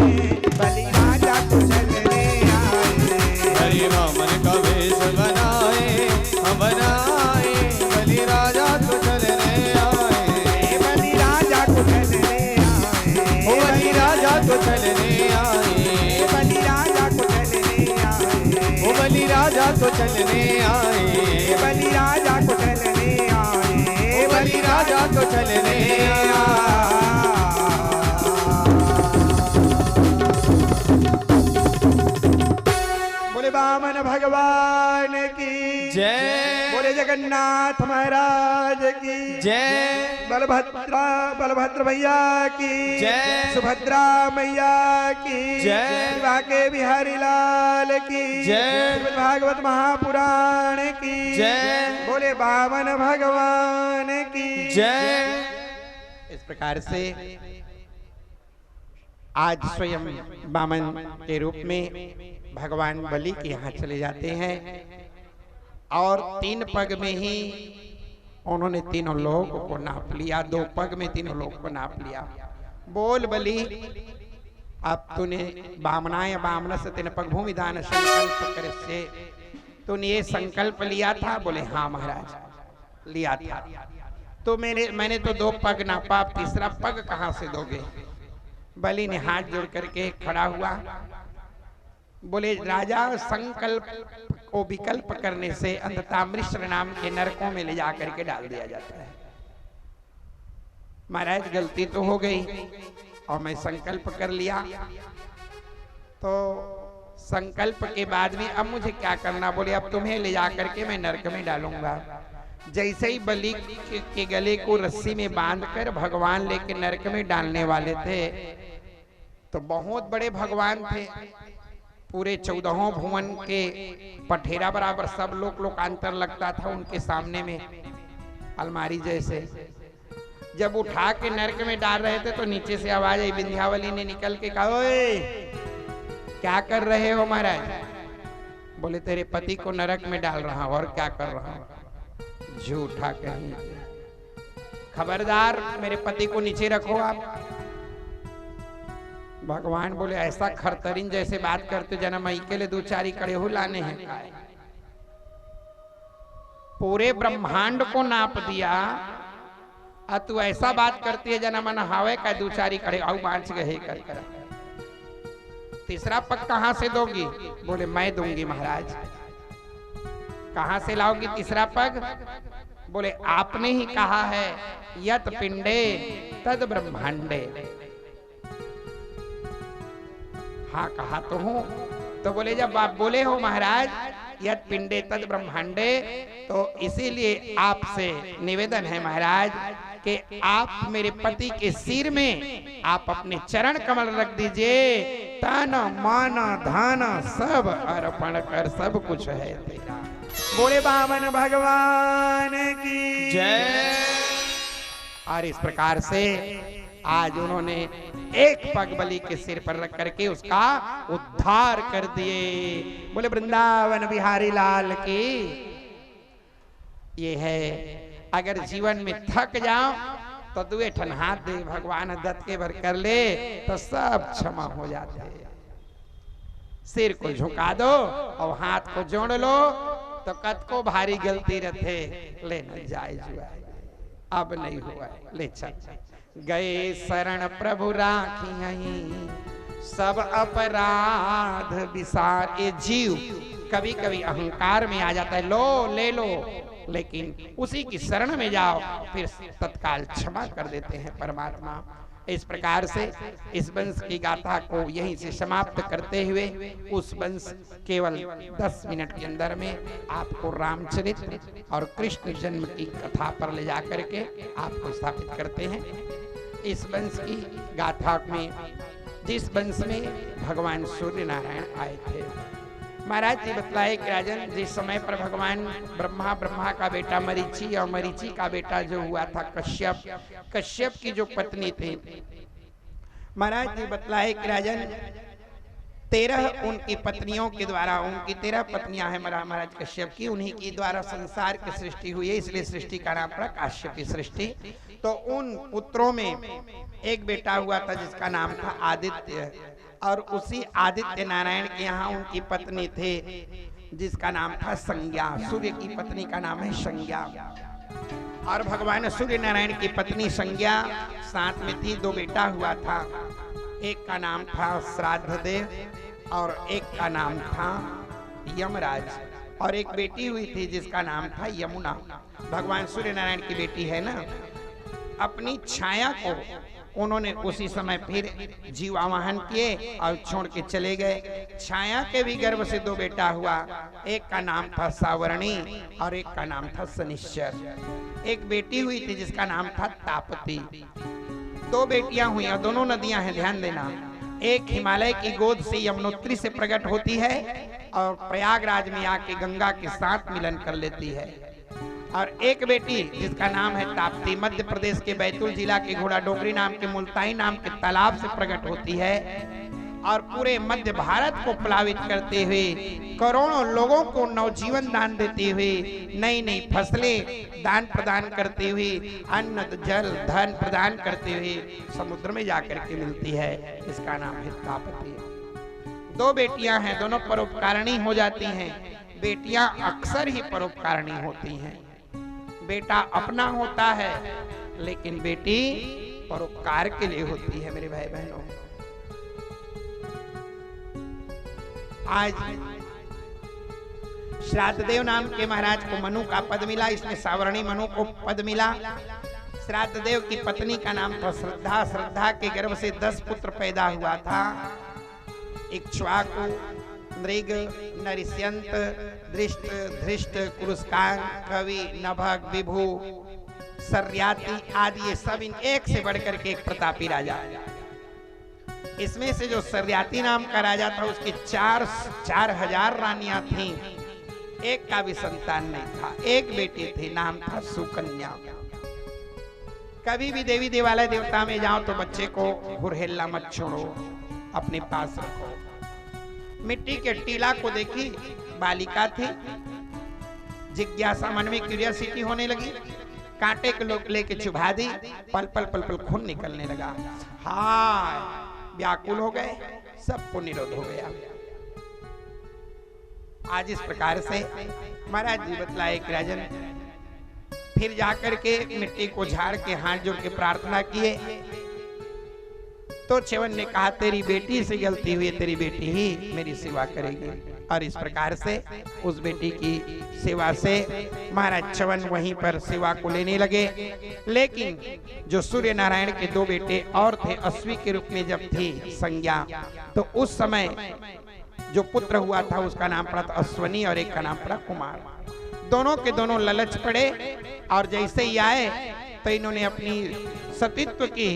Speaker 1: बलि राजा को छलने आए।
Speaker 2: हरि वामन का वेश बनाए, हम बनाए बलि राजा को चलने आए।
Speaker 1: बलि राजा को छलने आए।
Speaker 2: ओ बलि राजा को चलने आए।
Speaker 1: बलि राजा को छलने आए।
Speaker 2: ओ बलि राजा को चलने आए।
Speaker 1: बलि राजा को छलने आए।
Speaker 2: ओ बलि राजा को चलने आए।
Speaker 1: बोले वामन भगवान की
Speaker 2: जय,
Speaker 1: बोले जगन्नाथ महाराज की
Speaker 2: जय,
Speaker 1: बलभद्र भैया की
Speaker 2: जय,
Speaker 1: सुभद्रा मैया की
Speaker 2: जय,
Speaker 1: विवाह के बिहारी लाल की
Speaker 2: जय,
Speaker 1: भागवत महापुराण की
Speaker 2: जय,
Speaker 1: बोले वामन भगवान की
Speaker 2: जय।
Speaker 1: इस प्रकार से आज स्वयं वामन के रूप में भगवान बलि के यहाँ चले जाते हैं और 3 पग में ही उन्होंने तीनों लोगों को नाप लिया। 2 पग में तीनों लोगों को नाप लिया। बोल बलि अब तूने वामनाय वामन से 3 पग भूमि दान संकल्प कर से तूने ये संकल्प लिया था। बोले हाँ महाराज लिया था। तो मैंने तो 2 पग नापा, 3रा पग कहाँ से दोगे? बलि ने हाथ जोड़ करके खड़ा हुआ। बोले राजा संकल्प को विकल्प करने से अंततः मिश्र नाम के नरकों में ले जा करके डाल दिया जाता है। महाराज गलती तो हो गई और मैं संकल्प कर लिया, तो संकल्प के बाद में अब मुझे क्या करना? बोले अब तुम्हें ले जा करके मैं नरक में डालूंगा। जैसे ही बलि के गले को रस्सी में बांधकर भगवान लेके नरक में डालने वाले थे, तो बहुत बड़े भगवान थे, पूरे 14 भुवन के पठेरा बराबर सब लोकांतर लगता था उनके सामने में, अलमारी जैसे। जब उठा के नरक में डाल रहे थे तो नीचे से आवाज आई, विंध्यावली ने निकल के कहा, ओए क्या कर रहे हो महाराज? बोले तेरे पति को नरक में डाल रहा हूं। और क्या कर रहा हूं? झूठा कहीं, खबरदार मेरे पति को नीचे रखो आप। भगवान बोले ऐसा खरतरीन जैसे बात करते जना मई के लिए 2-4 कड़े हो लाने हैं। पूरे ब्रह्मांड को नाप दिया और तू ऐसा बात करती है जना मन हावे का 2-4 कड़े आउ बांच गए कर। तीसरा पग कहां से दोगी? बोले मैं दूंगी महाराज। कहां से लाओगी तीसरा पग? बोले आपने ही कहा है यत पिंडे तद ब्रह्मांडे। हाँ कहा तो हूं। तो बोले जब आप बोले हो महाराज यत पिंडे तद ब्रह्मांडे, तो इसीलिए आपसे निवेदन है महाराज कि आप मेरे पति के सिर में आप अपने चरण कमल रख दीजिए। तन मन धन सब अर्पण कर, सब कुछ है तेरा। बोले बामन भगवान की
Speaker 2: जय।
Speaker 1: और इस प्रकार से आज उन्होंने एक पग बलि के सिर पर रख करके उसका उद्धार कर दिए। बोले वृंदावन बिहारी लाल की। ये है अगर जीवन में थक जाओ तो 2 ठन हाथ दे भगवान दत्त के भर कर ले तो सब क्षमा हो जाते हैं। सिर को झुका दो और हाथ को जोड़ लो तो कद को भारी गलती रथे ले न जाए जुआ। अब नहीं हुआ ले चल। गए शरण प्रभु राखी सब अपराध विसार। ये जीव कभी कभी अहंकार में आ जाता है, लो ले लो, लेकिन उसी की शरण में जाओ फिर तत्काल क्षमा कर देते हैं परमात्मा। इस प्रकार से इस वंश की गाथा को यहीं से समाप्त करते हुए उस वंश केवल 10 मिनट के अंदर में आपको रामचरित्र और कृष्ण जन्म की कथा पर ले जा करके आपको स्थापित करते हैं। इस वंश की गाथा में जिस वंश में भगवान सूर्य नारायण आए थे, महाराज जी बतलाए कि राजन जिस समय पर भगवान ब्रह्मा का बेटा मरीचि और मरीचि का बेटा जो हुआ था कश्यप, कश्यप की जो पत्नी थी, महाराज जी बतलाए कि राजन 13 उनकी पत्नियों के द्वारा, उनकी 13 पत्नियां हैं महाराज कश्यप की, उन्हीं की द्वारा संसार की सृष्टि हुई है, इसलिए सृष्टि का नाम पड़ा काश्यप की सृष्टि। तो उन पुत्रों में एक बेटा हुआ था जिसका नाम था आदित्य, और उसी आदित्य नारायण के यहाँ उनकी पत्नी थे जिसका नाम था संज्ञा। सूर्य की पत्नी का नाम है संज्ञा। और भगवान सूर्य नारायण की पत्नी संज्ञा साथ में थी। 2 बेटा हुआ था, एक का नाम था श्राद्ध देव और एक का नाम था यमराज, और एक बेटी हुई थी जिसका नाम था यमुना। भगवान सूर्य नारायण की बेटी है ना, अपनी छाया को उन्होंने उसी समय फिर जीवावाहन किए और छोड़ के चले गए। छाया के भी गर्भ से 2 बेटा हुआ, एक का नाम था सावरणी और एक का नाम था शनिश्चर। एक बेटी हुई थी जिसका नाम था तापती। 2 बेटियां हुई और दोनों नदियां हैं, ध्यान देना। एक हिमालय की गोद से यमुनोत्री से प्रकट होती है और प्रयागराज में आके गंगा के साथ मिलन कर लेती है। और एक बेटी जिसका नाम है ताप्ती, मध्य प्रदेश के बैतूल जिला के घोड़ा डोंगरी नाम के मुल्ताई नाम के तालाब से प्रकट होती है और पूरे मध्य भारत को प्लावित करते हुए, करोड़ों लोगों को नवजीवन दान देते हुए, नई नई फसलें दान प्रदान करते हुए, अन्न जल धन प्रदान करते हुए समुद्र में जाकर के मिलती है। इसका नाम है ताप्ती। 2 बेटियां हैं, दोनों परोपकारिणी हो जाती हैं। बेटियां अक्सर ही परोपकारिणी होती हैं। बेटा अपना होता है लेकिन बेटी परोपकार के लिए होती है। मेरे भाई बहनों, आज श्राद्धदेव नाम के महाराज को मनु का पद मिला, इसमें सावरणी मनु को पद मिला। श्राद्धदेव की पत्नी का नाम था श्रद्धा। श्रद्धा के गर्भ से 10 पुत्र पैदा हुआ था। इक्ष्वाकु, मृग, नरिष्यंत, दृष्ट, धृष्ट, कुरुस्कांग, कवि, नभग, विभु, सर्याति आदि, ये सब इन एक से बढ़कर के एक प्रतापी राजा। इसमें से जो सरियाती नाम का राजा था उसकी 4,000 रानियां थीं, एक का भी संतान नहीं था। एक बेटी थी, नाम था सुकन्या। कभी भी देवी देवालय देवता में जाओ तो बच्चे को हुरहेला मत छोड़ो, अपने पास रखो। मिट्टी के टीला को देखी, बालिका थी, जिज्ञासा मन में क्यूरियोसिटी होने लगी, कांटे के लोग लेके चुभा दी, पल पल पल पल खून निकलने लगा। हाय, व्याकुल हो गए, सबको निरोध हो गया। आज इस प्रकार से महाराज जी बतलाए कि राजन, फिर जाकर के मिट्टी को झाड़ के हाथ जोड़ के प्रार्थना किए तो च्यवन ने कहा, तेरी बेटी से गलती हुई, तेरी बेटी ही मेरी सेवा करेगी। और इस प्रकार से उस बेटी की सेवा से महाराज च्यवन वहीं पर सेवा को लेने लगे। लेकिन जो सूर्य नारायण के 2 बेटे और थे, अश्वी के रूप में जब थी संज्ञा, तो उस समय जो पुत्र हुआ था उसका नाम पड़ा था अश्वनी और एक का नाम पड़ा कुमार। दोनों के दोनों ललच पड़े और जैसे ही आए तो इन्होंने अपनी सतीत्व की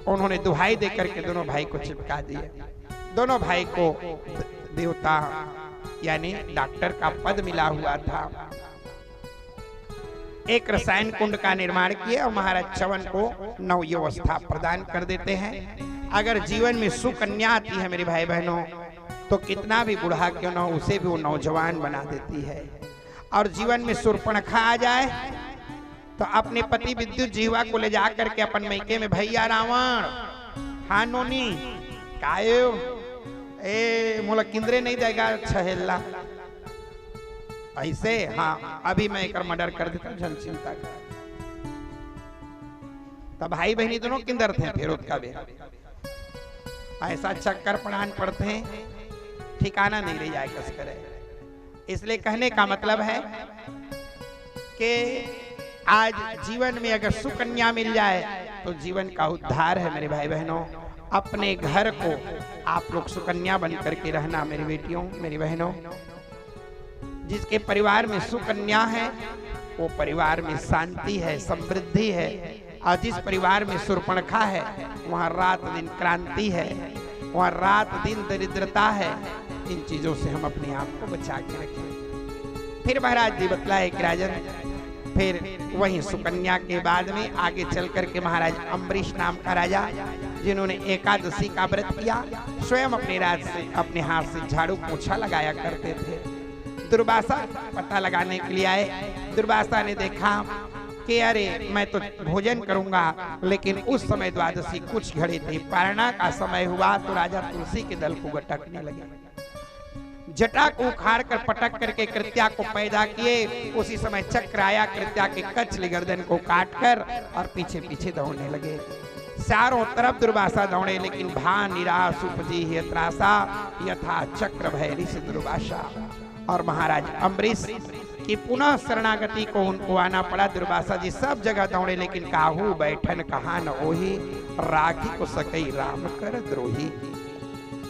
Speaker 1: उन्होंने दुहाई देकर के दोनों भाई को चिपका दिया। दोनों भाई को देवता यानी डॉक्टर का पद मिला हुआ था। एक रसायन कुंड का निर्माण किया और महाराज च्यवन को नवयवस्था प्रदान कर देते हैं। अगर जीवन में सुकन्या आती है मेरे भाई बहनों, तो कितना भी बूढ़ा क्यों न हो उसे भी वो नौजवान बना देती है। और जीवन में शूर्पणखा आ जाए तो अपने पति विद्युत जीवा को ले जा करके अपन मैके में, भैया रावण, हाँ नोनी कायो ए मोला किंद्रे नहीं देगा छहेला, ऐसे हाँ अभी मैं एक मर्डर कर देता हूं, जन चिंता कर। तब भाई बहनी दोनों किंदर थे। फिर का भी ऐसा चक्कर पढ़ान पड़ते हैं, ठिकाना नहीं रह जाए कस करे। इसलिए कहने का मतलब है कि आज जीवन में अगर सुकन्या मिल जाए तो जीवन का उद्धार है मेरे भाई बहनों। अपने घर को आप लोग सुकन्या बन करके रहना मेरी बेटियों, मेरी बहनों। जिसके परिवार में सुकन्या है वो परिवार में शांति है, समृद्धि है। और जिस परिवार में शूर्पणखा है वहाँ रात दिन क्रांति है, वहाँ रात दिन दरिद्रता है। इन चीजों से हम अपने आप को बचा के रखें। फिर महाराज जी बतलाए कि राजन, फिर वहीं सुकन्या के बाद में आगे चल करके महाराज अम्बरीश नाम का राजा, जिन्होंने एकादशी का व्रत किया, स्वयं अपने राज से अपने हाथ से झाड़ू पोछा लगाया करते थे। दुर्वासा पता लगाने के लिए आए। दुर्वासा ने देखा कि अरे मैं तो भोजन करूंगा, लेकिन उस समय द्वादशी कुछ घड़ी थी, पारणा का समय हुआ तो राजा तुलसी के दल को गटकने लगे। जटा को उखाड़ कर पटक करके कृत्या को पैदा किए। उसी समय चक्र आया, कृत्या के कचली गर्दन को काट कर और पीछे पीछे दौड़ने लगे। चारों तरफ दुर्वासा दौड़े, लेकिन भा निराश उपजी है त्रासा, यथा चक्र भैरी से दुर्वासा। और महाराज अम्बरीश की पुनः शरणागति को उनको आना पड़ा। दुर्वासा जी सब जगह दौड़े, लेकिन काहू बैठन कहा न ओही, राखी को सकई राम कर द्रोही।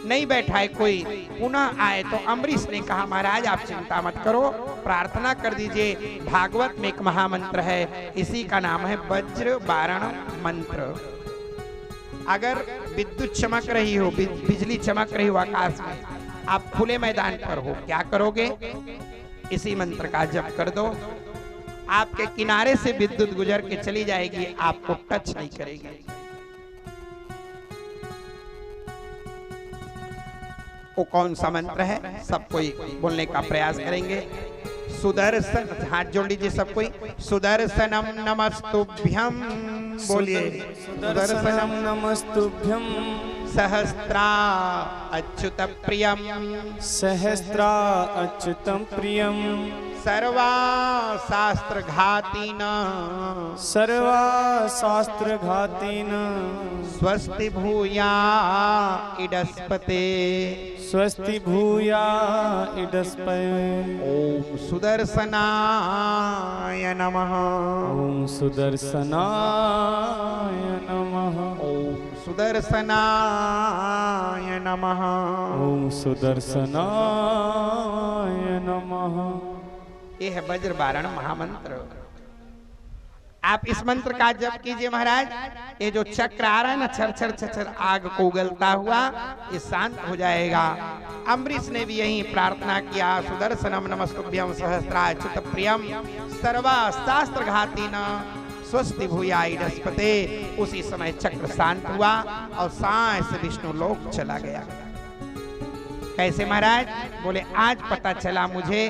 Speaker 1: नहीं बैठाए कोई, पुनः आए तो अम्बरीश ने कहा महाराज आप चिंता मत करो, प्रार्थना कर दीजिए। भागवत में एक महामंत्र है, इसी का नाम है वज्र बारण मंत्र। अगर विद्युत चमक रही हो, बिजली चमक रही हो आकाश में, आप खुले मैदान पर हो, क्या करोगे? इसी मंत्र का जप कर दो। आपके किनारे से विद्युत गुजर के चली जाएगी, आपको टच नहीं करेगी। वो कौन सा मंत्र है, सब कोई बोलने का प्रयास करेंगे। सुदर्शन, हाथ जोड़ लीजिए सब कोई। सुदर्शनम नमस्तुभ्यम, बोलिए
Speaker 2: सुदर्शनम नमस्तुभ्यम,
Speaker 1: सहस्त्रा अच्युत प्रियम,
Speaker 2: सहस्त्रा अच्युतम प्रियम,
Speaker 1: सर्वा शास्त्र घातीन,
Speaker 2: सर्वा शास्त्र घातीन,
Speaker 1: स्वस्ति भूया इडस्पते,
Speaker 2: स्वस्ति भूया इडस्पते।
Speaker 1: ओम सुदर्शनाय नमः,
Speaker 2: ओम सुदर्शनाय नमः,
Speaker 1: ओम सुदर्शनाय नमः,
Speaker 2: ओम सुदर्शनाय नमः।
Speaker 1: ये है वज्र बारण महामंत्र। आप इस मंत्र का जप कीजिए महाराज। ये जो चक्र आ रहा है ना, छर छर छर छर आग को उगलता हुआ, ये शांत हो जाएगा। अम्बरीश ने भी यही प्रार्थना किया, सुदर्शनम नमस्तुभ्यम सहस्राच्युत प्रियम सर्वा शास्त्र घाती न स्वस्ति भूयाय रस्पते। उसी समय चक्र शांत हुआ और साय से विष्णु लोक चला गया। कैसे महाराज? बोले आज पता चला मुझे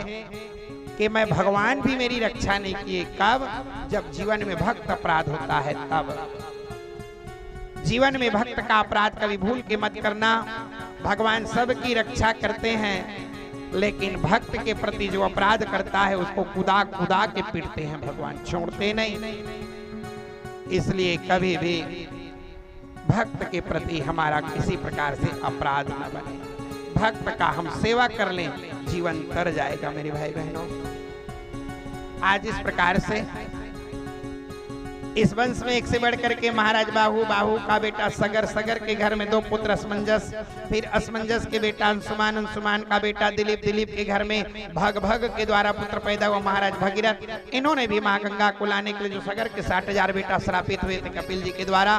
Speaker 1: कि मैं भगवान भी मेरी रक्षा नहीं किए। कब? जब जीवन में भक्त अपराध होता है तब। जीवन में भक्त का अपराध कभी भूल के मत करना। भगवान सबकी रक्षा करते हैं, लेकिन भक्त के प्रति जो अपराध करता है उसको कुदा कुदा के पीटते हैं भगवान, छोड़ते नहीं। इसलिए कभी भी भक्त के प्रति हमारा किसी प्रकार से अपराध न बने। भक्त का हम सेवा कर लें, जीवन तर जाएगा मेरे भाई बहनों। आज इस प्रकार से इस वंश में एक से बढ़कर के महाराज बाहु, बाहु का बेटा सगर, सगर के घर में 2 पुत्र असमंजस, फिर असमंजस के बेटा अंशुमान, अंशुमान का बेटा दिलीप, दिलीप के घर में भग, भग के द्वारा पुत्र पैदा हुआ महाराज भगीरथ। इन्होंने भी माँ गंगा को लाने के लिए, जो सगर के 60,000 बेटा श्रापित हुए थे कपिल जी के द्वारा,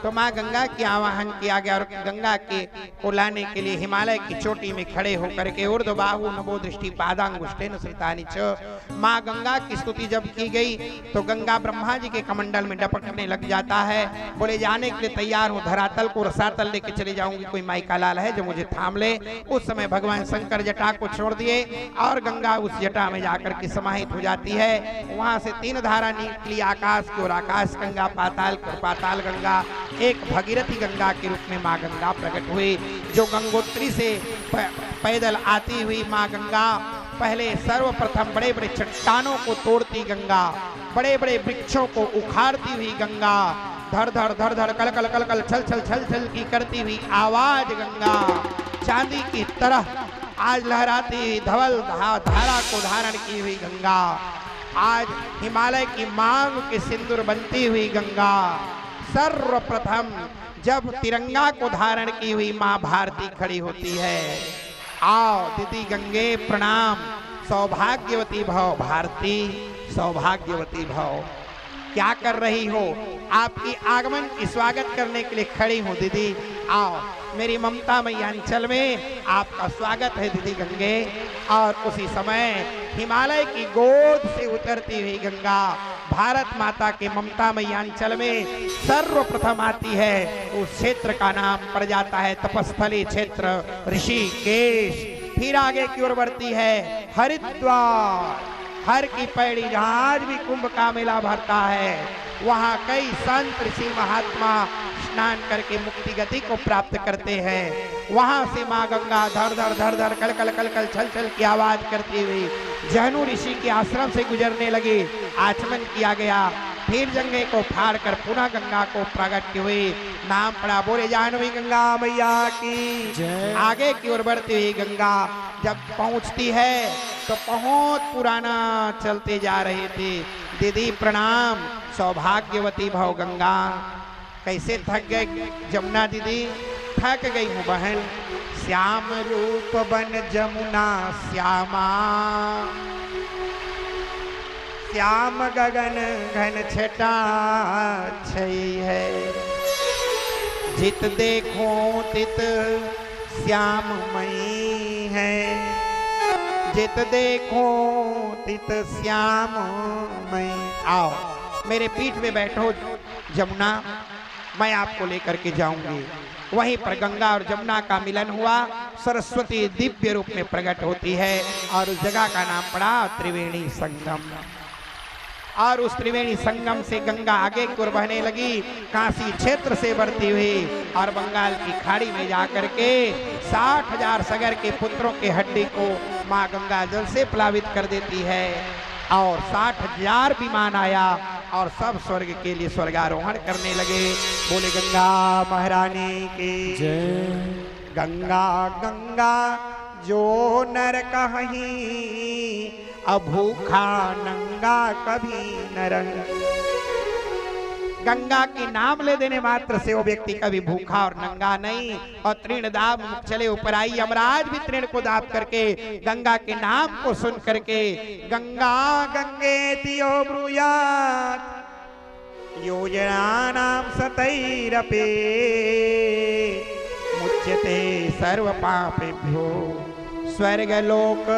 Speaker 1: तो माँ गंगा की आवाहन किया गया और गंगा के को लाने के लिए हिमालय की चोटी में खड़े होकर के ऊर्ध्व बाहु नभो दृष्टि पादांगुष्ठेन सृतानि च, माँ गंगा की स्तुति जब की गई तो गंगा ब्रह्मा जी के कमंडल में डपटने लग जाता है। बोले जाने के लिए तैयार हूँ, धरातल को रसातल लेके चले जाऊंगी, कोई माई का लाल है जो मुझे थाम ले। उस समय भगवान शंकर जटा को छोड़ दिए और गंगा उस जटा में जाकर के समाहित हो जाती है। वहां से 3 धारा निकली आकाश की ओर, आकाश गंगा, पाताल की ओर पाताल गंगा, एक भगीरथी गंगा के रूप में माँ गंगा प्रकट हुई। जो गंगोत्री से पैदल आती हुई माँ गंगा पहले सर्वप्रथम बड़े बड़े चट्टानों को तोड़ती गंगा, बड़े बड़े वृक्षों को उखाड़ती हुई गंगा, धड़ धड़ धड़ धड़ कल कल कल कल छल छल छल छल की करती हुई आवाज गंगा, चांदी की तरह आज लहराती धवल धारा को धारण की हुई गंगा, आज हिमालय की मांग के सिंदूर बनती हुई गंगा, सर्वप्रथम जब तिरंगा को धारण की हुई माँ भारती खड़ी होती है। आओ दीदी गंगे प्रणाम, सौभाग्यवती भव भारती, सौभाग्यवती भव। क्या कर रही हो? आपकी आगमन की स्वागत करने के लिए खड़ी हूँ दीदी, आओ मेरी ममता मैया अंचल में आपका स्वागत है दीदी गंगे। और उसी समय हिमालय की गोद से उतरती हुई गंगा भारत माता के ममता मैया अंचल में सर्वप्रथम आती है। उस क्षेत्र का नाम पड़ जाता है तपस्थली क्षेत्र ऋषिकेश। फिर आगे की ओर बढ़ती है हरिद्वार, हर की पैड़ी जहाँ आज भी कुंभ का मेला भरता है, वहाँ कई संत ऋषि महात्मा स्नान करके मुक्ति गति को प्राप्त करते हैं। वहां से माँ गंगा धर धर धर धर कल कल कल कल छल छल की आवाज करती हुई जहनु ऋषि के आश्रम से गुजरने लगी। आचमन किया गया, फिर जंगे को फाड़ कर पुनः गंगा को प्रकट की हुई, नाम पड़ा बोले जाह्नवी गंगा मैया की। आगे की ओर बढ़ती हुई गंगा जब पहुंचती है तो बहुत पुराना चलते जा रहे थे। दीदी प्रणाम, सौभाग्यवती भव गंगा। कैसे थक गए जमुना दीदी? थक गई हूँ बहन। श्याम रूप बन जमुना श्यामा, श्याम गगन घन छटा छई है, जित देखो तित श्याममयी है, जित देखो तित श्याममयी। आओ मेरे पीठ पे बैठो जमुना, मैं आपको लेकर के जाऊंगी। वहीं पर गंगा और जमुना का मिलन हुआ, सरस्वती दिव्य रूप में प्रकट होती है और उस जगह का नाम पड़ा त्रिवेणी संगम। और उस त्रिवेणी संगम से गंगा आगे की ओर बहने लगी, काशी क्षेत्र से बढ़ती हुई और बंगाल की खाड़ी में जाकर के 60,000 सगर के पुत्रों के हड्डी को माँ गंगा जल से प्लावित कर देती है। और 60,000 विमान आया और सब स्वर्ग के लिए स्वर्गारोहण करने लगे। बोले गंगा महारानी की जय। गंगा गंगा जो नर कहीं, अभूखा नंगा कभी न रंग। गंगा के नाम ले देने मात्र से वो व्यक्ति कभी भूखा और नंगा नहीं। और तृण दाब मुख चले ऊपर आई, यमराज भी तृण को दाब करके गंगा के नाम को सुन करके गंगा गंगे तियो ब्रूयात, योजनानां सतैरपि मुच्यते सर्वपापेभ्यो स्वर्गलोकमवाप्नुयात्।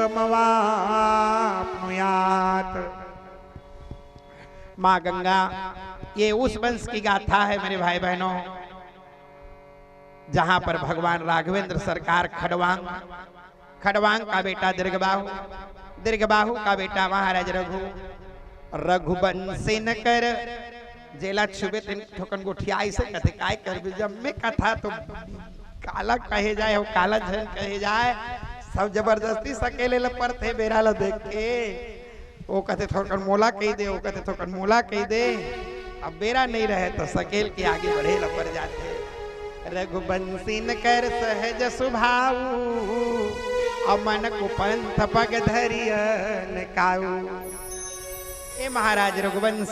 Speaker 1: माँ गंगा, ये उस वंश की गाथा है मेरे भाई बहनों, जहां पर भगवान राघवेंद्र सरकार खड़वांग का बेटा दीर्घबाहु का बेटा महाराज रघुवंशी न कर जेला छुबे तीन ठोकन गुठिया ऐसे कहते काय कर जब में कथा तो काला कहे जाए हो काला झन कहे जाए, सब जबरदस्ती सकेले लपर थे बेरा ला देख के वो कहते थोकन मोला कही दे, वो कहते थोकन मोला कही दे। अब बेरा नहीं रहे तो सकेल के आगे बढ़े लपर जाते। रघुवंशी न कर सहज सुभाऊ अमन कुपंथ पग धरियन काऊ। ये महाराज रघुवंश,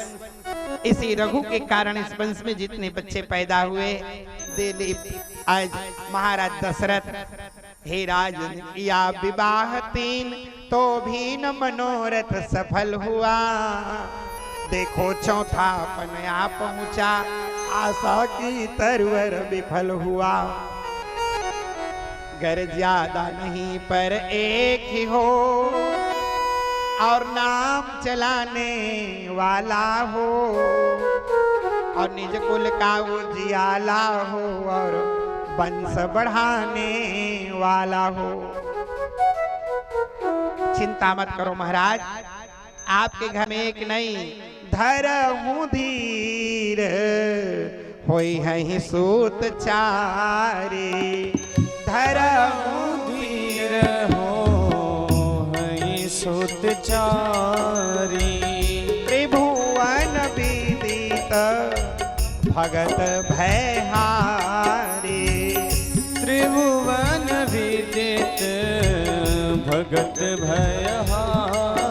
Speaker 1: इसी रघु के कारण इस वंश में जितने बच्चे पैदा हुए, दिलीप आज महाराज दशरथ हे राजन किया विवाह 3 तो भी न मनोरथ सफल हुआ। देखो चौथा पनया पहुंचा आशा की तरवर विफल हुआ। घर ज्यादा नहीं पर एक ही हो और नाम चलाने वाला हो और निज कुल का उजियाला हो और वंश बढ़ाने वाला हो। चिंता मत करो महाराज, आपके घर में एक नहीं धरहूं धीर होई है सूत चारे। धरहूं
Speaker 2: धीर हो सूत चारी।
Speaker 1: त्रिभुवन विदित भगत भयहारी।
Speaker 2: त्रिभुवन विदित भगत भयहारी।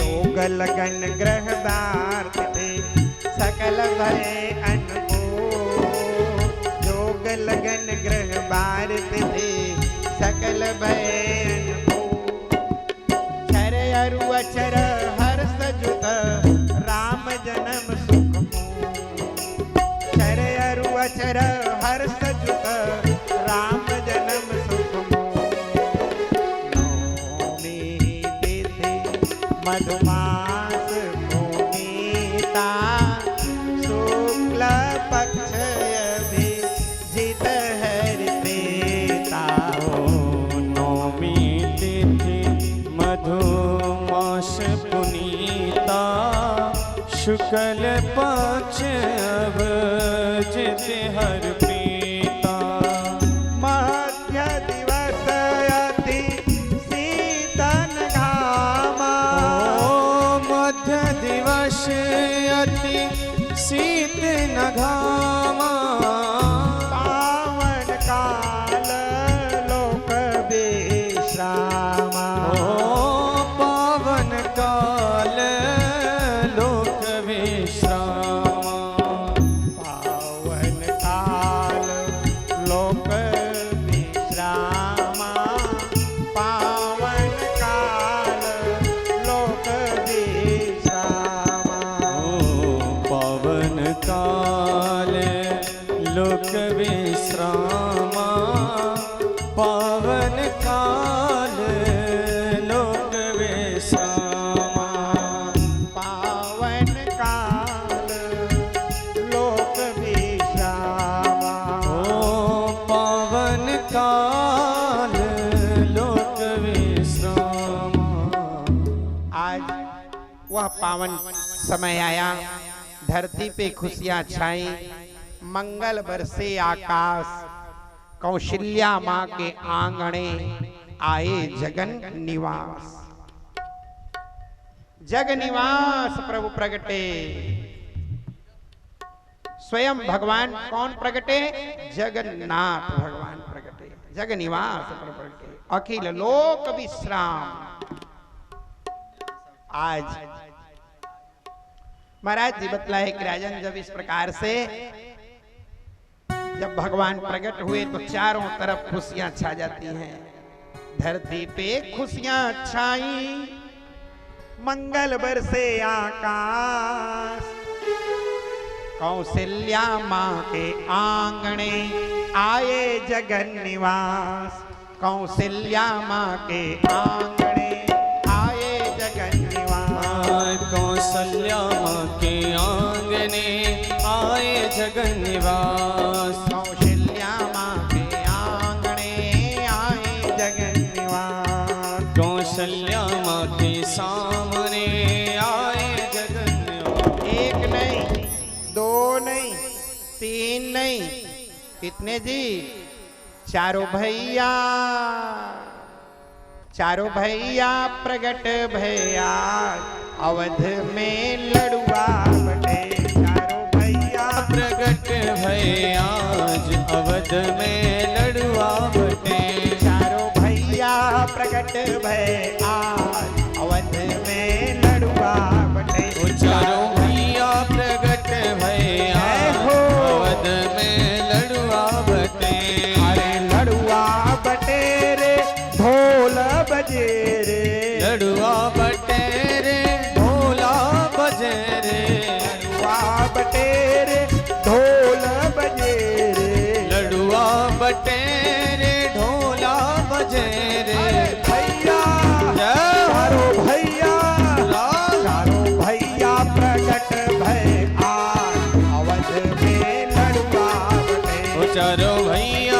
Speaker 1: योग लगन ग्रहदार थे सकल भय अनमोल। योग लगन ग्रह बार थे सकल भय अरु अचर हर्ष जुत राम जन्म सुख चर अरु अचर हर्ष जुत राम जन्म सुख नौमी तिथि मधुमास भूमिता शुक्ल पक्ष अभिजित हरिप्रीता।
Speaker 2: नौमी तिथि मधुमास पुनीता शुक्ल पक्ष अभिजित हरिप्रीता।
Speaker 1: मध्य दिवस अति शीतन घामा।
Speaker 2: मध्य दिवस अति शीतन घामा।
Speaker 1: पावन काल लोक विश्रामा।
Speaker 2: पावन काल लोक विश्रामा।
Speaker 1: पावन काल लोक विश्रामा। पावन काल लोक विश्रामा।
Speaker 2: पावन काल लोक विश्रामा। पावन काल लोक विश्रामा।
Speaker 1: पावन काल लोक विश्रामा।
Speaker 2: पावन काल लोक विश्रामा।
Speaker 1: आज वह पावन समय आया, धरती पे खुशियां छाई, मंगल बरसे आकाश, कौशल्या माँ के आंगणे आए जगन निवास। जग निवास प्रभु प्रगटे। स्वयं भगवान कौन प्रगटे? जगन्नाथ भगवान प्रगटे। जग निवास प्रभु प्रगटे, अखिल लोक विश्राम। आज महाराज जी बतलाए कि राजन जब इस प्रकार से जब भगवान प्रकट हुए तो चारों तरफ खुशियां छा जाती हैं। धरती पे खुशियां छाई, मंगल बरसे आकाश, कौशल्या माँ के आंगणे आए जगन निवास। कौशल्या माँ के आंगणे आए जगन निवास।
Speaker 2: कौशल्या माँ के आंगने आए जगन निवास।
Speaker 1: कौशल्या माँ के आंगणे आए जगन निवास।
Speaker 2: कौशल्या माँ के सामने आए जगन निवास।
Speaker 1: एक नहीं, दो नहीं, तीन नहीं, कितने जी? चारों भैया, चारों भैया प्रगट भैया अवध में लड़ुआ बटे। चारों भैया
Speaker 2: प्रगट भैया आज अवध में लड़ुआ बटे।
Speaker 1: चारों भैया प्रगट भैया अवध में लड़ुआ बटे।
Speaker 2: चारों भैया प्रगट भैया अवध में लड़ुआ बटे।
Speaker 1: अरे लड़ुआ बटे रे ढोल बजे रे।
Speaker 2: लड़ुआ बटे रे ढोला बजे रे।
Speaker 1: लड़ुआ बटे रे ढोल बजे रे।
Speaker 2: लड़ुआ बटे रे ढोला बजे रे।
Speaker 1: अरे भैया
Speaker 2: जय
Speaker 1: चारों भैया,
Speaker 2: राम।
Speaker 1: चारों भैया प्रगट भय आज अवध में लड़ुआ बटे।
Speaker 2: चारों भैया